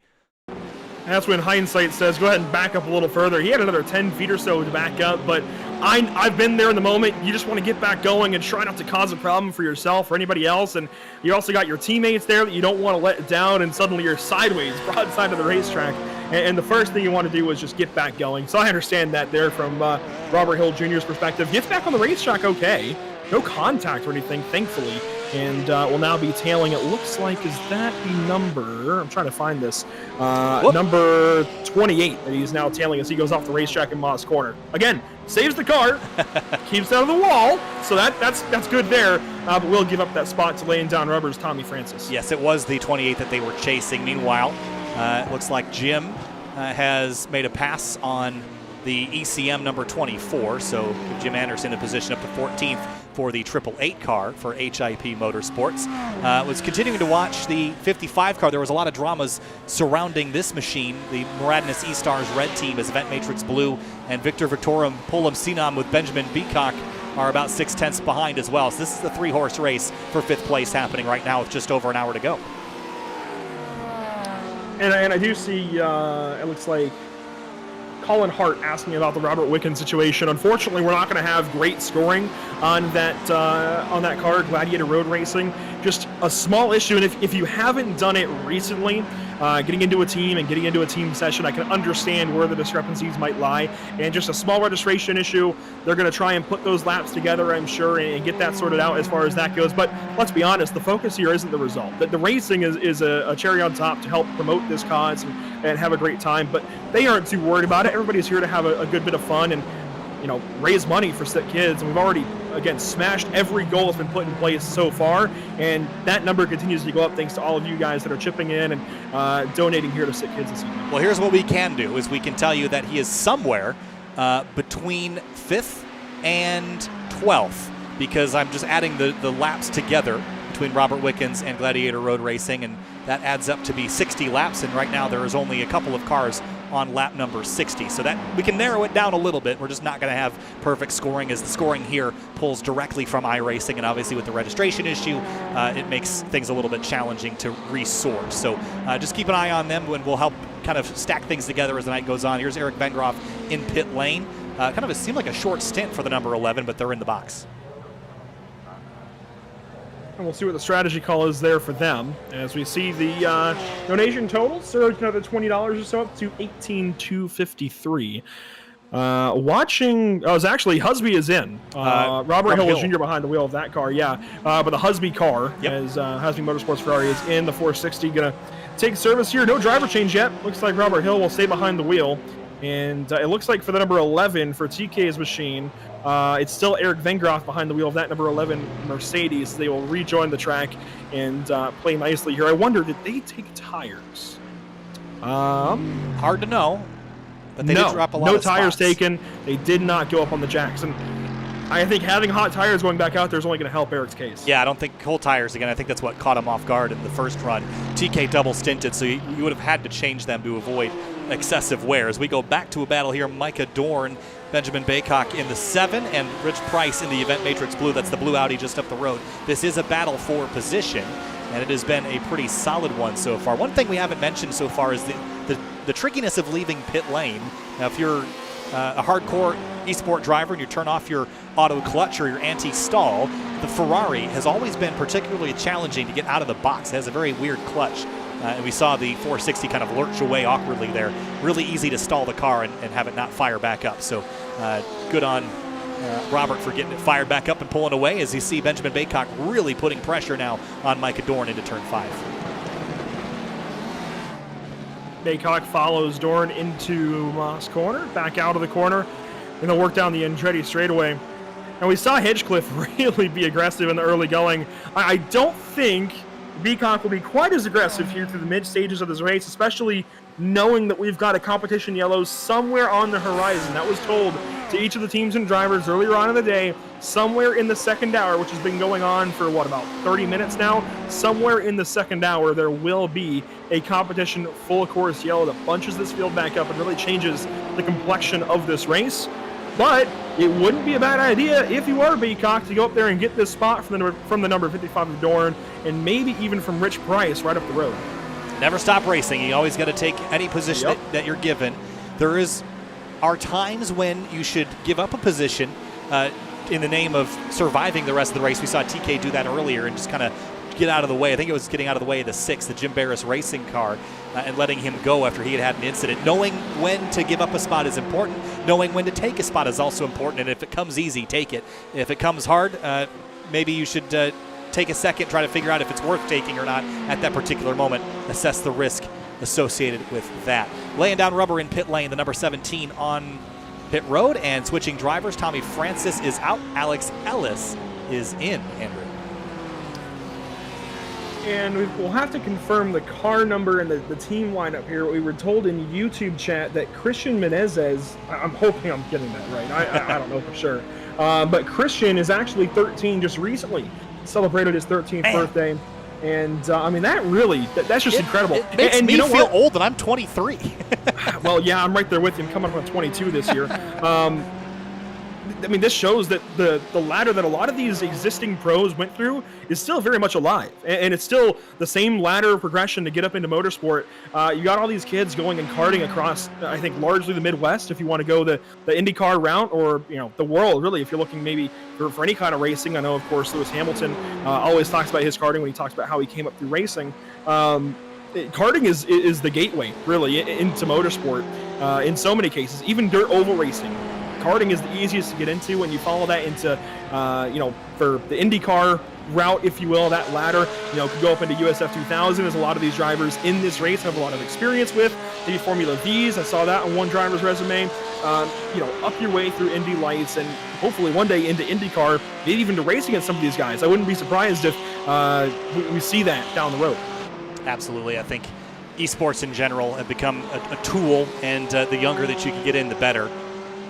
That's when hindsight says, go ahead and back up a little further. He had another 10 feet or so to back up, but I've been there in the moment. You just want to get back going and try not to cause a problem for yourself or anybody else. And you also got your teammates there that you don't want to let down, and suddenly you're sideways, broadside of the racetrack. And the first thing you want to do is just get back going. So I understand that there from Robert Hill Jr.'s perspective. Gets back on the racetrack okay. No contact or anything, thankfully. And will now be tailing, it looks like, is that the number? I'm trying to find this. Number 28 that he's now tailing as he goes off the racetrack in Moss Corner. Again, saves the car, keeps out of the wall, so that's good there. But we'll give up that spot to laying down rubber's Tommy Francis. Yes, it was the 28 that they were chasing. Meanwhile, it looks like Jim has made a pass on the ECM number 24, so Jim Anderson in position up to 14th for the 888 car for HIP Motorsports. Was continuing to watch the 55 car. There was a lot of dramas surrounding this machine. The Morad E-Stars red team is Event Matrix Blue, and Victor Victorum Pullum Sinam with Benjamin Beacock are about 6/10 behind as well. So this is the 3-horse race for 5th place happening right now with just over an hour to go. And I do see, it looks like Colin Hart asking about the Robert Wickens situation. Unfortunately, we're not going to have great scoring on that car, Gladiator Road Racing. Just a small issue, and if you haven't done it recently, getting into a team and getting into a team session, I can understand where the discrepancies might lie. And just a small registration issue. They're going to try and put those laps together, I'm sure, and get that sorted out as far as that goes. But let's be honest, the focus here isn't the result. The racing is a cherry on top to help promote this cause and have a great time. But they aren't too worried about it. Everybody's here to have a good bit of fun and, raise money for SickKids. And we've already, again, smashed every goal that's been put in place so far. And that number continues to go up thanks to all of you guys that are chipping in and donating here to SickKids this evening. Well, here's what we can do, is we can tell you that he is somewhere between 5th and 12th, because I'm just adding the laps together between Robert Wickens and Gladiator Road Racing, and that adds up to be 60 laps, and right now there is only a couple of cars on lap number 60, so that we can narrow it down a little bit. We're just not going to have perfect scoring, as the scoring here pulls directly from iRacing, and obviously with the registration issue, it makes things a little bit challenging to resort. So just keep an eye on them, and we'll help kind of stack things together as the night goes on. Here's Eric Vengroff in pit lane. It seemed like a short stint for the number 11, but they're in the box. And we'll see what the strategy call is there for them. As we see the donation total surge another $20 or so up to $18,253. Watching, it was actually Husby is in. Robert Hill was Jr. behind the wheel of that car, yeah. But the Husby car, as Husby Motorsports Ferrari, is in the 460. Gonna take service here. No driver change yet. Looks like Robert Hill will stay behind the wheel. And it looks like for the number 11 for TK's machine, it's still Eric Vengroff behind the wheel of that number 11 Mercedes. They will rejoin the track and play nicely here. I wonder, did they take tires? Hard to know, but they did drop a lot of tires spots. taken. They did not go up on the jacks. And I think having hot tires going back out there is only going to help Eric's case. Yeah, I don't think cold tires, again, I think that's what caught him off guard in the first run. TK double stinted, so you would have had to change them to avoid excessive wear. As we go back to a battle here, Micah Dorn, Benjamin Baycock in the 7, and Rich Price in the Event Matrix Blue. That's the blue Audi just up the road. This is a battle for position, and it has been a pretty solid one so far. One thing we haven't mentioned so far is the trickiness of leaving pit lane. Now, if you're a hardcore esport driver and you turn off your auto clutch or your anti-stall, the Ferrari has always been particularly challenging to get out of the box. It has a very weird clutch. And we saw the 460 kind of lurch away awkwardly there. Really easy to stall the car and have it not fire back up. So good on Robert for getting it fired back up and pulling away, as you see Benjamin Baycock really putting pressure now on Micah Dorn into turn 5. Baycock follows Dorn into Moss corner, back out of the corner, and they'll work down the Andretti straightaway. And we saw Hinchcliffe really be aggressive in the early going. I don't think Beacock will be quite as aggressive here through the mid stages of this race, especially knowing that we've got a competition yellow somewhere on the horizon. That was told to each of the teams and drivers earlier on in the day, somewhere in the second hour, which has been going on for about 30 minutes now. Somewhere in the second hour, there will be a competition full course yellow that bunches this field back up and really changes the complexion of this race. But it wouldn't be a bad idea if you are Beacock to go up there and get this spot from the number 55 of Dorn, and maybe even from Rich Price right up the road. Never stop racing. You always got to take any position that you're given. There are times when you should give up a position in the name of surviving the rest of the race. We saw TK do that earlier and just kind of get out of the way. I think it was getting out of the way of the 6, the Jim Barris racing car, and letting him go after he had an incident. Knowing when to give up a spot is important. Knowing when to take a spot is also important. And if it comes easy, take it. If it comes hard, maybe you should take a second, try to figure out if it's worth taking or not at that particular moment. Assess the risk associated with that. Laying down rubber in pit lane, the number 17 on pit road, and switching drivers. Tommy Francis is out. Alex Ellis is in, Andrew. And we'll have to confirm the car number and the team lineup here. We were told in YouTube chat that Christian Menezes, I'm hoping I'm getting that right. I don't know for sure. But Christian is actually 13 just recently. Celebrated his 13th birthday. And I mean, that's just incredible. It makes and me you know feel what? old, and I'm 23. Well, yeah, I'm right there with him, coming up on 22 this year. I mean, this shows that the ladder that a lot of these existing pros went through is still very much alive, and it's still the same ladder of progression to get up into motorsport. You got all these kids going and karting across, I think, largely the Midwest, if you want to go the IndyCar route, or the world, really, if you're looking maybe for any kind of racing. I know, of course, Lewis Hamilton always talks about his karting when he talks about how he came up through racing. Karting is the gateway, really, into motorsport in so many cases, even dirt oval racing. Karting is the easiest to get into, and you follow that into, for the IndyCar route, if you will, that ladder, could go up into USF 2000, as a lot of these drivers in this race have a lot of experience with. Maybe Formula Vs, I saw that on one driver's resume. Up your way through Indy Lights, and hopefully one day into IndyCar, maybe even to race against some of these guys. I wouldn't be surprised if we see that down the road. Absolutely. I think esports in general have become a tool, and the younger that you can get in, the better.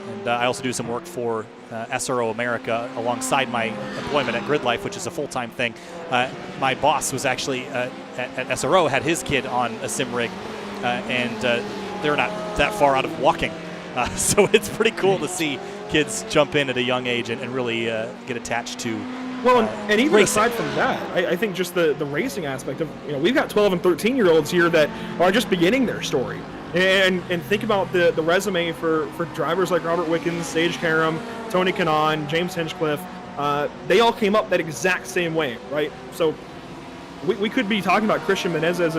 And I also do some work for SRO America alongside my employment at Grid Life, which is a full-time thing. My boss was actually at SRO, had his kid on a sim rig, and they're not that far out of walking. So it's pretty cool to see kids jump in at a young age and really get attached to and even racing. aside from that, I think just the racing aspect of, we've got 12 and 13-year-olds here that are just beginning their story. And think about the resume for drivers like Robert Wickens, Sage Karam, Tony Kanaan, James Hinchcliffe. They all came up that exact same way, right? So we could be talking about Christian Menezes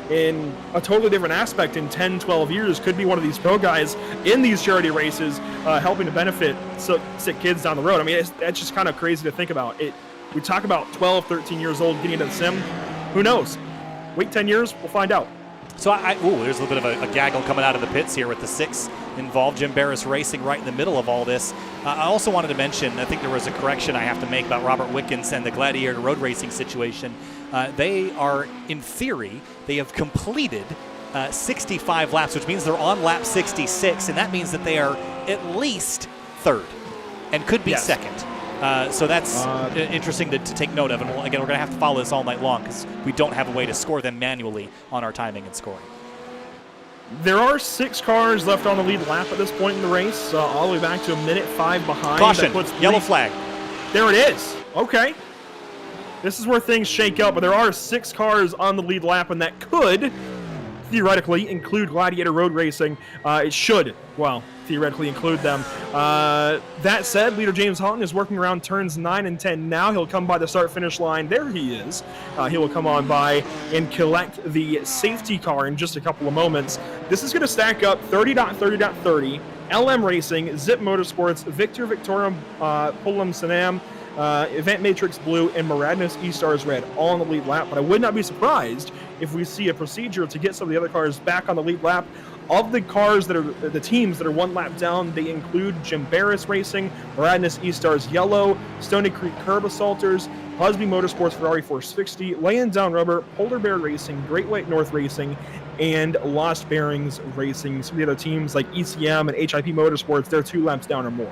in a totally different aspect in 10, 12 years. Could be one of these pro guys in these charity races, helping to benefit sick kids down the road. I mean, that's just kind of crazy to think about. We talk about 12, 13 years old getting into the sim. Who knows? Wait 10 years, we'll find out. So there's a little bit of a gaggle coming out of the pits here with the 6 involved. Jim Barris Racing right in the middle of all this. I also wanted to mention, I think there was a correction I have to make about Robert Wickens and the Gladiator road racing situation. They are, in theory, they have completed 65 laps, which means they're on lap 66, and that means that they are at least third and could be second. So that's interesting to take note of. And again, we're going to have to follow this all night long because we don't have a way to score them manually on our timing and scoring. There are 6 cars left on the lead lap at this point in the race, all the way back to a minute 5 behind. Caution, yellow flag. There it is. Okay. This is where things shake up, but there are 6 cars on the lead lap, and that could theoretically include Gladiator Road Racing. It should, theoretically include them. That said, leader James Hinchcliffe is working around turns 9 and 10 now. He'll come by the start-finish line. There he is. He will come on by and collect the safety car in just a couple of moments. This is going to stack up 30.30.30. LM Racing, Zip Motorsports, Victor Victorium, Pullum Sanam, Event Matrix Blue, and Moradness E-Stars Red all on the lead lap. But I would not be surprised if we see a procedure to get some of the other cars back on the lead lap. Of the cars that are the teams that are 1 lap down, they include Jim Barris Racing, Moradness E-Stars Yellow, Stony Creek Curb Assaulters, Husby Motorsports Ferrari Force 60, Laying Down Rubber, Polar Bear Racing, Great White North Racing, and Lost Bearings Racing. Some of the other teams like ECM and HIP Motorsports, they're 2 laps down or more.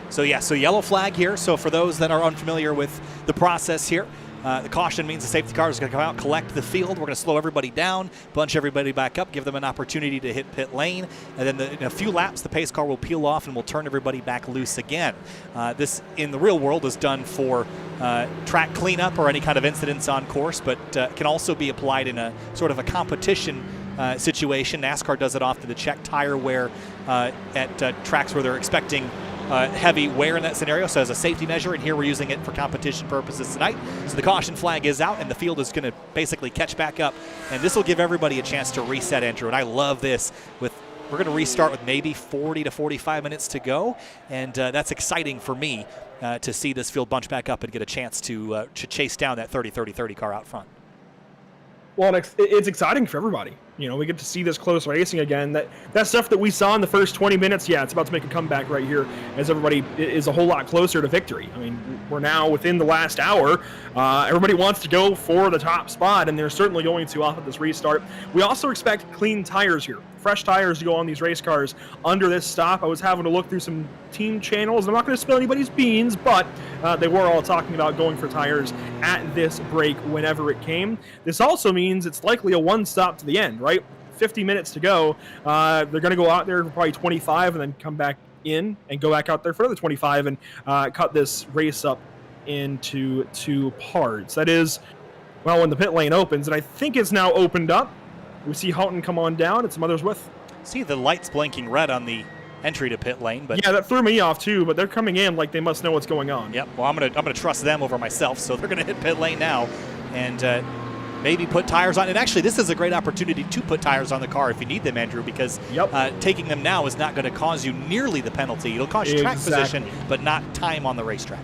So yellow flag here. So for those that are unfamiliar with the process here, the caution means the safety car is going to come out, collect the field. We're going to slow everybody down, bunch everybody back up, give them an opportunity to hit pit lane. And then in a few laps, the pace car will peel off and we'll turn everybody back loose again. This, in the real world, is done for track cleanup or any kind of incidents on course, but can also be applied in a sort of a competition situation. NASCAR does it often to check tire wear at tracks where they're expecting heavy wear in that scenario, so as a safety measure, and here we're using it for competition purposes tonight. So the caution flag is out, and the field is going to basically catch back up, and this will give everybody a chance to reset, Andrew. And I love this. We're going to restart with maybe 40 to 45 minutes to go, and that's exciting for me to see this field bunch back up and get a chance to chase down that 30-30-30 car out front. Well, it's exciting for everybody. You know, we get to see this close racing again. That stuff that we saw in the first 20 minutes, yeah, it's about to make a comeback right here as everybody is a whole lot closer to victory. I mean, we're now within the last hour. Everybody wants to go for the top spot, and they're certainly going to off of this restart. We also expect clean tires here, fresh tires to go on these race cars under this stop. I was having to look through some team channels. I'm not going to spill anybody's beans, but they were all talking about going for tires at this break whenever it came. This also means it's likely a one stop to the end, right? 50 minutes to go. They're going to go out there for probably 25 and then come back in and go back out there for another 25 and cut this race up into 2 parts. That is, well, when the pit lane opens, and I think it's now opened up. We see Houghton come on down. It's Mother's With. See the lights blinking red on the entry to pit lane, but yeah, that threw me off too. But they're coming in like they must know what's going on. Yep. Well, I'm gonna trust them over myself, so they're gonna hit pit lane now, and maybe put tires on. And actually, this is a great opportunity to put tires on the car if you need them, Andrew, because taking them now is not going to cause you nearly the penalty. It'll cause you track position, but not time on the racetrack.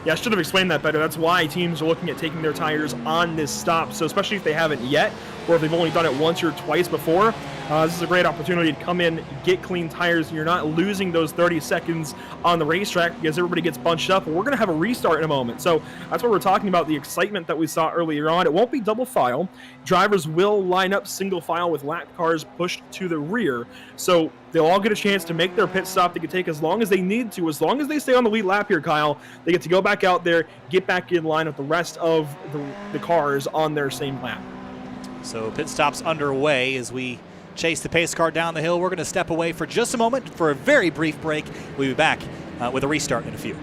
Yeah, I should have explained that better. That's why teams are looking at taking their tires on this stop. So especially if they haven't yet, or if they've only done it once or twice before, this is a great opportunity to come in, get clean tires, and you're not losing those 30 seconds on the racetrack because everybody gets bunched up. And we're going to have a restart in a moment. So that's what we're talking about, the excitement that we saw earlier on. It won't be double file. Drivers will line up single file with lap cars pushed to the rear. So they'll all get a chance to make their pit stop. They can take as long as they need to. As long as they stay on the lead lap here, Kyle, they get to go back out there, get back in line with the rest of the cars on their same lap. So pit stop's underway as we chase the pace car down the hill. We're going to step away for just a moment for a very brief break. We'll be back with a restart in a few.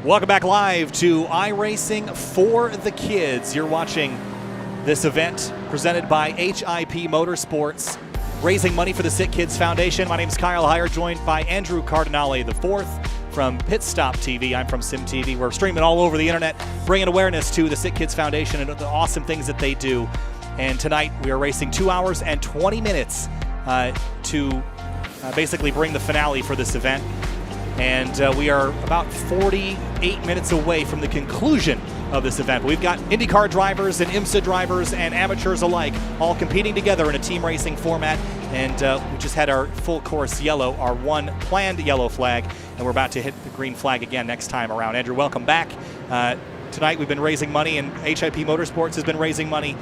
Welcome back live to iRacing for the Kids. You're watching this event presented by HIP Motorsports, raising money for the SickKids Foundation. My name is Kyle Heyer, joined by Andrew Cardinale IV from Pit Stop TV. I'm from Sim TV. We're streaming all over the internet, bringing awareness to the SickKids Foundation and the awesome things that they do. And tonight we are racing 2 hours and 20 minutes to basically bring the finale for this event. And we are about 48 minutes away from the conclusion of this event. We've got IndyCar drivers and IMSA drivers and amateurs alike all competing together in a team racing format. And we just had our full course yellow, our one planned yellow flag, and we're about to hit the green flag again next time around. Andrew, welcome back. Tonight we've been raising money, and HIP Motorsports has been raising money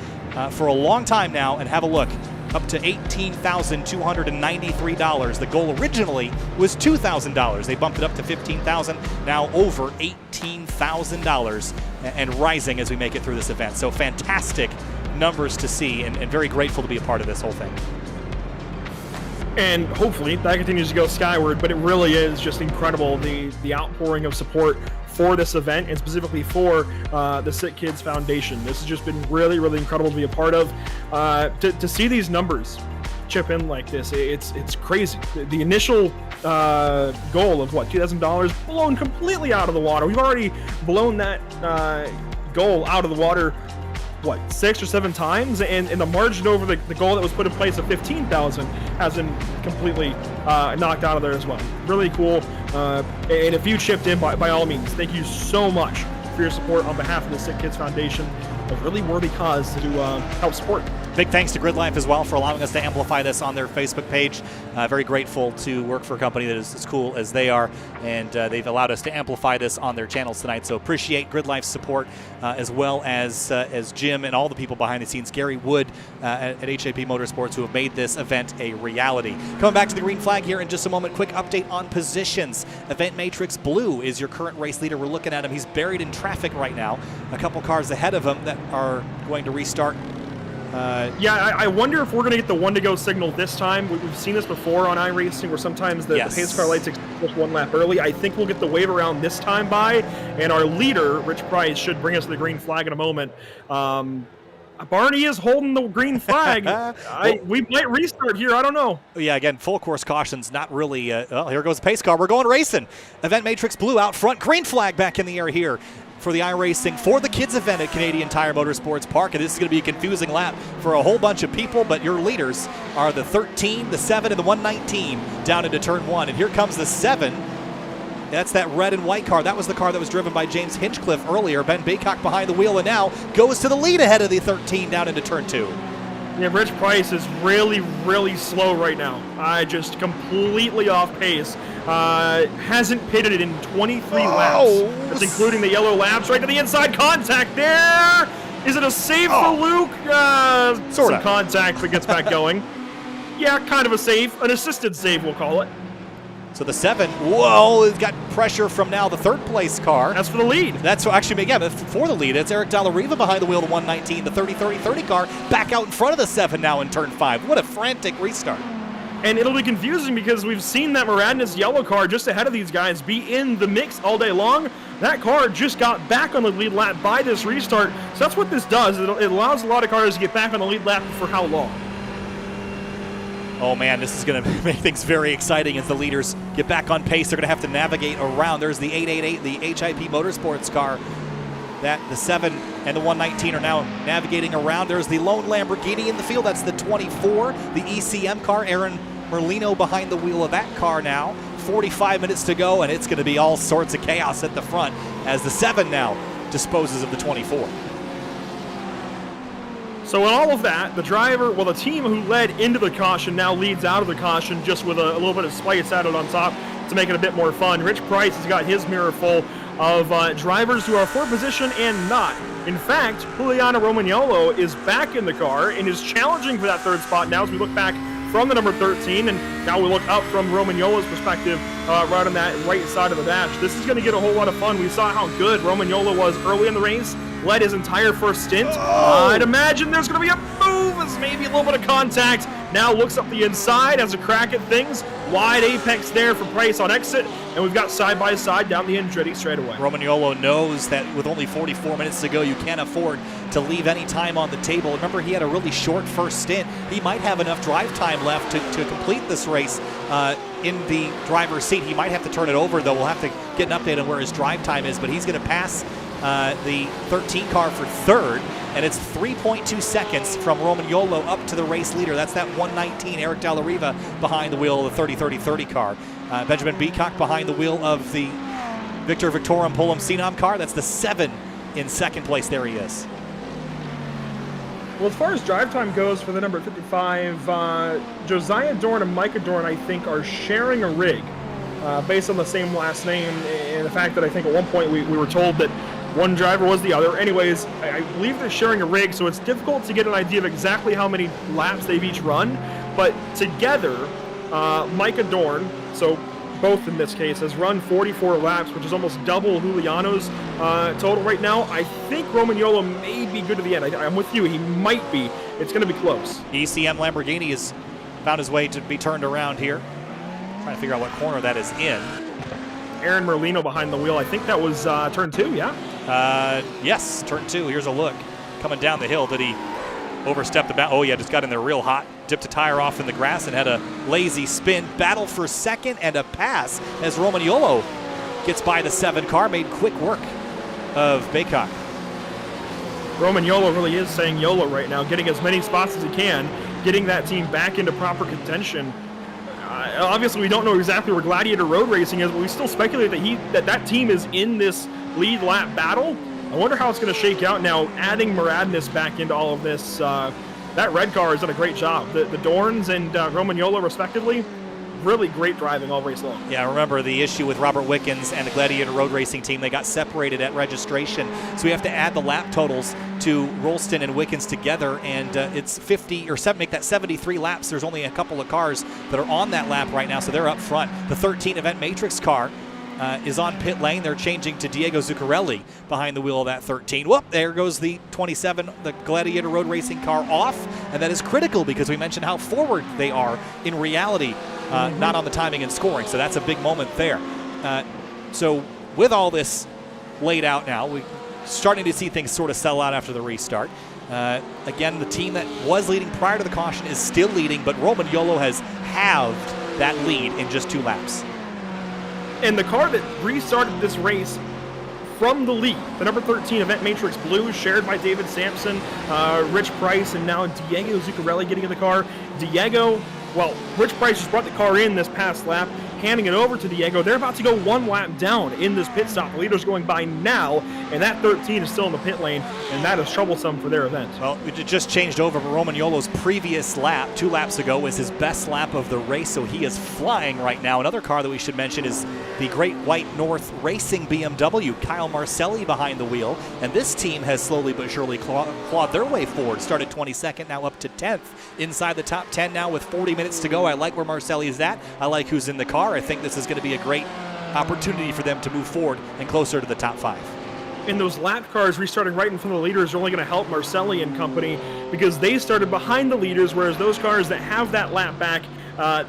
for a long time now. And have a look. Up to $18,293. The goal originally was $2,000. They bumped it up to $15,000, now over $18,000 and rising as we make it through this event. So fantastic numbers to see, and very grateful to be a part of this whole thing. And hopefully that continues to go skyward, but it really is just incredible, the outpouring of support for this event, and specifically for the SickKids Foundation. This has just been really, really incredible to be a part of. To see these numbers chip in like this, it's crazy. The initial goal of what, $2,000 blown completely out of the water. We've already blown that goal out of the water, what, 6 or 7 times, and the margin over the goal that was put in place of 15,000 has been completely knocked out of there as well. Really cool. And if you chipped in, by all means, thank you so much for your support on behalf of the SickKids Foundation, a really worthy cause to help support. Big thanks to Grid Life as well for allowing us to amplify this on their Facebook page. Very grateful to work for a company that is as cool as they are, and they've allowed us to amplify this on their channels tonight. So appreciate Grid Life's support, as well as Jim and all the people behind the scenes, Gary Wood at HAP Motorsports, who have made this event a reality. Coming back to the green flag here in just a moment, quick update on positions. Event Matrix Blue is your current race leader. We're looking at him. He's buried in traffic right now. A couple cars ahead of him that are going to restart. I wonder if we're going to get the one-to-go signal this time. We've seen this before on iRacing, where sometimes the pace car lights extinguish one lap early. I think we'll get the wave around this time by, and our leader, Rich Price, should bring us to the green flag in a moment. Barney is holding the green flag. We might restart here. I don't know. Yeah, again, full course cautions, not really. Well, here goes the pace car. We're going racing. Event Matrix Blue out front. Green flag back in the air here for the iRacing for the kids event at Canadian Tire Motorsports Park. And this is going to be a confusing lap for a whole bunch of people, but your leaders are the 13, the 7, and the 119 down into turn 1. And here comes the 7. That's that red and white car. That was the car that was driven by James Hinchcliffe earlier. Ben Baycock behind the wheel and now goes to the lead ahead of the 13 down into turn 2. Yeah, Rich Price is really, really slow right now. Just completely off pace. Hasn't pitted in 23 laps. That's including the yellow laps. Right to the inside, contact there. Is it a save for Luke? Some contact that gets back going. Yeah, kind of a save. An assisted save, we'll call it. So the 7, whoa, it's got pressure from now the third place car. That's for the lead. That's actually, again, for the lead. It's Eric Dallariva behind the wheel, the 119, the 30-30-30 car, back out in front of the 7 now in turn 5. What a frantic restart. And it'll be confusing because we've seen that Morad yellow car just ahead of these guys be in the mix all day long. That car just got back on the lead lap by this restart. So that's what this does. It allows a lot of cars to get back on the lead lap for how long? Oh man, this is going to make things very exciting as the leaders get back on pace. They're going to have to navigate around. There's the 888, the HIP Motorsports car. That the 7 and the 119 are now navigating around. There's the lone Lamborghini in the field. That's the 24, the ECM car. Aaron Merlino behind the wheel of that car now. 45 minutes to go, and it's going to be all sorts of chaos at the front as the 7 now disposes of the 24. So in all of that, the team who led into the caution now leads out of the caution just with a little bit of spice added on top to make it a bit more fun. Rich Price has got his mirror full of drivers who are for position and not. In fact, Juliano Romagnolo is back in the car and is challenging for that third spot now as we look back from the number 13, and now we look up from Romagnolo's perspective right on that right side of the dash. This is going to get a whole lot of fun. We saw how good Romagnolo was early in the race, led his entire first stint. I'd imagine there's going to be a move as maybe a little bit of contact. Now looks up the inside, has a crack at things. Wide apex there for Price on exit, and we've got side-by-side down the Andretti straightaway. Romagnolo knows that with only 44 minutes to go, you can't afford to leave any time on the table. Remember, he had a really short first stint. He might have enough drive time left to complete this race in the driver's seat. He might have to turn it over, though. We'll have to get an update on where his drive time is, but he's going to pass the 13 car for third, and it's 3.2 seconds from Romagnolo up to the race leader. That's that 119, Eric Dallariva, behind the wheel of the 30-30-30 car. Benjamin Beacock behind the wheel of the Victor Victorum Pullum Sinam car. That's the 7 in second place. There he is. Well, as far as drive time goes for the number 55, Josiah Dorn and Micah Dorn, I think, are sharing a rig based on the same last name, and the fact that I think at one point we were told that one driver was the other. Anyways, I believe they're sharing a rig, so it's difficult to get an idea of exactly how many laps they've each run. But together, Micah Dorn, so both in this case, has run 44 laps, which is almost double Juliano's total right now. I think Romagnolo may be good to the end. I'm with you. He might be. It's going to be close. ECM Lamborghini has found his way to be turned around here. Trying to figure out what corner that is in. Aaron Merlino behind the wheel. I think that was turn 2, yeah? Yes, turn 2. Here's a look. Coming down the hill. Did he overstep the bound? Oh, yeah, just got in there real hot. Dipped a tire off in the grass and had a lazy spin. Battle for second and a pass as Romagnolo gets by the 7 car. Made quick work of Baycock. Romagnolo really is saying YOLO right now, getting as many spots as he can, getting that team back into proper contention. Obviously, we don't know exactly where Gladiator Road Racing is, but we still speculate that that team is in this lead lap battle. I wonder how it's going to shake out now, adding Moradness back into all of this. that red car has done a great job. The Dorns and Romagnolo, respectively, really great driving all race long. Yeah, remember the issue with Robert Wickens and the Gladiator Road Racing team. They got separated at registration, so we have to add the lap totals to Rolston and Wickens together, and it's 50 or 7, make that 73 laps. There's only a couple of cars that are on that lap right now, so they're up front. The 13 Event Matrix car is on pit lane. They're changing to Diego Zuccarelli behind the wheel of that 13. Whoop, there goes the 27, the Gladiator Road Racing car off, and that is critical because we mentioned how forward they are in reality, not on the timing and scoring, so that's a big moment there. So with all this laid out now, we're starting to see things sort of settle out after the restart. Again, the team that was leading prior to the caution is still leading, but Romagnolo has halved that lead in just 2 laps. And the car that restarted this race from the lead, the number 13 Event Matrix Blue, shared by David Sampson, Rich Price, and now Diego Zuccarelli getting in the car. Diego, well, Rich Price just brought the car in this past lap, handing it over to Diego. They're about to go 1 lap down in this pit stop. The leader's going by now, and that 13 is still in the pit lane, and that is troublesome for their event. Well, it just changed over. Romagnolo's previous lap, 2 laps ago, was his best lap of the race, so he is flying right now. Another car that we should mention is the Great White North Racing BMW. Kyle Marcelli behind the wheel, and this team has slowly but surely clawed their way forward. Started 22nd, now up to 10th. Inside the top 10 now with 40 minutes to go. I like where Marcelli is at. I like who's in the car. I think this is going to be a great opportunity for them to move forward and closer to the top 5. And those lap cars restarting right in front of the leaders are only going to help Marcelli and company because they started behind the leaders, whereas those cars that have that lap back,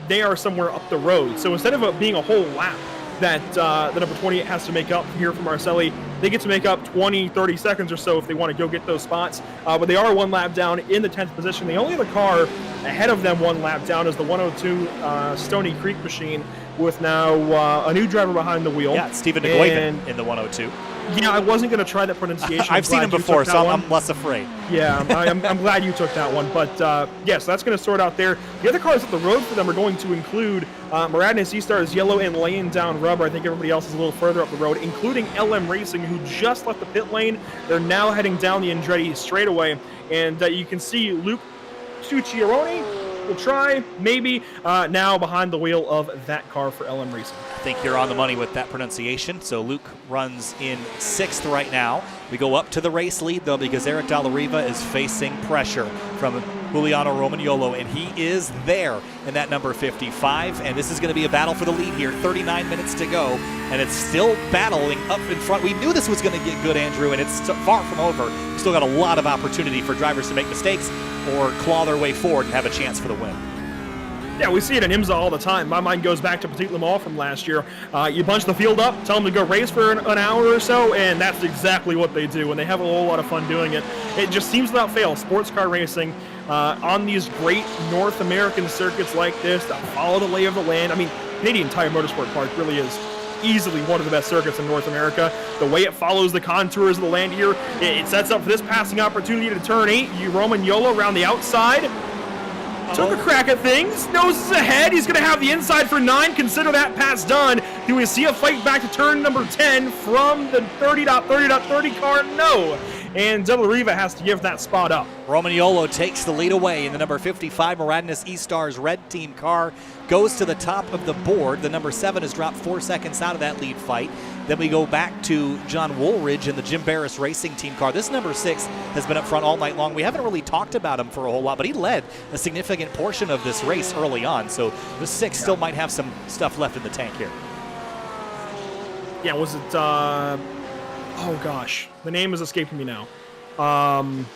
they are somewhere up the road. So instead of it being a whole lap that the number 28 has to make up here for Marcelli, they get to make up 20, 30 seconds or so if they want to go get those spots. But they are 1 lap down in the 10th position. The only other car ahead of them 1 lap down is the 102 Stony Creek machine with now a new driver behind the wheel. Yeah, Stephen DeGuaven in the 102. Yeah, I wasn't going to try that pronunciation. I've seen him before, so I'm less afraid. Yeah, I'm glad you took that one. But yes, that's going to sort out there. The other cars up the road for them are going to include Morad and his E-Stars Yellow and laying down rubber. I think everybody else is a little further up the road, including LM Racing, who just left the pit lane. They're now heading down the Andretti straightaway. And you can see Luke Tucciarone will try, maybe, now behind the wheel of that car for LM Racing. I think you're on the money with that pronunciation. So Luke runs in 6th right now. We go up to the race lead, though, because Eric Dallariva is facing pressure from Juliano Romagnolo, and he is there in that number 55. And this is going to be a battle for the lead here. 39 minutes to go, and it's still battling up in front. We knew this was going to get good, Andrew, and it's far from over. We still got a lot of opportunity for drivers to make mistakes or claw their way forward and have a chance for the win. Yeah, we see it in IMSA all the time. My mind goes back to Petit Le Mans from last year. You bunch the field up, tell them to go race for an hour or so, and that's exactly what they do, and they have a whole lot of fun doing it. It just seems without fail, sports car racing on these great North American circuits like this that follow the lay of the land. I mean, Canadian Tire Motorsport Park really is easily one of the best circuits in North America. The way it follows the contours of the land here, it sets up for this passing opportunity to turn 8. Romagnolo around the outside. Took a crack at things. Noses ahead. He's going to have the inside for 9. Consider that pass done. Do we see a fight back to turn number 10 from the 30.30.30 car? No. And Dellariva has to give that spot up. Romagnolo takes the lead away in the number 55 Moradness E-Stars red team car. Goes to the top of the board. The number 7 has dropped 4 seconds out of that lead fight. Then we go back to John Woolridge in the Jim Barris Racing Team car. This number 6 has been up front all night long. We haven't really talked about him for a whole lot, but he led a significant portion of this race early on. So the 6 still might have some stuff left in the tank here. Yeah, was it, oh gosh, the name is escaping me now. One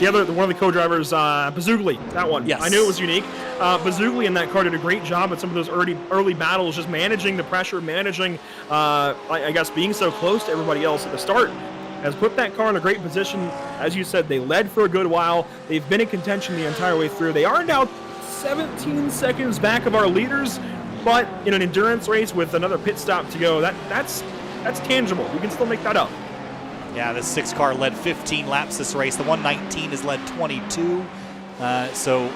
of the co-drivers, Bazugli, that one. Yes. I knew it was unique. Bazugli in that car did a great job at some of those early battles, just managing the pressure, managing, I guess, being so close to everybody else at the start. Has put that car in a great position. As you said, they led for a good while. They've been in contention the entire way through. They are now 17 seconds back of our leaders, but in an endurance race with another pit stop to go, that's tangible. We can still make that up. Yeah, this 6 car led 15 laps this race. The 119 has led 22. So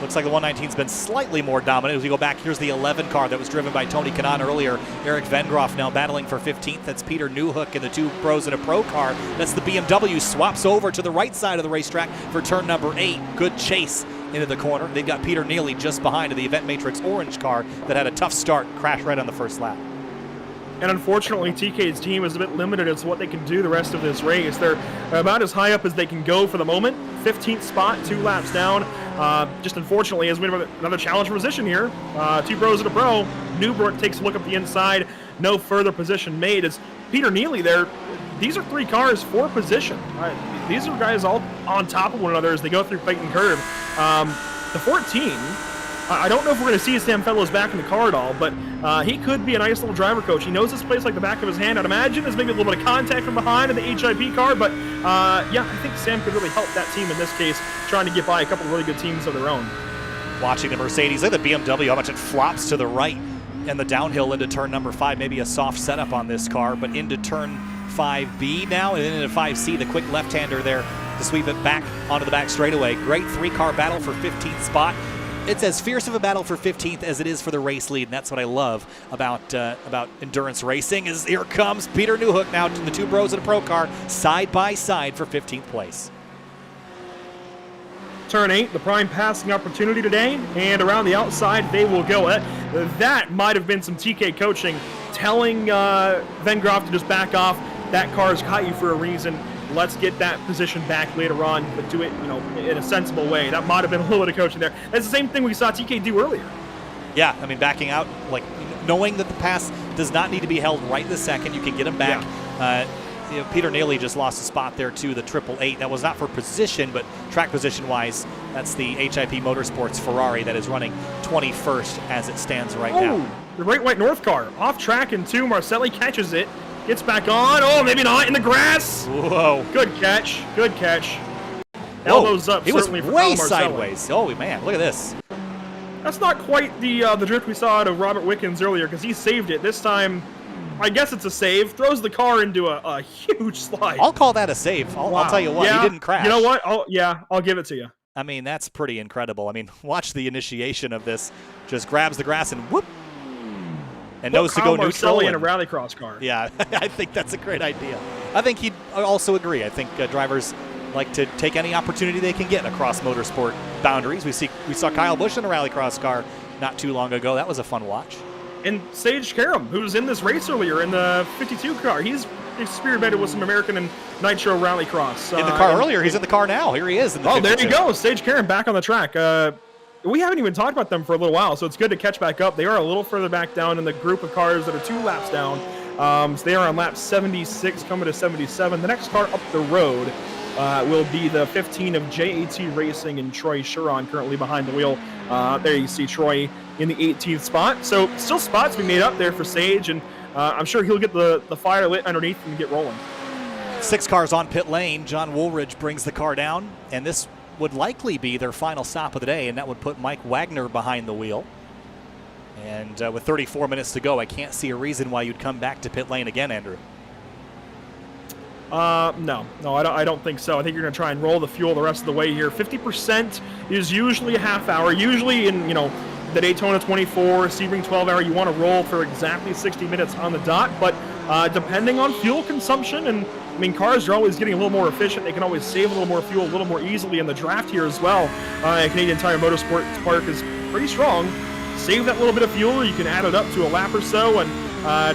Looks like the 119's been slightly more dominant. As we go back, here's the 11 car that was driven by Tony Kanaan earlier. Eric Vengroff now battling for 15th. That's Peter Newhook in the 2 pros in a pro car. That's the BMW. Swaps over to the right side of the racetrack for turn number 8. Good chase into the corner. They've got Peter Neely just behind in the Event Matrix orange car that had a tough start, crashed right on the first lap. And unfortunately, TK's team is a bit limited as to what they can do the rest of this race. They're about as high up as they can go for the moment. 15th spot, 2 laps down. Just unfortunately, as we have another challenge position here, 2 pros and a pro. Newbrook takes a look up the inside. No further position made. As Peter Neely there, these are 3 cars for position. These are guys all on top of one another as they go through Clayton Curve. The 14, I don't know if we're going to see Sam Fellows back in the car at all, but he could be a nice little driver coach. He knows this place like the back of his hand. I'd imagine there's maybe a little bit of contact from behind in the HIP car, but yeah, I think Sam could really help that team in this case, trying to get by a couple of really good teams of their own. Watching the Mercedes, look at the BMW, how much it flops to the right and the downhill into turn number 5. Maybe a soft setup on this car, but into turn 5B now, and then into 5C, the quick left-hander there to sweep it back onto the back straightaway. Great 3-car battle for 15th spot. It's as fierce of a battle for 15th as it is for the race lead, and that's what I love about endurance racing. Is here comes Peter Newhook now to the 2 pros in a pro car, side by side for 15th place. Turn 8, the prime passing opportunity today, and around the outside they will go. That might have been some TK coaching, telling Vengroff to just back off. That car's caught you for a reason. Let's get that position back later on, but do it, in a sensible way. That might have been a little bit of coaching there. That's the same thing we saw TK do earlier. Yeah, I mean, backing out, like knowing that the pass does not need to be held right this second. You can get him back. Yeah. Peter Neely just lost a spot there to the 888. That was not for position, but track position-wise, that's the HIP Motorsports Ferrari that is running 21st as it stands right now. The Great White North car off track in 2. Marcelli catches it. Gets back on. Oh, maybe not in the grass. Whoa. Good catch. Good catch. Elbows up. He was certainly for way Kyle Marcelli. sideways. Oh, man. Look at this. That's not quite the drift we saw out of Robert Wickens earlier because he saved it. This time, I guess it's a save. Throws the car into a huge slide. I'll call that a save. I'll tell you what. Yeah, he didn't crash. You know what? I'll give it to you. I mean, that's pretty incredible. I mean, watch the initiation of this. Just grabs the grass and whoop. And knows to go neutral. In a rallycross car. Yeah, I think that's a great idea. I think he'd also agree. I think drivers like to take any opportunity they can get across motorsport boundaries. We saw Kyle Busch in a rallycross car not too long ago. That was a fun watch. And Sage Karam, who was in this race earlier in the 52 car, he's experimented with some American and Nitro rallycross. In the car earlier, he's in the car now. Here he is in the 52. There you go. Sage Karam back on the track. We haven't even talked about them for a little while, so it's good to catch back up. They are a little further back down in the group of cars that are 2 laps down. So they are on lap 76, coming to 77. The next car up the road will be the 15 of JAT Racing and Troy Chiron currently behind the wheel. There you see Troy in the 18th spot. So still spots to be made up there for Sage, and I'm sure he'll get the fire lit underneath and get rolling. 6 cars on pit lane. John Woolridge brings the car down, and this would likely be their final stop of the day, and that would put Mike Wagner behind the wheel. And with 34 minutes to go, I can't see a reason why you'd come back to pit lane again, Andrew. No, I don't think so. I think you're going to try and roll the fuel the rest of the way here. 50% is usually a half hour. Usually in, the Daytona 24, Sebring 12 hour, you want to roll for exactly 60 minutes on the dot. But depending on fuel consumption, and cars are always getting a little more efficient. They can always save a little more fuel a little more easily in the draft here as well. Canadian Tire Motorsports Park is pretty strong. Save that little bit of fuel. You can add it up to a lap or so and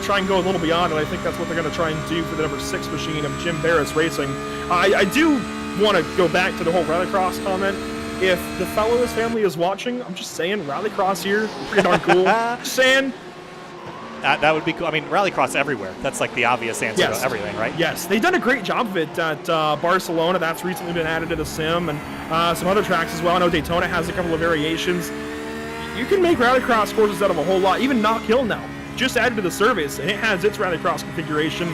try and go a little beyond. And I think that's what they're going to try and do for the number 6 machine of Jim Barris Racing. I do want to go back to the whole rallycross comment. If the Fellows family is watching, I'm just saying, rallycross here, pretty darn cool. Just saying. That would be cool. Rallycross everywhere. That's like the obvious answer to everything, right? Yes, they've done a great job of it at Barcelona. That's recently been added to the sim, and some other tracks as well. I know Daytona has a couple of variations. You can make rallycross courses out of a whole lot. Even Knock Hill now, just added to the service, and it has its rallycross configuration.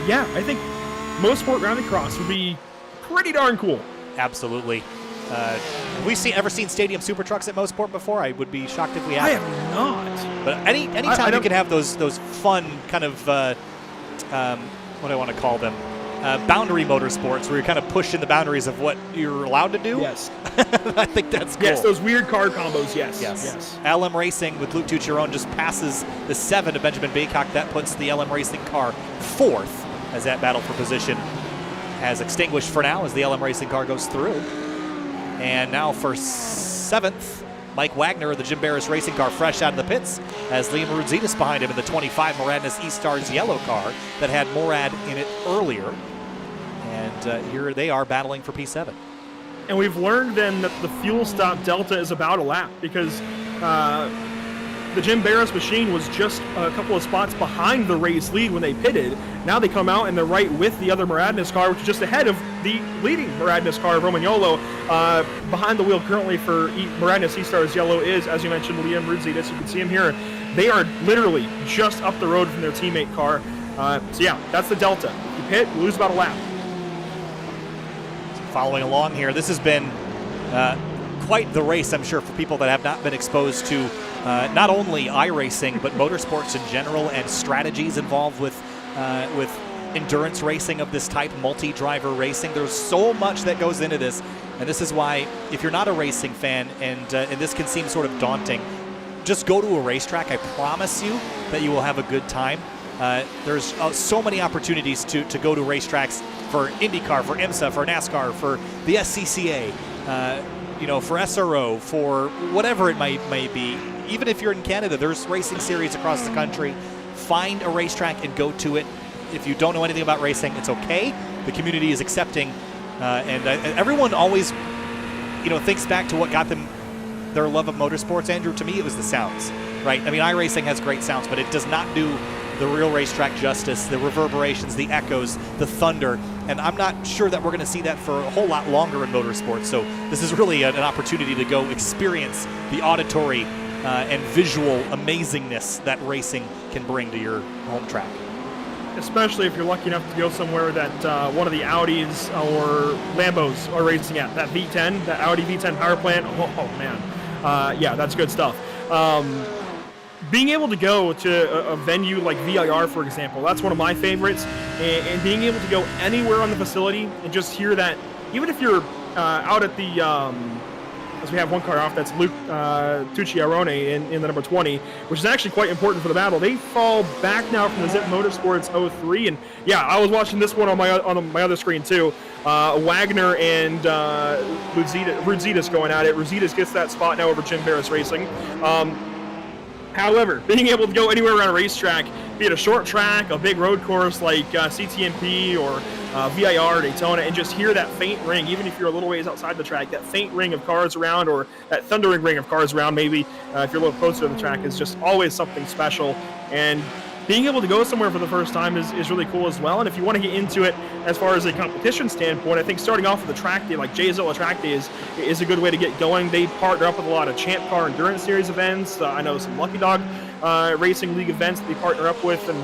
Yeah, I think Motorsport rallycross would be pretty darn cool. Absolutely. Have we ever seen stadium super trucks at Motorsport before? I would be shocked if we have. I have not. But anytime you can have those fun kind of what do I want to call them? boundary motorsports where you're kind of pushing the boundaries of what you're allowed to do. Yes. I think that's cool. Yes, those weird car combos. Yes. Yes. LM Racing with Luke Tucciarone just passes the 7 to Benjamin Baycock. That puts the LM Racing car 4th as that battle for position has extinguished for now as the LM Racing car goes through. And now for 7th, Mike Wagner of the Jim Barris Racing car fresh out of the pits as Liam Rudzitis behind him in the 25 Moradness E-Stars yellow car that had Morad in it earlier. And here they are battling for P7. And we've learned then that the fuel stop delta is about a lap because the Jim Barris machine was just a couple of spots behind the race lead when they pitted. Now they come out and they're right with the other Moradness car, which is just ahead of the leading Moradness car, Romagnolo. Behind the wheel currently for Moradness E-Stars Yellow is, as you mentioned, Liam Rudzitis. You can see him here. They are literally just up the road from their teammate car. So yeah, that's the delta. You pit, you lose about a lap. Following along here, this has been quite the race, I'm sure, for people that have not been exposed to not only iRacing, but motorsports in general and strategies involved with endurance racing of this type, multi-driver racing. There's so much that goes into this, and this is why, if you're not a racing fan and this can seem sort of daunting, just go to a racetrack. I promise you that you will have a good time. There's so many opportunities to go to racetracks for IndyCar, for IMSA, for NASCAR, for the SCCA, for SRO, for whatever it may be. Even if you're in Canada, there's racing series across the country. Find a racetrack and go to it. If you don't know anything about racing, it's okay. The community is accepting, and everyone always, thinks back to what got them their love of motorsports. Andrew, to me, it was the sounds, right? I mean, iRacing has great sounds, but it does not do the real racetrack justice, the reverberations, the echoes, the thunder, and I'm not sure that we're going to see that for a whole lot longer in motorsports. So this is really an opportunity to go experience the auditory and visual amazingness that racing can bring to your home track. Especially if you're lucky enough to go somewhere that one of the Audis or Lambos are racing at. That V10, that Audi V10 power plant, oh man. Yeah, that's good stuff. Being able to go to a venue like VIR, for example, that's one of my favorites. And being able to go anywhere on the facility and just hear that, even if you're out at the, as we have one car off, that's Luke Tucciarone in the number 20, which is actually quite important for the battle. They fall back now from the Zip Motorsports 03, and yeah, I was watching this one on my other screen too. Wagner and Rudzitis going at it. Rudzitis gets that spot now over Jim Barris Racing. However, being able to go anywhere around a racetrack, be it a short track, a big road course like CTMP or VIR, Daytona, and just hear that faint ring, even if you're a little ways outside the track, that faint ring of cars around, or that thundering ring of cars around maybe, if you're a little closer to the track, is just always something special. And being able to go somewhere for the first time is really cool as well. And if you want to get into it as far as a competition standpoint, I think starting off with a track day like Jay Zilla Track Day is a good way to get going. They partner up with a lot of Champ Car Endurance Series events. I know some Lucky Dog Racing League events that they partner up with. And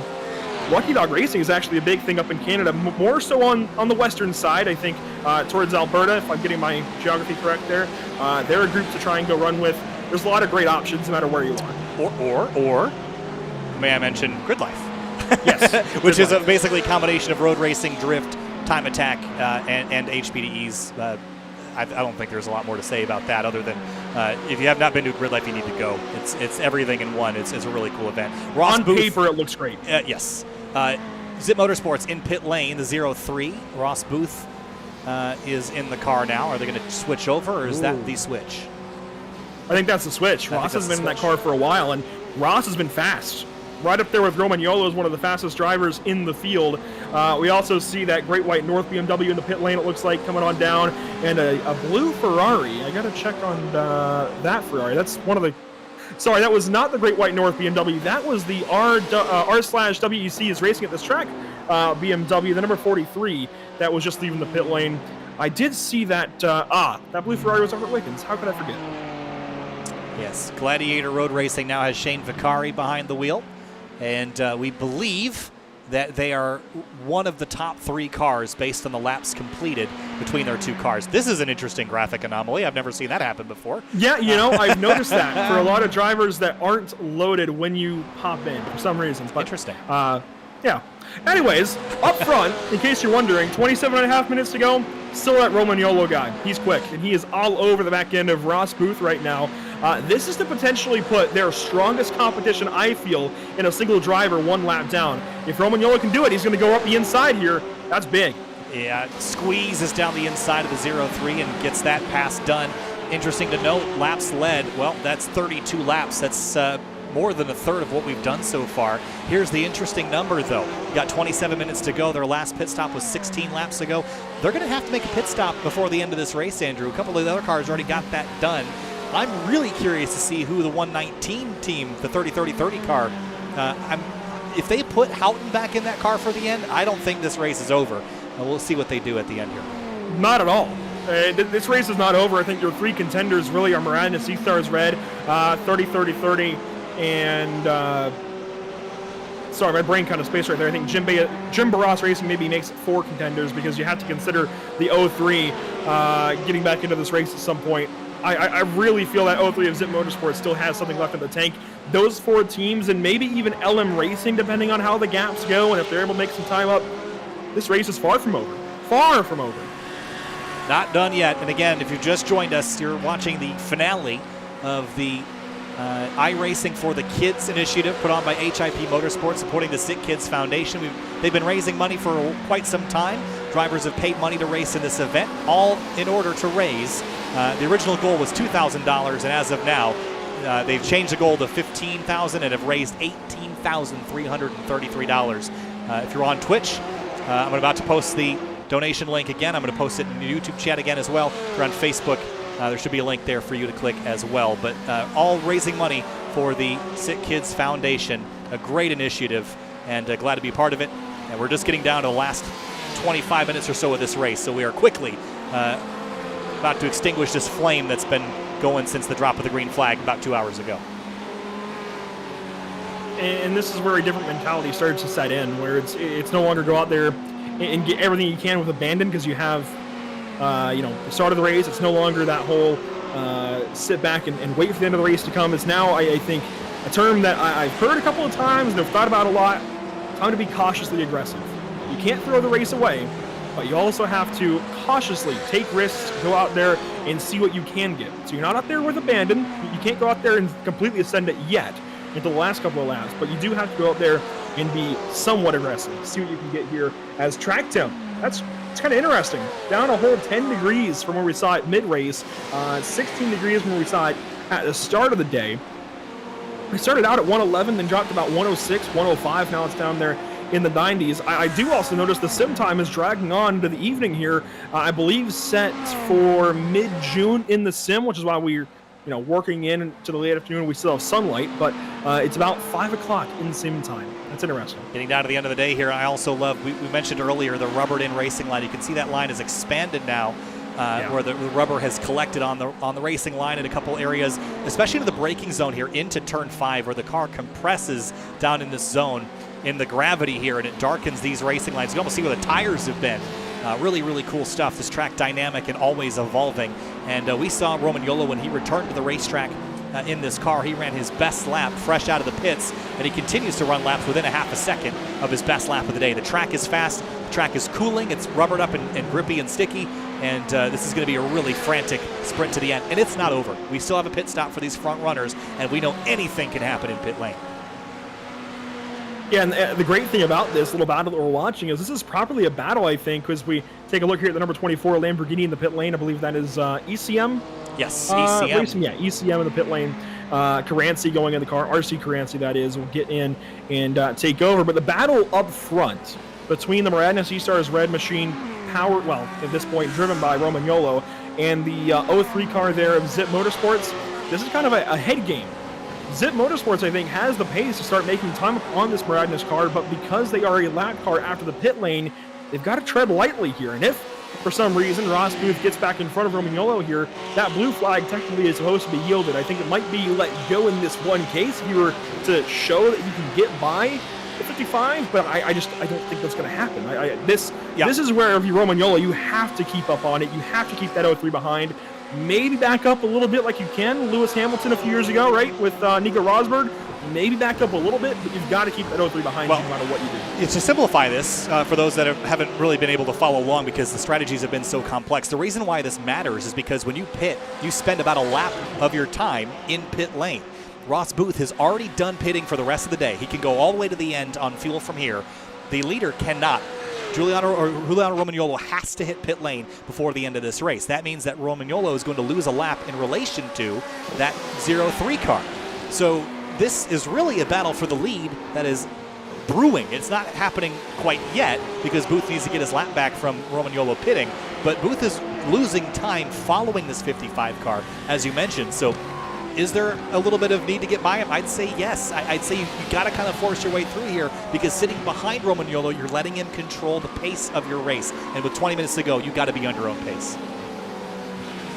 Lucky Dog Racing is actually a big thing up in Canada, more so on the western side, I think, towards Alberta, if I'm getting my geography correct there. They're a group to try and go run with. There's a lot of great options no matter where you are. Or may I mention Grid Life? Yes. Which is basically a combination of road racing, drift, time attack, and HPDEs. I don't think there's a lot more to say about that other than if you have not been to Grid Life, you need to go. It's everything in one. It's a really cool event. On paper, it looks great. Yes. Zip Motorsports in pit lane, the 03. Ross Booth is in the car now. Are they going to switch over, or is that the switch? I think that's the switch. Ross has been in that car for a while, and Ross has been fast. Right up there with Romagnolo as one of the fastest drivers in the field. We also see that Great White North BMW in the pit lane, it looks like, coming on down, and a blue Ferrari. I got to check on that Ferrari. That's one of the... Sorry, that was not the Great White North BMW. That was the R/WEC is racing at this track BMW, the number 43, that was just leaving the pit lane. I did see that, that blue Ferrari was over at Wickens. How could I forget? Yes, Gladiator Road Racing now has Shane Vicari behind the wheel. And we believe that they are one of the top 3 cars based on the laps completed between their 2 cars. This is an interesting graphic anomaly. I've never seen that happen before. Yeah, I've noticed that for a lot of drivers that aren't loaded when you hop in for some reason. But, interesting. Yeah. Anyways, up front, in case you're wondering, 27.5 minutes to go, still that Romagnolo guy. He's quick, and he is all over the back end of Ross Booth right now. This is to potentially put their strongest competition, I feel, in a single driver 1 lap down. If Romagnolo can do it, he's going to go up the inside here. That's big. Yeah, squeezes down the inside of the 0-3 and gets that pass done. Interesting to note, laps led, well, that's 32 laps. That's more than a third of what we've done so far. Here's the interesting number, though. We've got 27 minutes to go. Their last pit stop was 16 laps ago. They're going to have to make a pit stop before the end of this race, Andrew. A couple of the other cars already got that done. I'm really curious to see who the 119 team, the 30-30-30 car, if they put Houghton back in that car for the end, I don't think this race is over. We'll see what they do at the end here. Not at all. This race is not over. I think your 3 contenders really are Morad and Sea-Stars Red, 30-30-30, and sorry, my brain kind of spaced right there. I think Jim Barras Racing maybe makes 4 contenders because you have to consider the 03 getting back into this race at some point. I really feel that 03 of Zip Motorsports still has something left in the tank. Those 4 teams, and maybe even LM Racing, depending on how the gaps go, and if they're able to make some time up, this race is far from over. Far from over. Not done yet. And again, if you've just joined us, you're watching the finale of the iRacing for the Kids initiative put on by HIP Motorsports, supporting the SickKids Foundation. They've been raising money for quite some time. Drivers have paid money to race in this event, all in order to raise. The original goal was $2,000, and as of now, they've changed the goal to $15,000 and have raised $18,333. If you're on Twitch, I'm about to post the donation link again. I'm going to post it in the YouTube chat again as well. If you're on Facebook, there should be a link there for you to click as well. But all raising money for the SickKids Foundation. A great initiative, and glad to be part of it. And we're just getting down to the last 25 minutes or so of this race, so we are quickly about to extinguish this flame that's been going since the drop of the green flag about 2 hours ago. And this is where a different mentality starts to set in, where it's no longer go out there and get everything you can with abandon because you have, the start of the race. It's no longer that whole sit back and wait for the end of the race to come. It's now, I think, a term that I've heard a couple of times and I've thought about a lot. Time to be cautiously aggressive. You can't throw the race away, but you also have to cautiously take risks, go out there and see what you can get. So you're not out there with abandon. You can't go out there and completely ascend it yet into the last couple of laps, but you do have to go out there and be somewhat aggressive. See what you can get here as track temp. It's kind of interesting. Down a whole 10 degrees from where we saw it mid-race, 16 degrees from where we saw it at the start of the day. We started out at 111, then dropped to about 106, 105. Now it's down there in the 90s. I do also notice the sim time is dragging on to the evening here. I believe set for mid-June in the sim, which is why we're working in to the late afternoon. We still have sunlight, but it's about 5 o'clock in sim time. That's interesting. Getting down to the end of the day here, I also love, we mentioned earlier, the rubbered-in racing line. You can see that line is expanded now, where the rubber has collected on the racing line in a couple areas, especially to the braking zone here into turn 5, where the car compresses down in this zone in the gravity here, and it darkens these racing lines. You can almost see where the tires have been. Really, really cool stuff. This track dynamic and always evolving. And we saw Romagnolo when he returned to the racetrack in this car. He ran his best lap fresh out of the pits, and he continues to run laps within a half a second of his best lap of the day. The track is fast. The track is cooling. It's rubbered up and grippy and sticky. And this is going to be a really frantic sprint to the end. And it's not over. We still have a pit stop for these front runners, and we know anything can happen in pit lane. Yeah, and the great thing about this little battle that we're watching is this is properly a battle, I think, because we take a look here at the number 24 Lamborghini in the pit lane. I believe that is ECM. Yes, ECM. Racing, yeah, ECM in the pit lane. Caranci going in the car. RC Caranci, that is, will get in and take over. But the battle up front between the Morad and Sea-Stars Red machine, powered, well, at this point, driven by Romagnolo, and the 03 car there of Zip Motorsports, this is kind of a head game. Zip Motorsports, I think, has the pace to start making time on this Morad car, but because they are a lap car after the pit lane, they've got to tread lightly here. And if, for some reason, Ross Booth gets back in front of Romagnolo here, that blue flag technically is supposed to be yielded. I think it might be let go in this one case if you were to show that you can get by the 55, but I don't think that's going to happen. This is where, if you're Romagnolo, you have to keep up on it. You have to keep that 03 behind. Maybe back up a little bit like you can Lewis Hamilton a few years ago, right, with Nico Rosberg. maybe back up a little bit, but you've got to keep that 0-3 behind you no matter what you do. To simplify this, for those that haven't really been able to follow along because the strategies have been so complex, the reason why this matters is because when you pit, you spend about a lap of your time in pit lane. Ross Booth has already done pitting for the rest of the day. He can go all the way to the end on fuel from here. The leader cannot. Juliano Romagnolo has to hit pit lane before the end of this race. That means that Romagnolo is going to lose a lap in relation to that 0-3 car. So this is really a battle for the lead that is brewing. It's not happening quite yet because Booth needs to get his lap back from Romagnolo pitting, but Booth is losing time following this 55 car, as you mentioned. So is there a little bit of need to get by him? I'd say yes. I'd say you got to kind of force your way through here because sitting behind Romagnolo, you're letting him control the pace of your race. And with 20 minutes to go, you got to be on your own pace.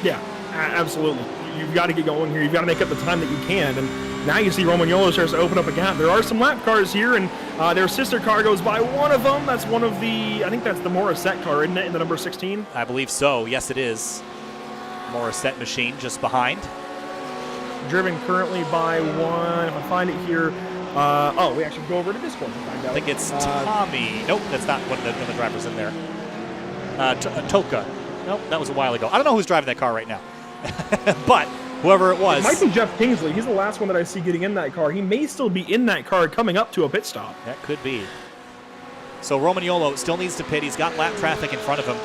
Yeah, absolutely. You've got to get going here. You've got to make up the time that you can. And now you see Romagnolo starts to open up a gap. There are some lap cars here, and their sister car goes by one of them. That's one of the, I think that's the Morissette car, isn't it, in the number 16? I believe so. Yes, it is. Morissette machine just behind. Driven currently by one. If I find it here, we actually go over to Discord to find out. I think it's Tommy. Nope, that's not one of the drivers in there. Toka. Nope, that was a while ago. I don't know who's driving that car right now. But whoever it was. It might be Jeff Kingsley. He's the last one that I see getting in that car. He may still be in that car coming up to a pit stop. That could be. So Romagnolo still needs to pit. He's got lap traffic in front of him.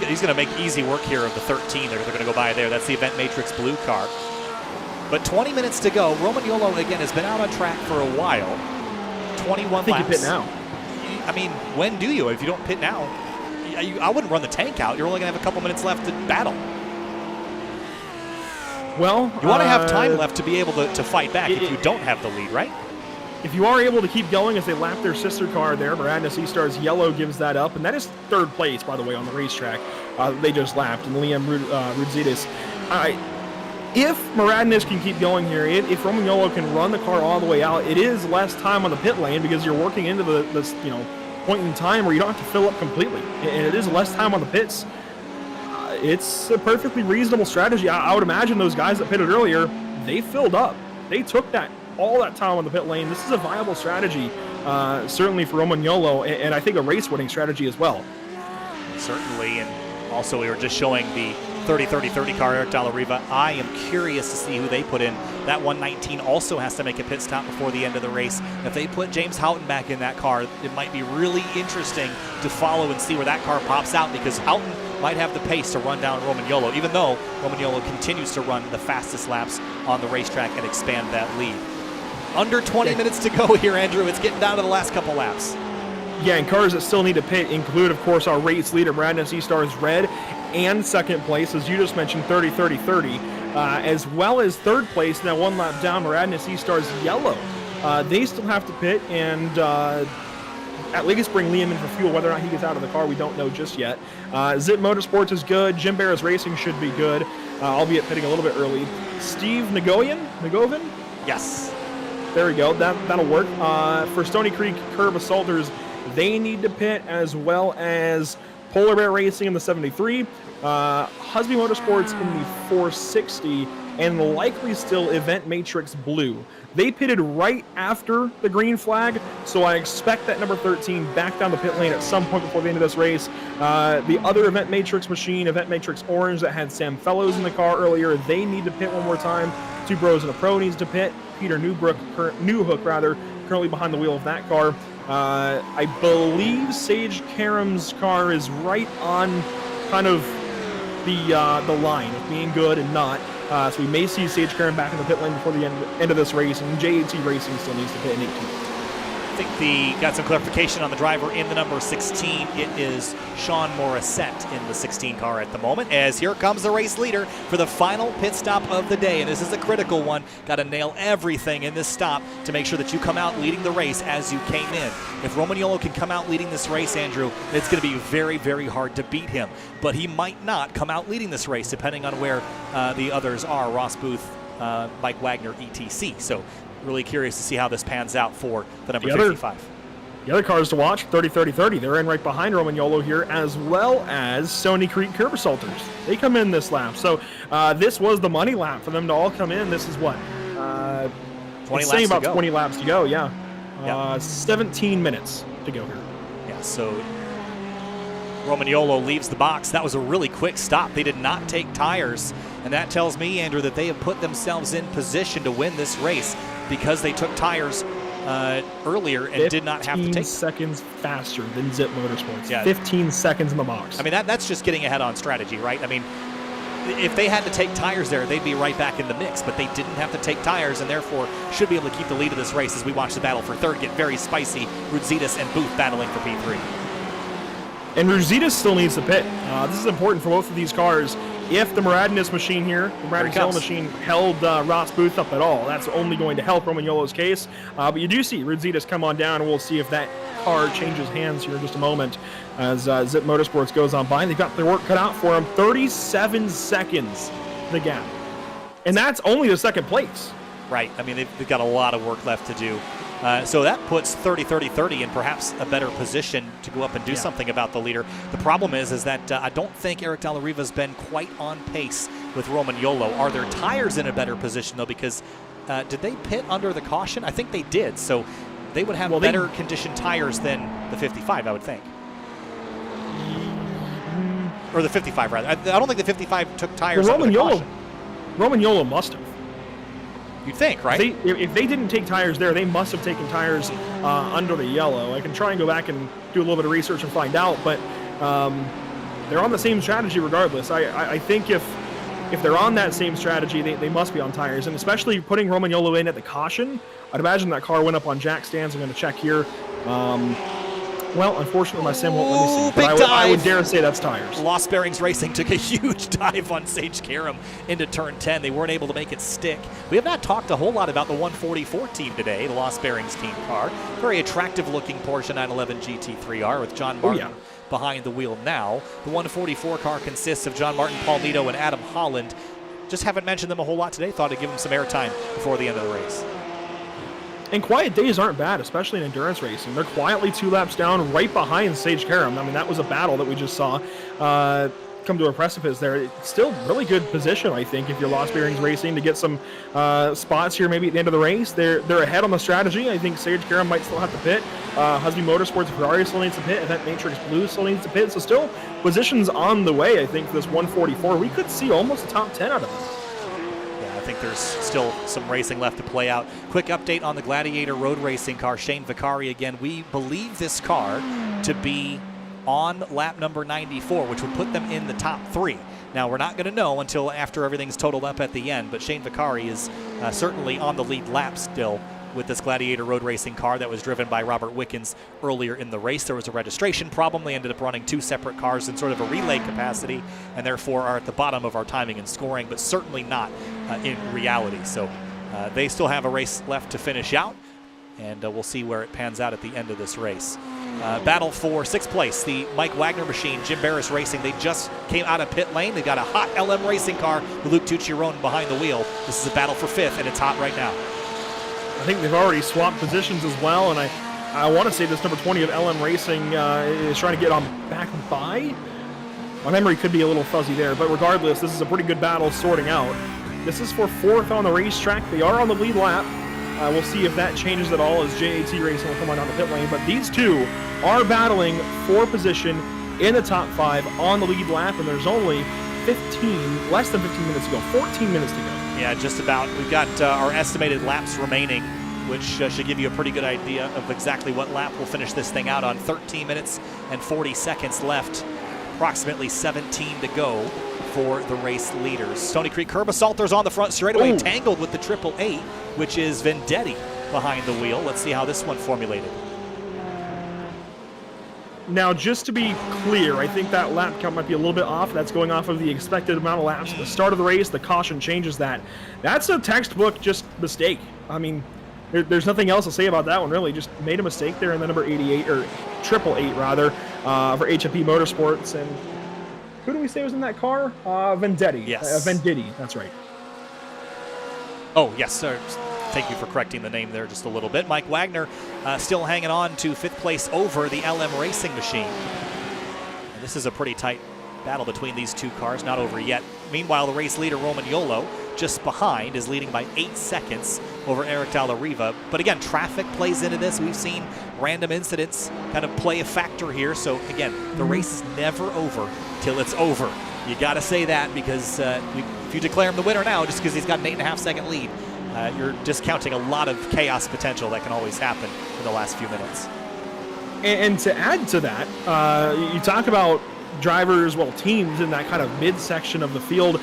He's going to make easy work here of the 13. They're going to go by there. That's the Event Matrix blue car. But 20 minutes to go. Romagnolo, again, has been out on track for a while. 21 laps. I think you pit now. I mean, when do you? If you don't pit now, I wouldn't run the tank out. You're only going to have a couple minutes left to battle. Well, you want to have time left to be able to fight back if you don't have the lead, right? If you are able to keep going as they lap their sister car there, Morad E-Stars Yellow gives that up, and that is third place, by the way, on the racetrack. They just lapped, and Liam Rudzitis. If Moradness can keep going here, if Romagnolo can run the car all the way out, it is less time on the pit lane because you're working into this point in time where you don't have to fill up completely, and it is less time on the pits. It's a perfectly reasonable strategy. I would imagine those guys that pitted earlier, they filled up. They took all that time on the pit lane. This is a viable strategy, certainly for Romagnolo, and I think a race-winning strategy as well. Certainly, and also we were just showing the 30-30-30 car, Eric Dalla Riva. I am curious to see who they put in. That 119 also has to make a pit stop before the end of the race. If they put James Houghton back in that car, it might be really interesting to follow and see where that car pops out because Houghton might have the pace to run down Romagnolo, even though Romagnolo continues to run the fastest laps on the racetrack and expand that lead. Under 20 minutes to go here, Andrew. It's getting down to the last couple laps. Yeah, and cars that still need to pit include, of course, our race leader, Morad E-Stars Red, and second place, as you just mentioned, 30-30-30, as well as third place, now one lap down, Morad E-Stars Yellow. They still have to pit and at least bring Liam in for fuel. Whether or not he gets out of the car, we don't know just yet. Zip Motorsports is good. Jim Barris Racing should be good, albeit pitting a little bit early. Steve Nagovin? Yes. There we go. That'll work. For Stony Creek Curb Assaulters, they need to pit, as well as Polar Bear Racing in the 73, Husby Motorsports in the 460, and likely still Event Matrix Blue. They pitted right after the green flag, so I expect that number 13 back down the pit lane at some point before the end of this race. The other Event Matrix machine, Event Matrix Orange, that had Sam Fellows in the car earlier, they need to pit one more time. Two Bros and a Pro needs to pit. Peter Newhook, currently behind the wheel of that car. I believe Sage Karam's car is right on kind of the line of being good and not. So we may see Sage Karam back in the pit lane before the end of this race, and JAT Racing still needs to pit in 18. I think got some clarification on the driver in the number 16. It is Sean Morissette in the 16 car at the moment, as here comes the race leader for the final pit stop of the day, and this is a critical one. Got to nail everything in this stop to make sure that you come out leading the race as you came in. If Romagnolo can come out leading this race, Andrew, it's going to be very, very hard to beat him, but he might not come out leading this race depending on where the others are, Ross Booth, Mike Wagner, etc. So really curious to see how this pans out for the number 55. The other cars to watch, 30-30-30. They're in right behind Romagnolo here, as well as Stony Creek Curb Assaulters. They come in this lap. So this was the money lap for them to all come in. This is what? 20 it's laps saying to about go. 20 laps to go, yeah. Yeah. 17 minutes to go here. Yeah, so Romagnolo leaves the box. That was a really quick stop. They did not take tires, and that tells me, Andrew, that they have put themselves in position to win this race because they took tires earlier and did not have to take 15 seconds faster than Zip Motorsports. Yeah. 15 seconds in the box. I mean, that's just getting ahead on strategy, right? I mean, if they had to take tires there, they'd be right back in the mix, but they didn't have to take tires and therefore should be able to keep the lead of this race as we watch the battle for third get very spicy. Rudzitas and Booth battling for P3. And Rudzitas still needs to pit. This is important for both of these cars. If the Morad in this machine here, the Morad Excel machine, held Ross Booth up at all, that's only going to help Romagnolo's case. But you do see Rudzitas come on down, and we'll see if that car changes hands here in just a moment as Zip Motorsports goes on by. They've got their work cut out for them. 37 seconds the gap. And that's only the second place. Right. I mean, they've got a lot of work left to do. So that puts 30-30-30 in perhaps a better position to go up and do something about the leader. The problem is that I don't think Eric Dalla Riva's been quite on pace with Romagnolo. Are their tires in a better position, though? Because did they pit under the caution? I think they did. So they would have better conditioned tires than the 55, I would think. Or the 55, rather. I don't think the 55 took tires under the caution. Romagnolo must have. You'd think, right? If they didn't take tires there, they must have taken tires under the yellow. I can try and go back and do a little bit of research and find out, but they're on the same strategy regardless. I think if they're on that same strategy, they must be on tires, and especially putting Romagnolo in at the caution, I'd imagine that car went up on jack stands. I'm going to check here. Well, unfortunately, my sim won't let me see. But I would dare say that's tires. Lost Bearings Racing took a huge dive on Sage Karam into turn 10. They weren't able to make it stick. We have not talked a whole lot about the 144 team today, the Lost Bearings team car. Very attractive-looking Porsche 911 GT3R with John Martin behind the wheel now. The 144 car consists of John Martin, Paul Nito, and Adam Holland. Just haven't mentioned them a whole lot today. Thought I'd give them some airtime before the end of the race. And quiet days aren't bad, especially in endurance racing. They're quietly 2 laps down, right behind Sage Karam. I mean, that was a battle that we just saw come to a precipice there. It's still really good position, I think, if you're Lost Bearings Racing to get some spots here maybe at the end of the race. They're ahead on the strategy. I think Sage Karam might still have to pit. Husby Motorsports Ferrari still needs to pit. Event Matrix Blue still needs to pit. So still positions on the way, I think, for this 144. We could see almost a top 10 out of them. I think there's still some racing left to play out. Quick update on the Gladiator road racing car. Shane Vicari again. We believe this car to be on lap number 94, which would put them in the top 3. Now, we're not going to know until after everything's totaled up at the end, but Shane Vicari is certainly on the lead lap still with this Gladiator road racing car that was driven by Robert Wickens earlier in the race. There was a registration problem. They ended up running 2 separate cars in sort of a relay capacity and therefore are at the bottom of our timing and scoring, but certainly not in reality. So they still have a race left to finish out, and we'll see where it pans out at the end of this race. Battle for 6th place, the Mike Wagner machine, Jim Barris Racing. They just came out of pit lane. They got a hot LM Racing car with Luke Tucciarone behind the wheel. This is a battle for 5th, and it's hot right now. I think they've already swapped positions as well, and I want to say this number 20 of LM Racing is trying to get on back by. My memory could be a little fuzzy there, but regardless, this is a pretty good battle sorting out. This is for 4th on the racetrack. They are on the lead lap. We'll see if that changes at all as JAT Racing will come on down the pit lane, but these two are battling for position in the top 5 on the lead lap, and there's only less than 15 minutes to go, 14 minutes to go. Yeah, just about. We've got our estimated laps remaining, which should give you a pretty good idea of exactly what lap we'll finish this thing out on. 13 minutes and 40 seconds left, approximately 17 to go for the race leaders. Stony Creek curb assaulters on the front straightaway, tangled with the 888, which is Vendetti behind the wheel. Let's see how this one formulated. Now, just to be clear, I think that lap count might be a little bit off. That's going off of the expected amount of laps at the start of the race. The caution changes that. That's a textbook just mistake. I mean, there's nothing else to say about that one, really. Just made a mistake there in the number 88, or 888 rather, for HFP Motorsports. And who do we say was in that car? Vendetti. Yes. Venditti, that's right. Oh, yes, sir. Thank you for correcting the name there just a little bit. Mike Wagner still hanging on to 5th place over the LM Racing machine. And this is a pretty tight battle between these two cars, not over yet. Meanwhile, the race leader, Romagnolo, just behind, is leading by 8 seconds over Eric De La Riva. But again, traffic plays into this. We've seen random incidents kind of play a factor here. So again, the race is never over till it's over. You got to say that, because if you declare him the winner now, just because he's got an 8.5-second lead, you're discounting a lot of chaos potential that can always happen in the last few minutes. And to add to that, you talk about drivers, well, teams in that kind of midsection of the field.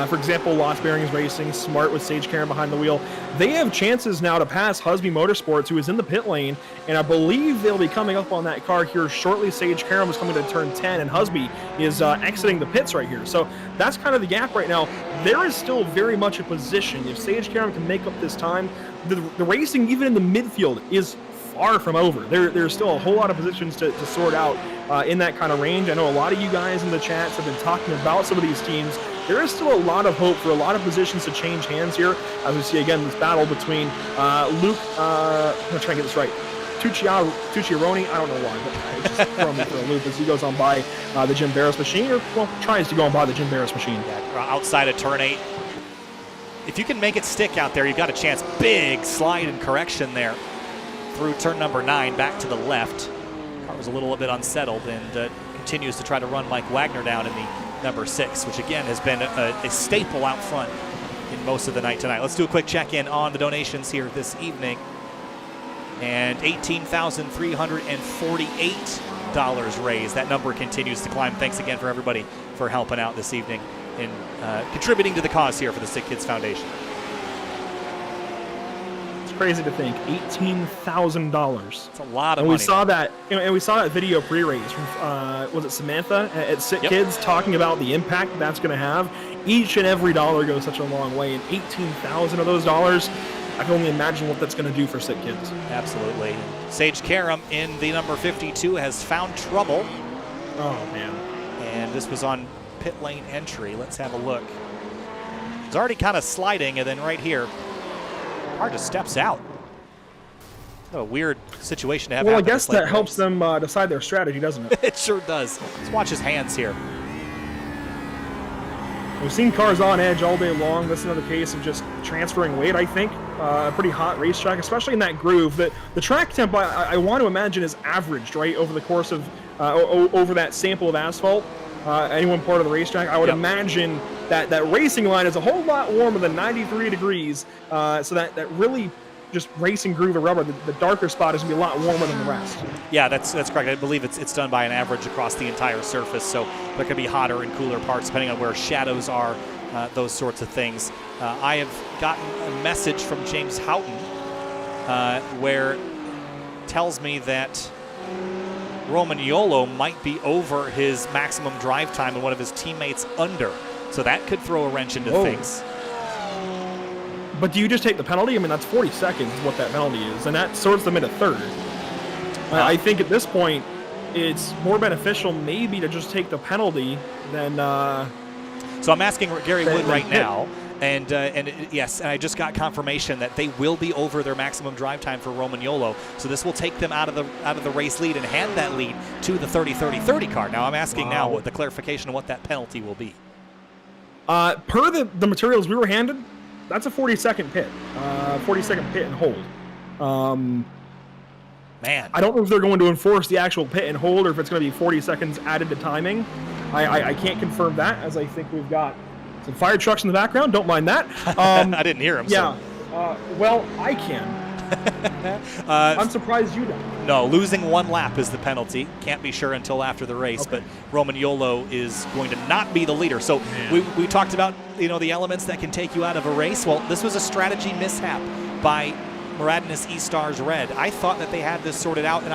For example, Lost Bearings Racing, Smart with Sage Karam behind the wheel. They have chances now to pass Husby Motorsports, who is in the pit lane, and I believe they'll be coming up on that car here shortly. Sage Karam is coming to turn 10, and Husby is exiting the pits right here. So that's kind of the gap right now. There is still very much a position. If Sage Karam can make up this time, the racing, even in the midfield, is far from over. There's still a whole lot of positions to sort out in that kind of range. I know a lot of you guys in the chats have been talking about some of these teams. There is still a lot of hope for a lot of positions to change hands here, as we see again this battle between Luke, I'm going to try and get this right, Tucciaroni, I don't know why, but it's just throwing me for a loop as he goes on by the Jim Barris machine, or well, tries to go on by the Jim Barris machine. Yeah, outside of turn 8. If you can make it stick out there, you've got a chance. Big slide and correction there through turn number 9, back to the left. Car was a little bit unsettled and continues to try to run Mike Wagner down in the number 6, which again has been a staple out front in most of the night tonight. Let's do a quick check-in on the donations here this evening. And $18,348 raised. That number continues to climb. Thanks again for everybody for helping out this evening and contributing to the cause here for the SickKids Foundation. Crazy to think, $18,000. It's a lot of money. We saw that, and we saw that video pre-race from was it Samantha at SickKids talking about the impact that's going to have. Each and every dollar goes such a long way, and 18,000 of those dollars, I can only imagine what that's going to do for SickKids. Absolutely. Sage Karam in the number 52 has found trouble. Oh man! And this was on pit lane entry. Let's have a look. It's already kind of sliding, and then right here, car just steps out. What a weird situation to have. Well, I guess that helps them decide their strategy, doesn't it? It sure does. Let's watch his hands here. We've seen cars on edge all day long. That's another case of just transferring weight, I think. A pretty hot racetrack, especially in that groove. The track temp, I want to imagine, is averaged, right, over the course of, over that sample of asphalt. Any one part of the racetrack, I would imagine that racing line is a whole lot warmer than 93 degrees. So that really just racing groove of rubber, the darker spot is going to be a lot warmer than the rest. Yeah, that's correct. I believe it's done by an average across the entire surface. So there could be hotter and cooler parts depending on where shadows are, those sorts of things. I have gotten a message from James Houghton where it tells me that Romagnolo might be over his maximum drive time and one of his teammates under. So that could throw a wrench into things. But do you just take the penalty? I mean, that's 40 seconds is what that penalty is, and that sorts them into third. I think at this point, it's more beneficial maybe to just take the penalty than... So I'm asking Gary Wood right now, and yes, and I just got confirmation that they will be over their maximum drive time for Romagnolo. So this will take them out of the race lead and hand that lead to the 30-30-30 car. Now I'm asking now what the clarification of what that penalty will be. Per the materials we were handed, that's a 40-second pit. 40-second pit and hold. Man. I don't know if they're going to enforce the actual pit and hold or if it's going to be 40 seconds added to timing. I can't confirm that, as I think we've got some fire trucks in the background. Don't mind that. I didn't hear them. Yeah. So. Well, I can. I'm surprised you don't. No, losing one lap is the penalty. Can't be sure until after the race, but Romagnolo is going to not be the leader. So we talked about, the elements that can take you out of a race. Well, this was a strategy mishap by Morad and his E-Stars Red. I thought that they had this sorted out, and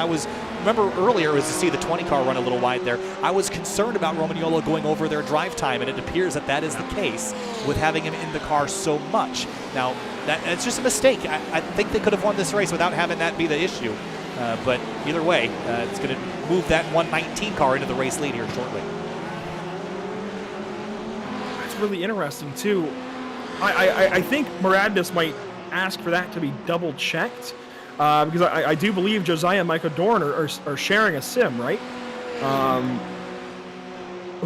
remember earlier was to see the 20 car run a little wide there. I was concerned about Romagnolo going over their drive time, and it appears that is the case with having him in the car so much. Now, it's just a mistake. I think they could have won this race without having that be the issue. But either way, it's going to move that 119 car into the race lead here shortly. That's really interesting, too. I think Morad might ask for that to be double checked because I do believe Josiah and Michael Dorn are sharing a sim, right?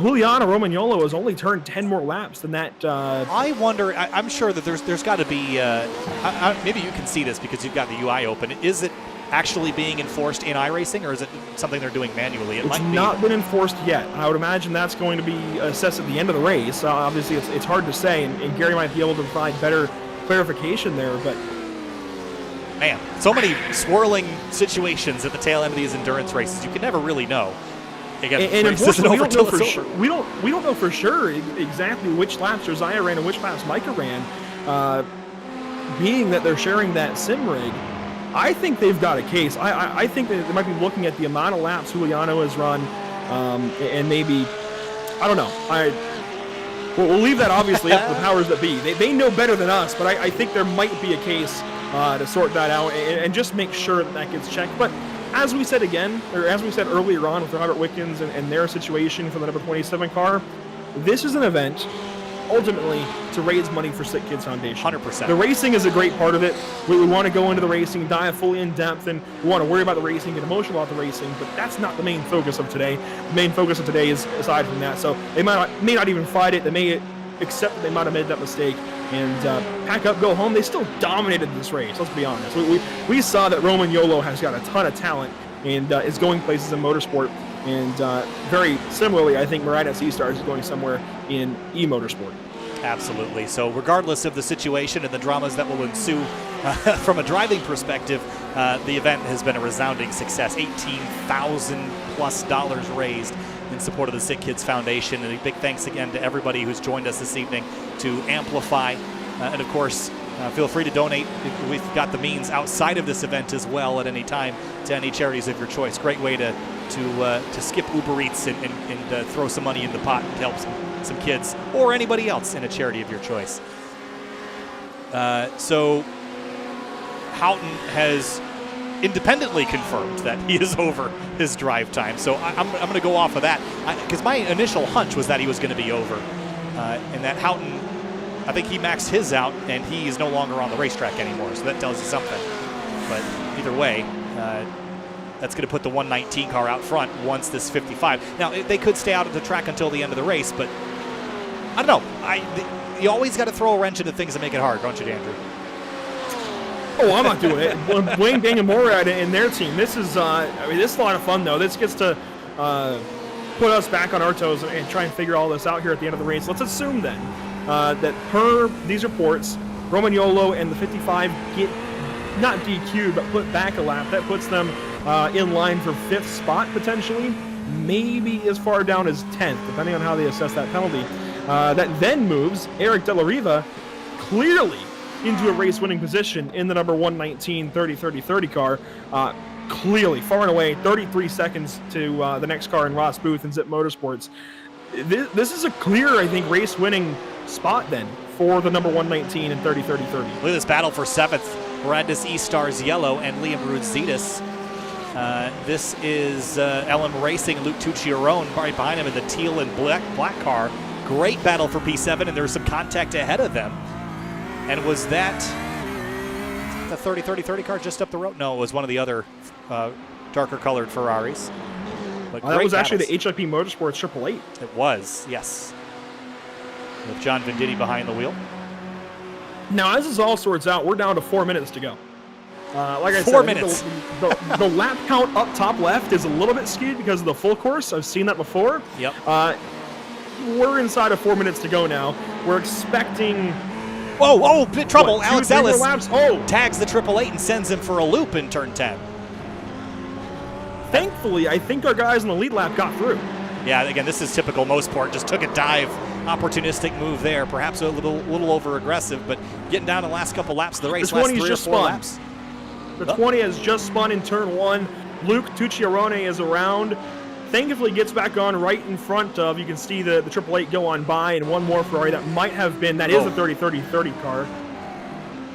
Juliano Romagnolo has only turned 10 more laps than that. I wonder, I'm sure that there's got to be, maybe you can see this because you've got the UI open. Is it actually being enforced in iRacing, or is it something they're doing manually? It's not been enforced yet. I would imagine that's going to be assessed at the end of the race. Obviously, it's hard to say, and Gary might be able to provide better clarification there, but man, so many swirling situations at the tail end of these endurance races. You can never really know. Again, and unfortunately, we don't know for sure exactly which laps Josiah ran and which laps Micah ran. Being that they're sharing that sim rig, I think they've got a case. I think that they might be looking at the amount of laps Juliano has run, and maybe, I don't know. We'll leave that obviously up to the powers that be. They know better than us, but I think there might be a case to sort that out and just make sure that gets checked. But as we said earlier on with Robert Wickens and their situation for the number 27 car, this is an event ultimately to raise money for SickKids Foundation. 100%. The racing is a great part of it. We want to go into the racing, dive fully in depth, and we want to worry about the racing, get emotional about the racing, but that's not the main focus of today. The main focus of today is aside from that. So they may not even fight it. They may accept that they might have made that mistake and pack up, go home. They still dominated this race, let's be honest. We saw that Romagnolo has got a ton of talent and is going places in motorsport. And very similarly, I think Morad at C-Stars is going somewhere in e-motorsport. Absolutely. So regardless of the situation and the dramas that will ensue from a driving perspective, the event has been a resounding success. $18,000+ raised in support of the SickKids Foundation. And a big thanks again to everybody who's joined us this evening to amplify. And of course, feel free to donate. We've got the means outside of this event as well at any time to any charities of your choice. Great way to skip Uber Eats and throw some money in the pot to help some kids or anybody else in a charity of your choice. So Houghton has independently confirmed that he is over his drive time. So I'm going to go off of that because my initial hunch was that he was going to be over, and that Houghton, I think he maxed his out and he is no longer on the racetrack anymore. So that tells you something. But either way, that's going to put the 119 car out front once this 55. Now, they could stay out at the track until the end of the race, but I don't know. You always got to throw a wrench into things that make it hard, don't you, Andrew? Oh, I'm not doing it. Blaine, Dang, and Morad and their team. This is, this is a lot of fun, though. This gets to put us back on our toes and try and figure all this out here at the end of the race. Let's assume then that per these reports, Romagnolo and the 55 get not DQ'd, but put back a lap. That puts them in line for 5th spot, potentially. Maybe as far down as 10th, depending on how they assess that penalty. That then moves Eric De La Riva clearly into a race-winning position in the number 119 30-30-30 car. Clearly, far and away, 33 seconds to the next car in Ross Booth and Zip Motorsports. This is a clear, I think, race-winning spot then for the number 119 and 30-30-30. Look at this battle for 7th. Moradis E-Stars Yellow and Liam Rudzitis. This is LM Racing, Luke Tucciarone right behind him in the teal and black car. Great battle for P7, and there was some contact ahead of them. And was that the 30-30-30 car just up the road? No, it was one of the other darker colored Ferraris. But that was actually the HIP Motorsports 888. It was, yes. With John Venditti behind the wheel. Now, as this all sorts out, we're down to 4 minutes to go. Like I said, 4 minutes. The lap count up top left is a little bit skewed because of the full course. I've seen that before. Yep. We're inside of 4 minutes to go now. We're expecting... Oh, bit trouble. What, Alex 2, 3 more Ellis laps? Oh. tags the 888 and sends him for a loop in turn 10. Thankfully, I think our guys in the lead lap got through. Yeah, again, this is typical Motorsport. Just took a dive, opportunistic move there. Perhaps a little over-aggressive, but getting down the last couple laps of the race, last 3 or 4 laps. The 20 has just spun in turn 1. Luke Tucciarone is around. Thankfully gets back on right in front of, you can see the 888 go on by, and one more Ferrari that might have been, that is a 30-30-30 car.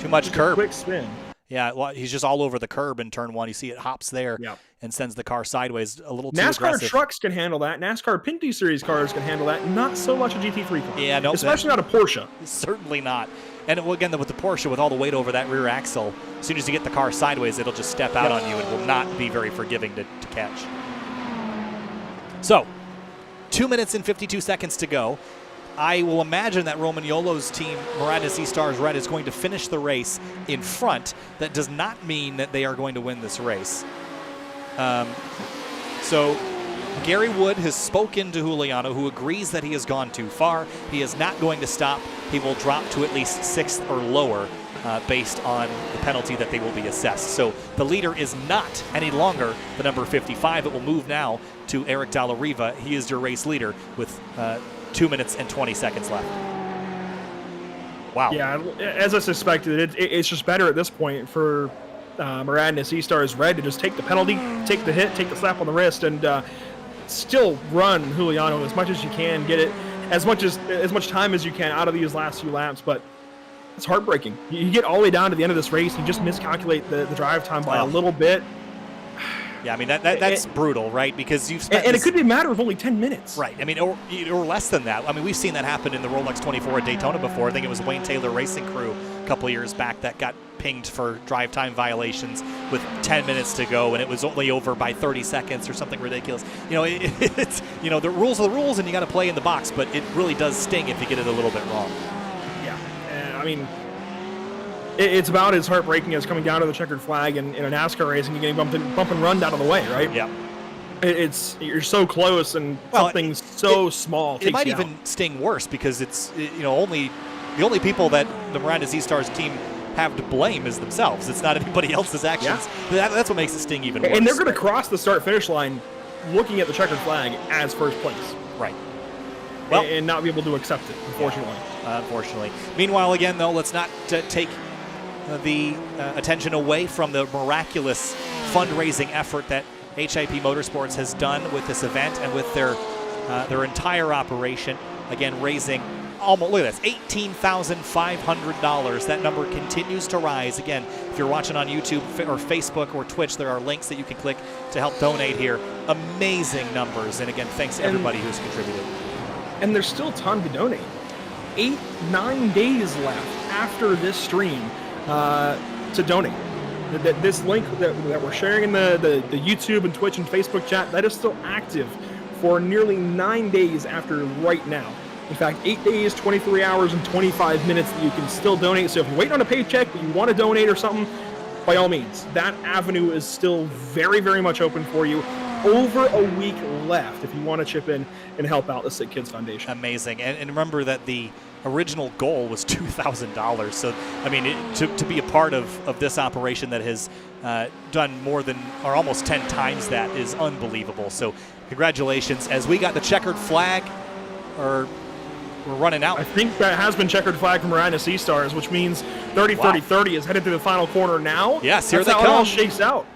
Too much just curb. A quick spin. Yeah, well, he's just all over the curb in turn 1. You see it hops there and sends the car sideways a little too aggressive. NASCAR trucks can handle that. NASCAR Pinty Series cars can handle that. Not so much a GT3 car. Yeah, no. Especially not a Porsche. Certainly not. And again, with the Porsche, with all the weight over that rear axle, as soon as you get the car sideways, it'll just step out on you and will not be very forgiving to catch. So, 2 minutes and 52 seconds to go. I will imagine that Romagnolo's team, Morad and Sea Stars Red, is going to finish the race in front. That does not mean that they are going to win this race. So Gary Wood has spoken to Juliano, who agrees that he has gone too far. He is not going to stop. He will drop to at least 6th or lower based on the penalty that they will be assessed. So the leader is not any longer the number 55. It will move now to Eric Dalla Riva. He is your race leader with 2 minutes and 20 seconds left. Wow. Yeah, as I suspected, it's just better at this point for Morad and Sea Stars Red to just take the penalty, take the hit, take the slap on the wrist, and still run Juliano as much as you can, get it as much time as you can out of these last few laps. But it's heartbreaking. You get all the way down to the end of this race, you just miscalculate the drive time by a little bit. Yeah, I mean, that's brutal, right? Because you've spent and it could be a matter of only 10 minutes. Right. I mean, or less than that. I mean, we've seen that happen in the Rolex 24 at Daytona before. I think it was Wayne Taylor Racing Crew a couple of years back that got pinged for drive time violations with 10 minutes to go, and it was only over by 30 seconds or something ridiculous. You know, it's the rules are the rules, and you got to play in the box, but it really does sting if you get it a little bit wrong. Yeah. I mean, it's about as heartbreaking as coming down to the checkered flag in a NASCAR race and you getting bump and run out of the way, right? Yeah. You're so close and something so small. It might even sting worse because it's only the only people that the Morad and Sea Stars team have to blame is themselves. It's not anybody else's actions. Yeah. That's what makes it sting even worse. And they're going to cross the start-finish line looking at the checkered flag as first place. Right. Well, and not be able to accept it, unfortunately. Unfortunately. Meanwhile, again, though, let's not take the attention away from the miraculous fundraising effort that HIP Motorsports has done with this event and with their entire operation. Again, raising almost, look at this, $18,500. That number continues to rise. Again, if you're watching on YouTube or Facebook or Twitch, there are links that you can click to help donate here. Amazing numbers. And again, thanks to everybody who's contributed. And there's still time to donate. 8-9 days left after this stream to donate. This link that we're sharing in the YouTube and Twitch and Facebook chat, that is still active for nearly 9 days after right now. In fact, 8 days, 23 hours, and 25 minutes that you can still donate. So if you're waiting on a paycheck but you want to donate or something, by all means, that avenue is still very, very much open for you. Over a week left if you want to chip in and help out the SickKids Foundation. Amazing. And remember that the original goal was $2,000. So, I mean, to be a part of this operation that has done more than, or almost 10 times that is unbelievable. So congratulations. As we got the checkered flag, or we're running out. I think that has been checkered flag from Morad and Sea Stars, which means 30-30-30 is headed to the final corner now. Yes, here That's they how come. It all shakes out.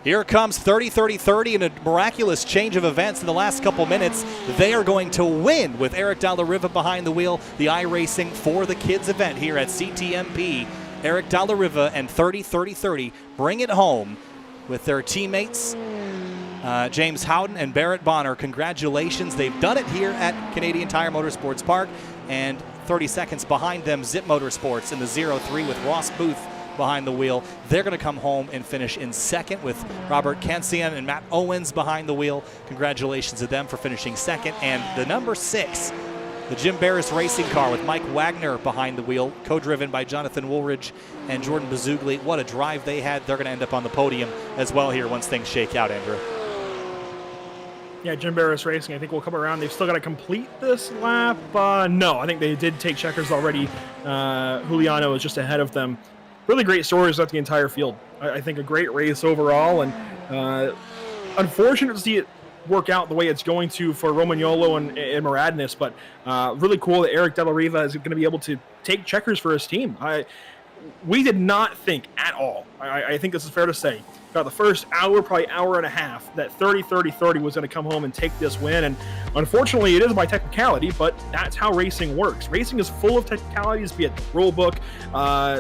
Here comes 30-30-30 in a miraculous change of events in the last couple minutes. They are going to win with Eric Dalla Riva behind the wheel, the iRacing for the Kids event here at CTMP. Eric Dalla Riva and 30-30-30 bring it home with their teammates, James Howden and Barrett Bonner. Congratulations. They've done it here at Canadian Tire Motorsports Park. And 30 seconds behind them, Zip Motorsports in the 0-3 with Ross Booth behind the wheel. They're going to come home and finish in second with Robert Kansian and Matt Owens behind the wheel. Congratulations to them for finishing second. And the number 6, the Jim Barris racing car with Mike Wagner behind the wheel, co-driven by Jonathan Woolridge and Jordan Bazugli. What a drive they had. They're going to end up on the podium as well here once things shake out, Andrew. Yeah, Jim Barris Racing, I think, will come around. They've still got to complete this lap. No, I think they did take checkers already. Juliano is just ahead of them. Really great stories throughout the entire field. I think a great race overall, and unfortunate to see it work out the way it's going to for Romagnolo and Moradness, but really cool that Eric Dalla Riva is going to be able to take checkers for his team. We did not think at all, I think this is fair to say, about the first hour, probably hour and a half, that 30-30-30 was going to come home and take this win. And unfortunately, it is by technicality, but that's how racing works. Racing is full of technicalities, be it the rule book,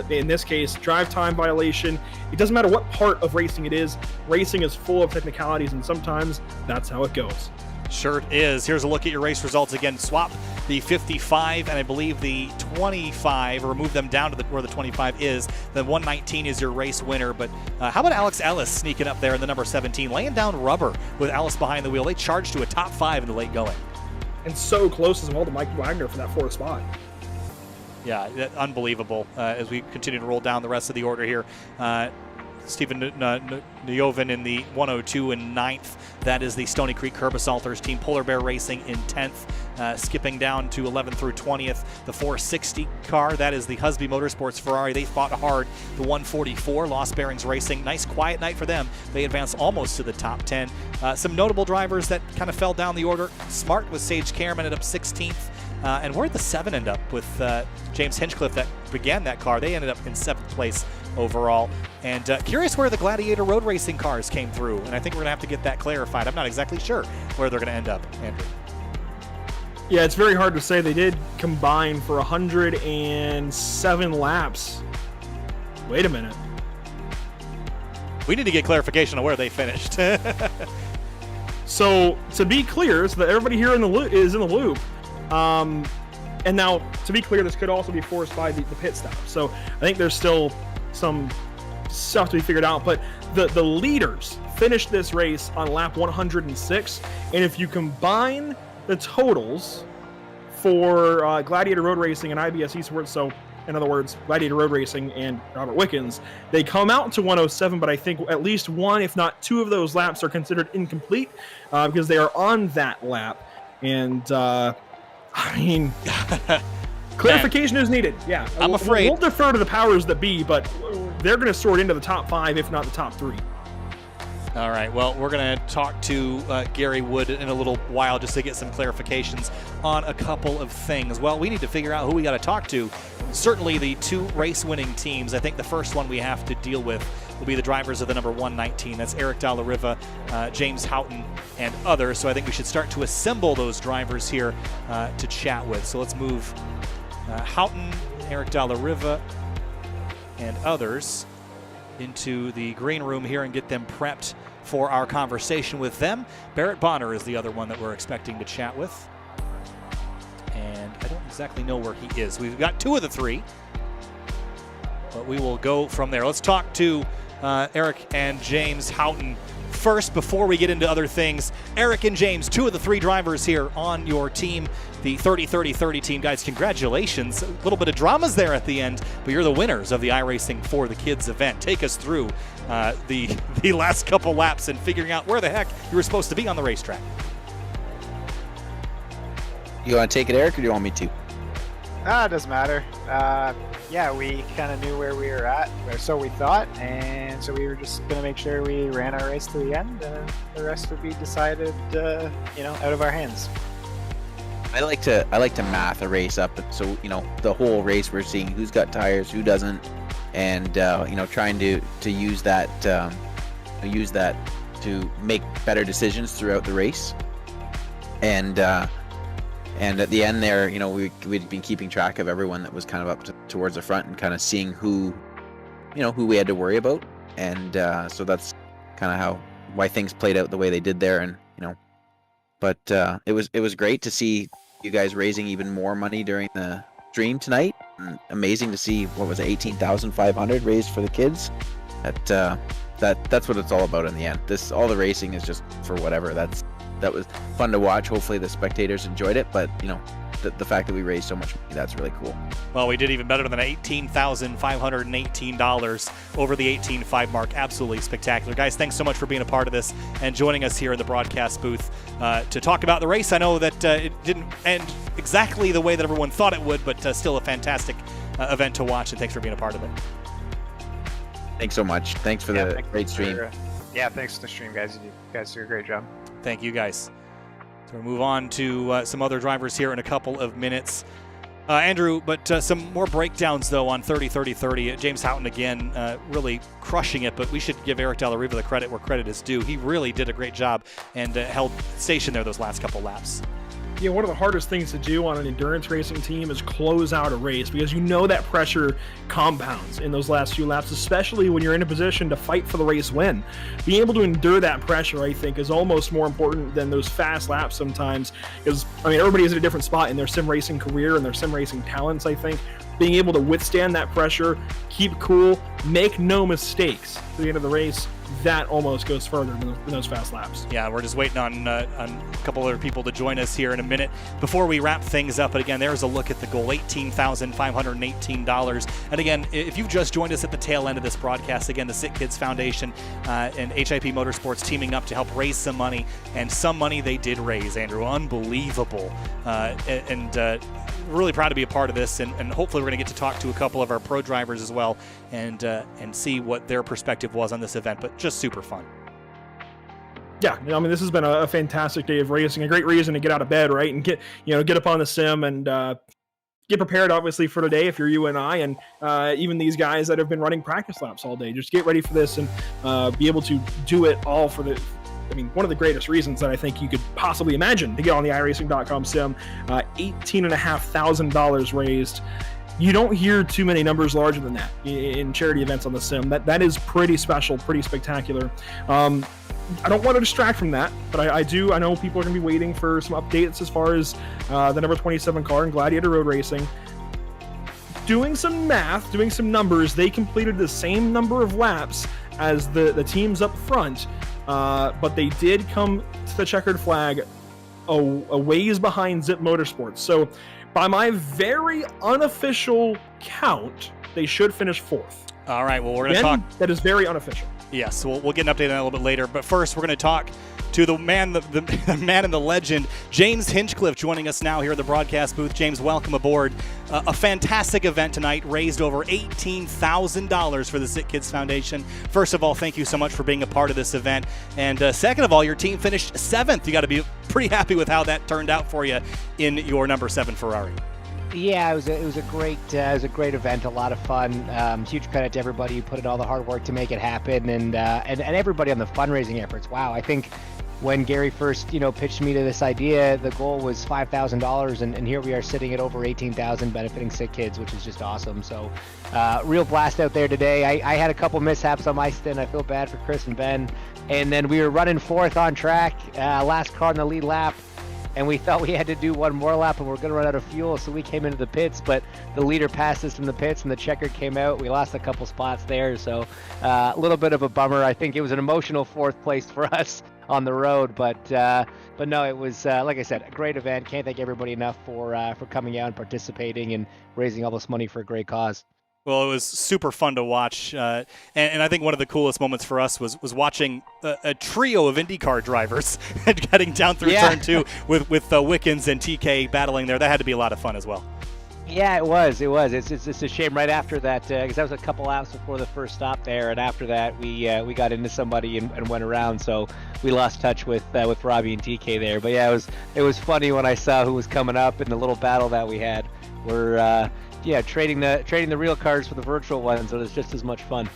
in this case, drive time violation. It doesn't matter what part of racing it is. Racing is full of technicalities, and sometimes that's how it goes. Sure is. Here's a look at your race results again. Swap the 55 and I believe the 25, or move them down to where the 25 is. The 119 is your race winner. But how about Alex Ellis sneaking up there in the number 17, laying down rubber with Ellis behind the wheel. They charged to a top 5 in the late going. and so close as well to Mike Wagner for that 4th spot. Yeah, unbelievable. As we continue to roll down the rest of the order here, Stephen Neoven in the 102 and 9th. That is the Stony Creek Curb Assaulters team. Polar Bear Racing in 10th. Skipping down to 11th through 20th. The 460 car, that is the Husby Motorsports Ferrari. They fought hard. The 144, Lost Bearings Racing. Nice quiet night for them. They advanced almost to the top 10. Some notable drivers that kind of fell down the order. Smart with Sage Karam ended up 16th. And where'd the 7 end up with James Hinchcliffe that began that car? They ended up in 7th place overall. And curious where the Gladiator road racing cars came through. And I think we're going to have to get that clarified. I'm not exactly sure where they're going to end up, Andrew. Yeah, it's very hard to say. They did combine for 107 laps. Wait a minute. We need to get clarification on where they finished. So, to be clear, so that everybody here is in the loop, and now, to be clear, this could also be forced by the pit stop. So I think there's still some stuff to be figured out. But the leaders finished this race on lap 106. And if you combine the totals for Gladiator Road Racing and IBS Esports, so in other words, Gladiator Road Racing and Robert Wickens, they come out to 107, but I think at least one, if not 2 of those laps are considered incomplete because they are on that lap. And I mean, clarification is needed. Yeah, I'm afraid we'll defer to the powers that be, but they're going to sort into the top 5, if not the top 3. All right, well, we're going to talk to Gary Wood in a little while just to get some clarifications on a couple of things. Well, we need to figure out who we got to talk to. Certainly the 2 race-winning teams. I think the first one we have to deal with will be the drivers of the number 119. That's Eric Dalla Riva, James Houghton, and others. So I think we should start to assemble those drivers here to chat with. So let's move Houghton, Eric Dalla Riva, and others into the green room here and get them prepped for our conversation with them. Barrett Bonner is the other one that we're expecting to chat with. And I don't exactly know where he is. We've got 2 of the 3, but we will go from there. Let's talk to Eric and James Houghton first before we get into other things. Eric and James, 2 of the 3 drivers here on your team, the 30-30-30 team. Guys, congratulations. A little bit of dramas there at the end, but you're the winners of the iRacing for the Kids event. Take us through the last couple laps and figuring out where the heck you were supposed to be on the racetrack. You want to take it, Eric, or do you want me to? It doesn't matter. Yeah, we kind of knew where we were at, or so we thought, and so we were just going to make sure we ran our race to the end, and the rest would be decided, out of our hands. I like to math a race up, so the whole race we're seeing who's got tires, who doesn't, and trying to use that to make better decisions throughout the race, and at the end there, we'd been keeping track of everyone that was kind of up towards the front and kind of seeing who we had to worry about, and so that's kind of why things played out the way they did there, and but it was great to see you guys raising even more money during the stream tonight. And amazing to see, what was it, 18,500 raised for the kids. That's what it's all about in the end. All the racing is just for whatever. That was fun to watch. Hopefully the spectators enjoyed it, but the fact that we raised so much money, that's really cool. Well, we did even better than $18,518 over the 18.5 mark. Absolutely spectacular. Guys, thanks so much for being a part of this and joining us here in the broadcast booth to talk about the race. I know that it didn't end exactly the way that everyone thought it would, but still a fantastic event to watch, and thanks for being a part of it. Thanks so much. Thanks for the great stream. Thanks for the stream, guys. You guys do a great job. Thank you, guys. So we'll move on to some other drivers here in a couple of minutes. Andrew, but some more breakdowns, though, on 30-30-30. James Houghton, again, really crushing it, but we should give Eric Dalla Riva the credit where credit is due. He really did a great job and held station there those last couple laps. Yeah, one of the hardest things to do on an endurance racing team is close out a race, because that pressure compounds in those last few laps, especially when you're in a position to fight for the race win. Being able to endure that pressure, I think, is almost more important than those fast laps sometimes, because everybody is at a different spot in their sim racing career and their sim racing talents. I think being able to withstand that pressure, keep cool, make no mistakes to the end of the race, that almost goes further than those fast laps. Yeah, we're just waiting on a couple other people to join us here in a minute before we wrap things up. But again, there's a look at the goal, $18,518. And again, if you've just joined us at the tail end of this broadcast, again, the SickKids Foundation and HIP Motorsports teaming up to help raise some money, and some money they did raise, Andrew. Unbelievable. Really proud to be a part of this, and hopefully we're going to get to talk to a couple of our pro drivers as well and see what their perspective was on this event, but just super fun. Yeah, I mean, this has been a fantastic day of racing, a great reason to get out of bed, right, and get up on the sim and get prepared, obviously, for today if you're you and I, and even these guys that have been running practice laps all day. Just get ready for this and be able to do it all for the... I mean, one of the greatest reasons that I think you could possibly imagine to get on the iRacing.com sim, $18,500 raised. You don't hear too many numbers larger than that in charity events on the sim. That is pretty special, pretty spectacular. I don't want to distract from that, but I know people are going to be waiting for some updates as far as the number 27 car in Gladiator Road Racing. Doing some math, doing some numbers, they completed the same number of laps as the teams up front. But they did come to the checkered flag a ways behind Zip Motorsports. So by my very unofficial count, they should finish fourth. All right, well, we're going to talk. That is very unofficial. Yes, we'll get an update on that a little bit later. But first, we're going to talk to the man, the man and the legend, James Hinchcliffe, joining us now here at the broadcast booth. James, welcome aboard. A fantastic event tonight, raised over $18,000 for the SickKids Foundation. First of all, thank you so much for being a part of this event. And second of all, your team finished 7th. You got to be pretty happy with how that turned out for you in your number 7 Ferrari. Yeah, it was a great event, a lot of fun. Huge credit to everybody who put in all the hard work to make it happen, and everybody on the fundraising efforts. Wow, I think when Gary first pitched me to this idea, the goal was $5,000, and here we are sitting at over $18,000, benefiting SickKids, which is just awesome. So, real blast out there today. I had a couple mishaps on my stint. I feel bad for Chris and Ben, and then we were running 4th on track, last car in the lead lap. And we thought we had to do one more lap and we're going to run out of fuel, so we came into the pits, but the leader passed us in the pits and the checker came out. We lost a couple spots there, so a little bit of a bummer. I think it was an emotional 4th place for us on the road, but no, it was, like I said, a great event. Can't thank everybody enough for coming out and participating and raising all this money for a great cause. Well, it was super fun to watch, and I think one of the coolest moments for us was watching a trio of IndyCar drivers getting down through turn 2 with Wickens and TK battling there. That had to be a lot of fun as well. Yeah, it was. It's a shame right after that, because that was a couple laps before the first stop there, and after that we got into somebody and went around, so we lost touch with Robbie and TK there. But yeah, it was funny when I saw who was coming up in the little battle that we had. We're trading the real cars for the virtual ones, so it's just as much fun.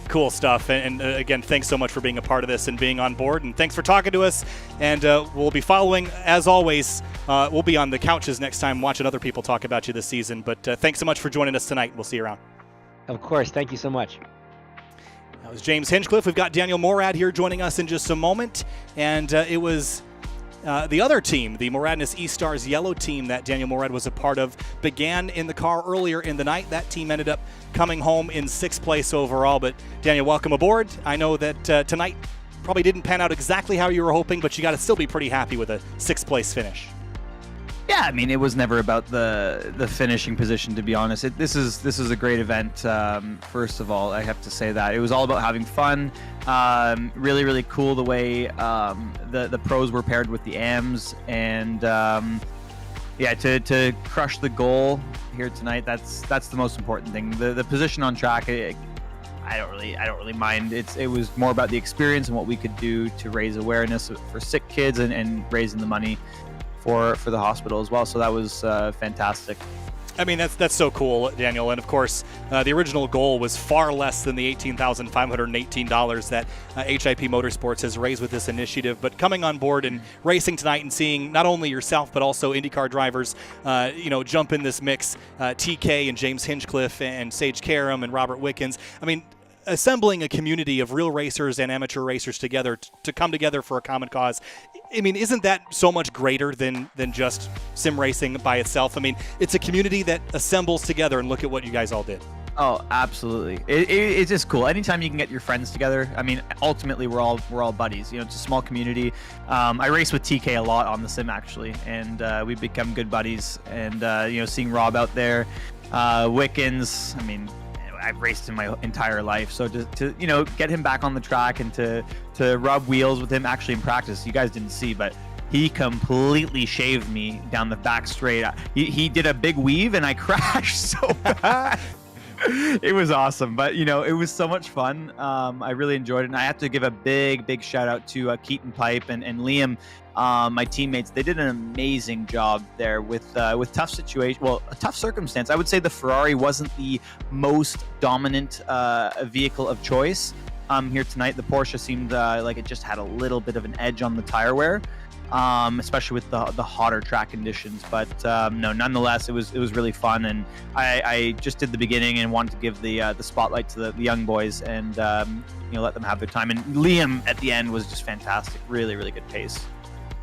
Cool stuff. And again, thanks so much for being a part of this and being on board. And thanks for talking to us. And we'll be following, as always. We'll be on the couches next time watching other people talk about you this season. But thanks so much for joining us tonight. We'll see you around. Of course. Thank you so much. That was James Hinchcliffe. We've got Daniel Morad here joining us in just a moment. And it was the other team, the Moradness E-Stars yellow team that Daniel Morad was a part of, began in the car earlier in the night. That team ended up coming home in 6th place overall. But Daniel, welcome aboard. I know that tonight probably didn't pan out exactly how you were hoping, but you got to still be pretty happy with a 6th place finish. Yeah, I mean, it was never about the finishing position, to be honest. This is a great event. First of all, I have to say that it was all about having fun. Really, really cool the way the pros were paired with the AMs, and to crush the goal here tonight. That's the most important thing. The position on track, I don't really mind. It was more about the experience and what we could do to raise awareness for sick kids and raising the money for the hospital as well. So that was fantastic. I mean, that's so cool, Daniel. And of course, the original goal was far less than the $18,518 that HIP Motorsports has raised with this initiative. But coming on board and racing tonight and seeing not only yourself but also IndyCar drivers, jump in this mix, TK and James Hinchcliffe and Sage Karam and Robert Wickens. I mean, assembling a community of real racers and amateur racers together to come together for a common cause. I mean, isn't that so much greater than just sim racing by itself? I mean, it's a community that assembles together, and look at what you guys all did. Oh, absolutely. It's just cool. Anytime you can get your friends together. I mean, ultimately, we're all buddies. You know, it's a small community. I race with TK a lot on the sim, actually, and we've become good buddies. And, you know, seeing Rob out there, Wickens, I mean, I've raced him my entire life. So to you know, get him back on the track and to rub wheels with him actually in practice, you guys didn't see, but he completely shaved me down the back straight. He did a big weave and I crashed so bad. It was awesome, but you know, it was so much fun. I really enjoyed it, and I have to give a big shout out to Keaton Pipe and Liam, my teammates. They did an amazing job there with tough situation. Well, a tough circumstance. I would say the Ferrari wasn't the most dominant vehicle of choice here tonight. The Porsche seemed like it just had a little bit of an edge on the tire wear. Especially with the hotter track conditions, but no, nonetheless, it was really fun, and I just did the beginning and wanted to give the spotlight to the young boys and you know, let them have their time. And Liam at the end was just fantastic, really good pace.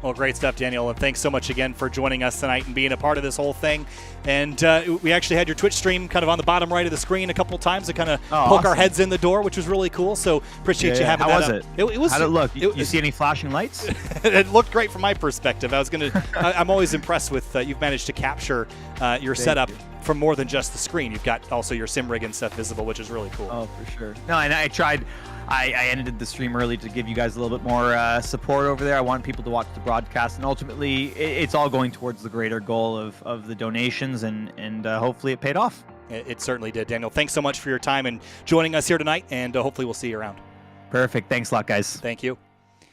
Well, great stuff, Daniel, and thanks so much again for joining us tonight and being a part of this whole thing. And we actually had your Twitch stream kind of on the bottom right of the screen a couple of times to kind of poke our heads in the door, which was really cool. So appreciate you having How that was up. it? How'd it look? You see any flashing lights? It looked great from my perspective. I'm always impressed with you've managed to capture your setup from more than just the screen. You've got also your sim rig and stuff visible, which is really cool. Oh, for sure. No, and I tried. I ended the stream early to give you guys a little bit more support over there. I want people to watch the broadcast, and ultimately, it's all going towards the greater goal of the donations, and hopefully it paid off. It certainly did. Daniel, thanks so much for your time and joining us here tonight, and hopefully we'll see you around. Perfect. Thanks a lot, guys. Thank you.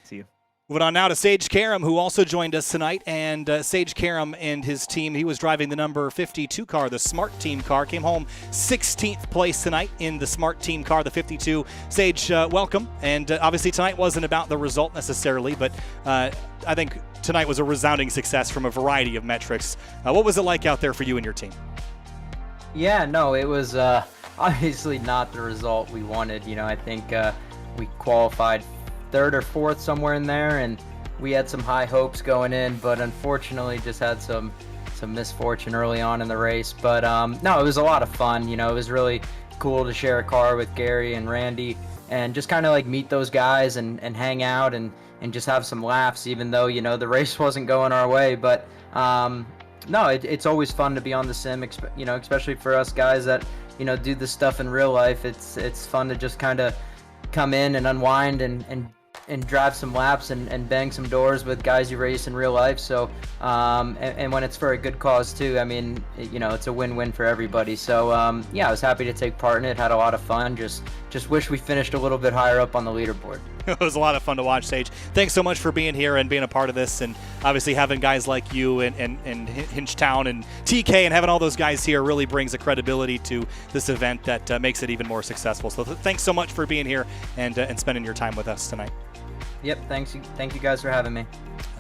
See you. Moving on now to Sage Karam, who also joined us tonight. And Sage Karam and his team, he was driving the number 52 car, the Smart Team car. Came home 16th place tonight in the Smart Team car, the 52. Sage, welcome. And obviously tonight wasn't about the result necessarily, but I think tonight was a resounding success from a variety of metrics. What was it like out there for you and your team? Yeah, no, it was obviously not the result we wanted. You know, I think we qualified third or fourth, somewhere in there, and we had some high hopes going in, but unfortunately just had some misfortune early on in the race. But no, it was a lot of fun. You know, it was really cool to share a car with Gary and Randy and just kind of like meet those guys and hang out and just have some laughs, even though, you know, the race wasn't going our way. But no, it's always fun to be on the sim, you know, especially for us guys that, you know, do this stuff in real life. It's fun to just kind of come in and unwind and drive some laps and bang some doors with guys you race in real life. So and when it's for a good cause too, I mean, you know, it's a win-win for everybody. So yeah, I was happy to take part in it. Had a lot of fun. Just wish we finished a little bit higher up on the leaderboard. It was a lot of fun to watch, Sage. Thanks so much for being here and being a part of this, and obviously having guys like you and Hinchtown and TK and having all those guys here really brings a credibility to this event that makes it even more successful. So thanks so much for being here and spending your time with us tonight. Yep, thank you guys for having me.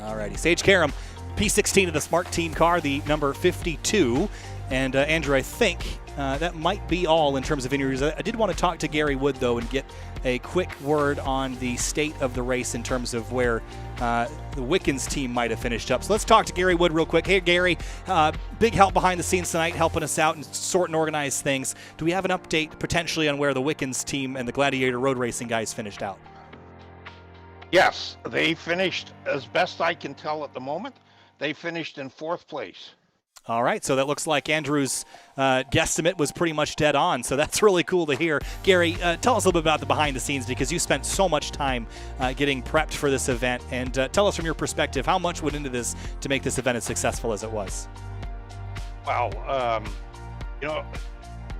Alrighty, Sage Karam, P16 of the Smart Team car, the number 52. And Andrew, I think that might be all in terms of interviews. I did want to talk to Gary Wood, though, and get a quick word on the state of the race in terms of where the Wickens team might have finished up. So let's talk to Gary Wood real quick. Hey, Gary, big help behind the scenes tonight, helping us out and sort and organize things. Do we have an update potentially on where the Wickens team and the Gladiator Road Racing guys finished out? Yes, they finished, as best I can tell at the moment, they finished in 4th place. All right, so that looks like Andrew's guesstimate was pretty much dead on, so that's really cool to hear. Gary, tell us a little bit about the behind the scenes, because you spent so much time getting prepped for this event, and tell us from your perspective, how much went into this to make this event as successful as it was? Well, you know,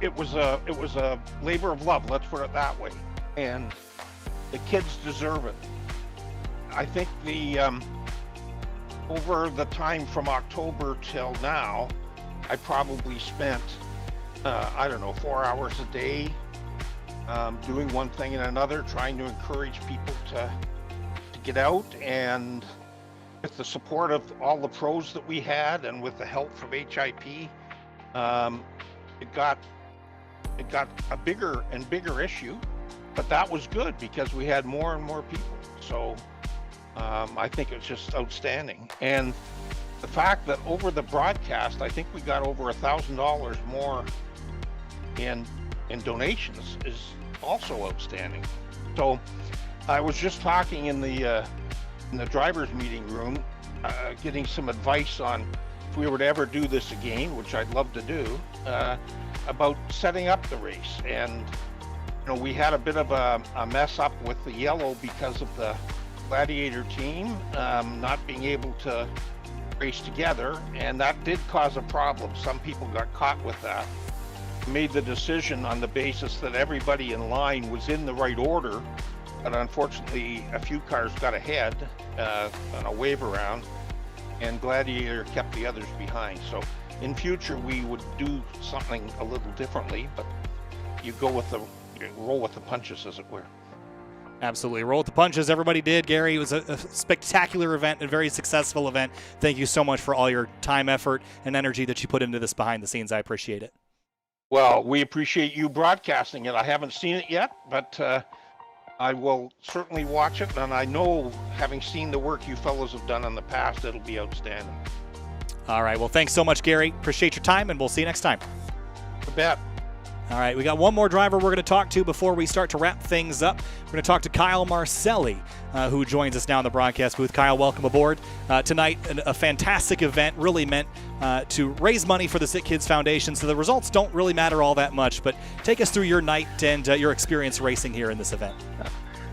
it was a labor of love, let's put it that way, and the kids deserve it. I think over the time from October till now, I probably spent, I don't know, 4 hours a day doing one thing and another, trying to encourage people to get out. And with the support of all the pros that we had and with the help from HIP, it got a bigger and bigger issue. But that was good because we had more and more people. So I think it's just outstanding. And the fact that over the broadcast, I think we got over $1,000 more in and donations is also outstanding. So I was just talking in the drivers meeting room, getting some advice on if we were to ever do this again, which I'd love to do, about setting up the race. And we had a bit of a mess up with the yellow because of the Gladiator team not being able to race together, and that did cause a problem. Some people got caught with that. Made the decision on the basis that everybody in line was in the right order, but unfortunately a few cars got ahead on a wave around, and Gladiator kept the others behind. So in future we would do something a little differently, but you roll with the punches, as it were. Absolutely. Roll with the punches. Everybody did. Gary, it was a spectacular event, a very successful event. Thank you so much for all your time, effort, and energy that you put into this behind the scenes. I appreciate it. Well, we appreciate you broadcasting it. I haven't seen it yet, but I will certainly watch it, and I know, having seen the work you fellows have done in the past, it'll be outstanding. All right. Well, thanks so much, Gary. Appreciate your time, and we'll see you next time. You bet. All right, we got one more driver we're going to talk to before we start to wrap things up. We're going to talk to Kyle Marcelli, who joins us now in the broadcast booth. Kyle, welcome aboard. Tonight, a fantastic event, really meant to raise money for the SickKids Foundation, so the results don't really matter all that much, but take us through your night and your experience racing here in this event.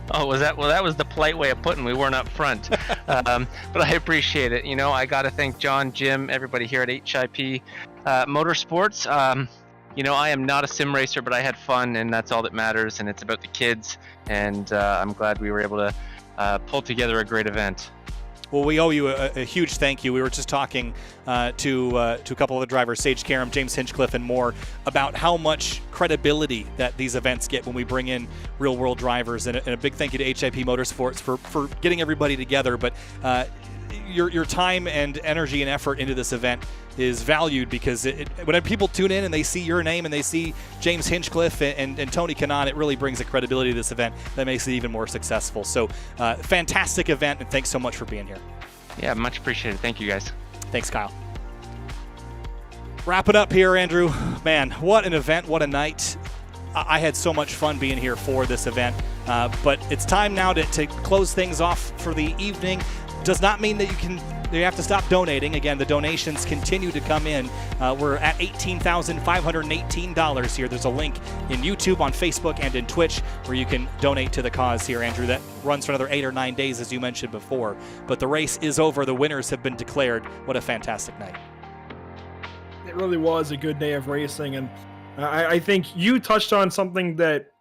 Oh, was that? Well, that was the polite way of putting we weren't up front. But I appreciate it. I got to thank John, Jim, everybody here at HIP Motorsports. I am not a sim racer, but I had fun, and that's all that matters, and it's about the kids, and I'm glad we were able to pull together a great event. Well, we owe you a huge thank you. We were just talking to a couple of the drivers, Sage Karam, James Hinchcliffe, and more, about how much credibility that these events get when we bring in real-world drivers, and a big thank you to HIP Motorsports for getting everybody together. But your time and energy and effort into this event is valued, because when people tune in and they see your name and they see James Hinchcliffe and Tony Kanaan, it really brings a credibility to this event that makes it even more successful. So fantastic event, and thanks so much for being here. Yeah, much appreciated. Thank you, guys. Thanks, Kyle. Wrap it up here, Andrew. Man, what an event, what a night. I had so much fun being here for this event, but it's time now to close things off for the evening. Does not mean that you have to stop donating. Again, the donations continue to come in. We're at $18,518 here. There's a link in YouTube, on Facebook, and in Twitch where you can donate to the cause here, Andrew. That runs for another 8 or 9 days, as you mentioned before. But the race is over. The winners have been declared. What a fantastic night. It really was a good day of racing, and I think you touched on something that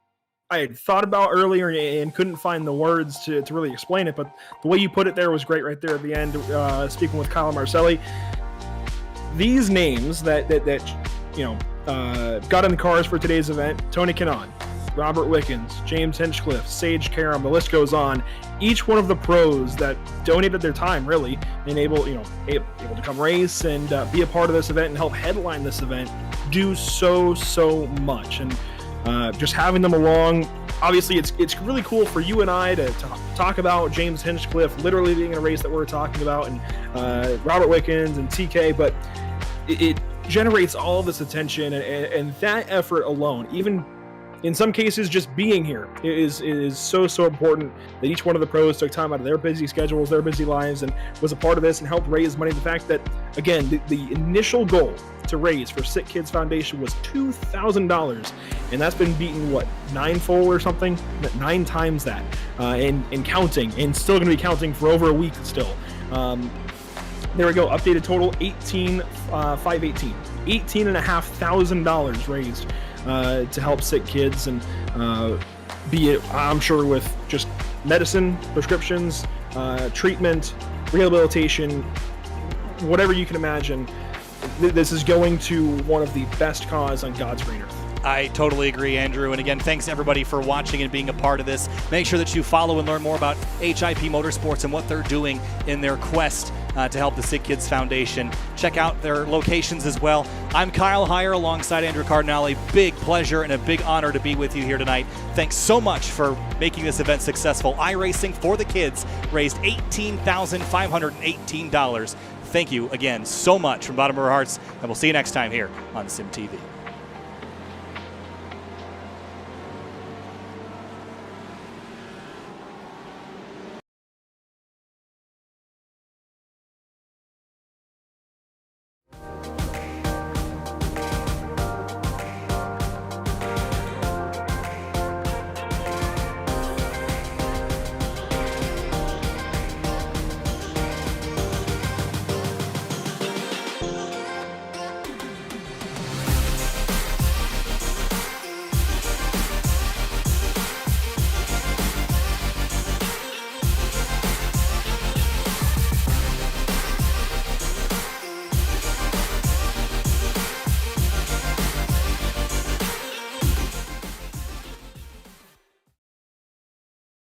I had thought about earlier and couldn't find the words to really explain it, but the way you put it there was great right there at the end, speaking with Kyle Marcelli. These names that got in the cars for today's event: Tony Kanaan, Robert Wickens, James Hinchcliffe, Sage Karam, the list goes on. Each one of the pros that donated their time, really, and able to come race and be a part of this event and help headline this event, do so much. And just having them along, obviously it's really cool for you and I to talk about James Hinchcliffe literally being in a race that we're talking about, and Robert Wickens and TK, but it generates all of this attention, and that effort alone, even in some cases just being here, is so important, that each one of the pros took time out of their busy schedules, their busy lives, and was a part of this and helped raise money. The fact that, again, the initial goal to raise for SickKids Foundation was $2,000, and that's been beaten, what, 9-fold or something? 9 times that, and counting, and still going to be counting for over a week still. There we go, updated total, $18,518. $18,500 raised to help sick kids, and be it, I'm sure, with just medicine, prescriptions, treatment, rehabilitation, whatever you can imagine. This is going to one of the best cause on God's green earth. I totally agree, Andrew. And again, thanks everybody for watching and being a part of this. Make sure that you follow and learn more about HIP Motorsports and what they're doing in their quest to help the SickKids Foundation. Check out their locations as well. I'm Kyle Heyer alongside Andrew Cardinale. Big pleasure and a big honor to be with you here tonight. Thanks so much for making this event successful. iRacing for the Kids raised $18,518. Thank you again so much from the bottom of our hearts, and we'll see you next time here on Sim TV.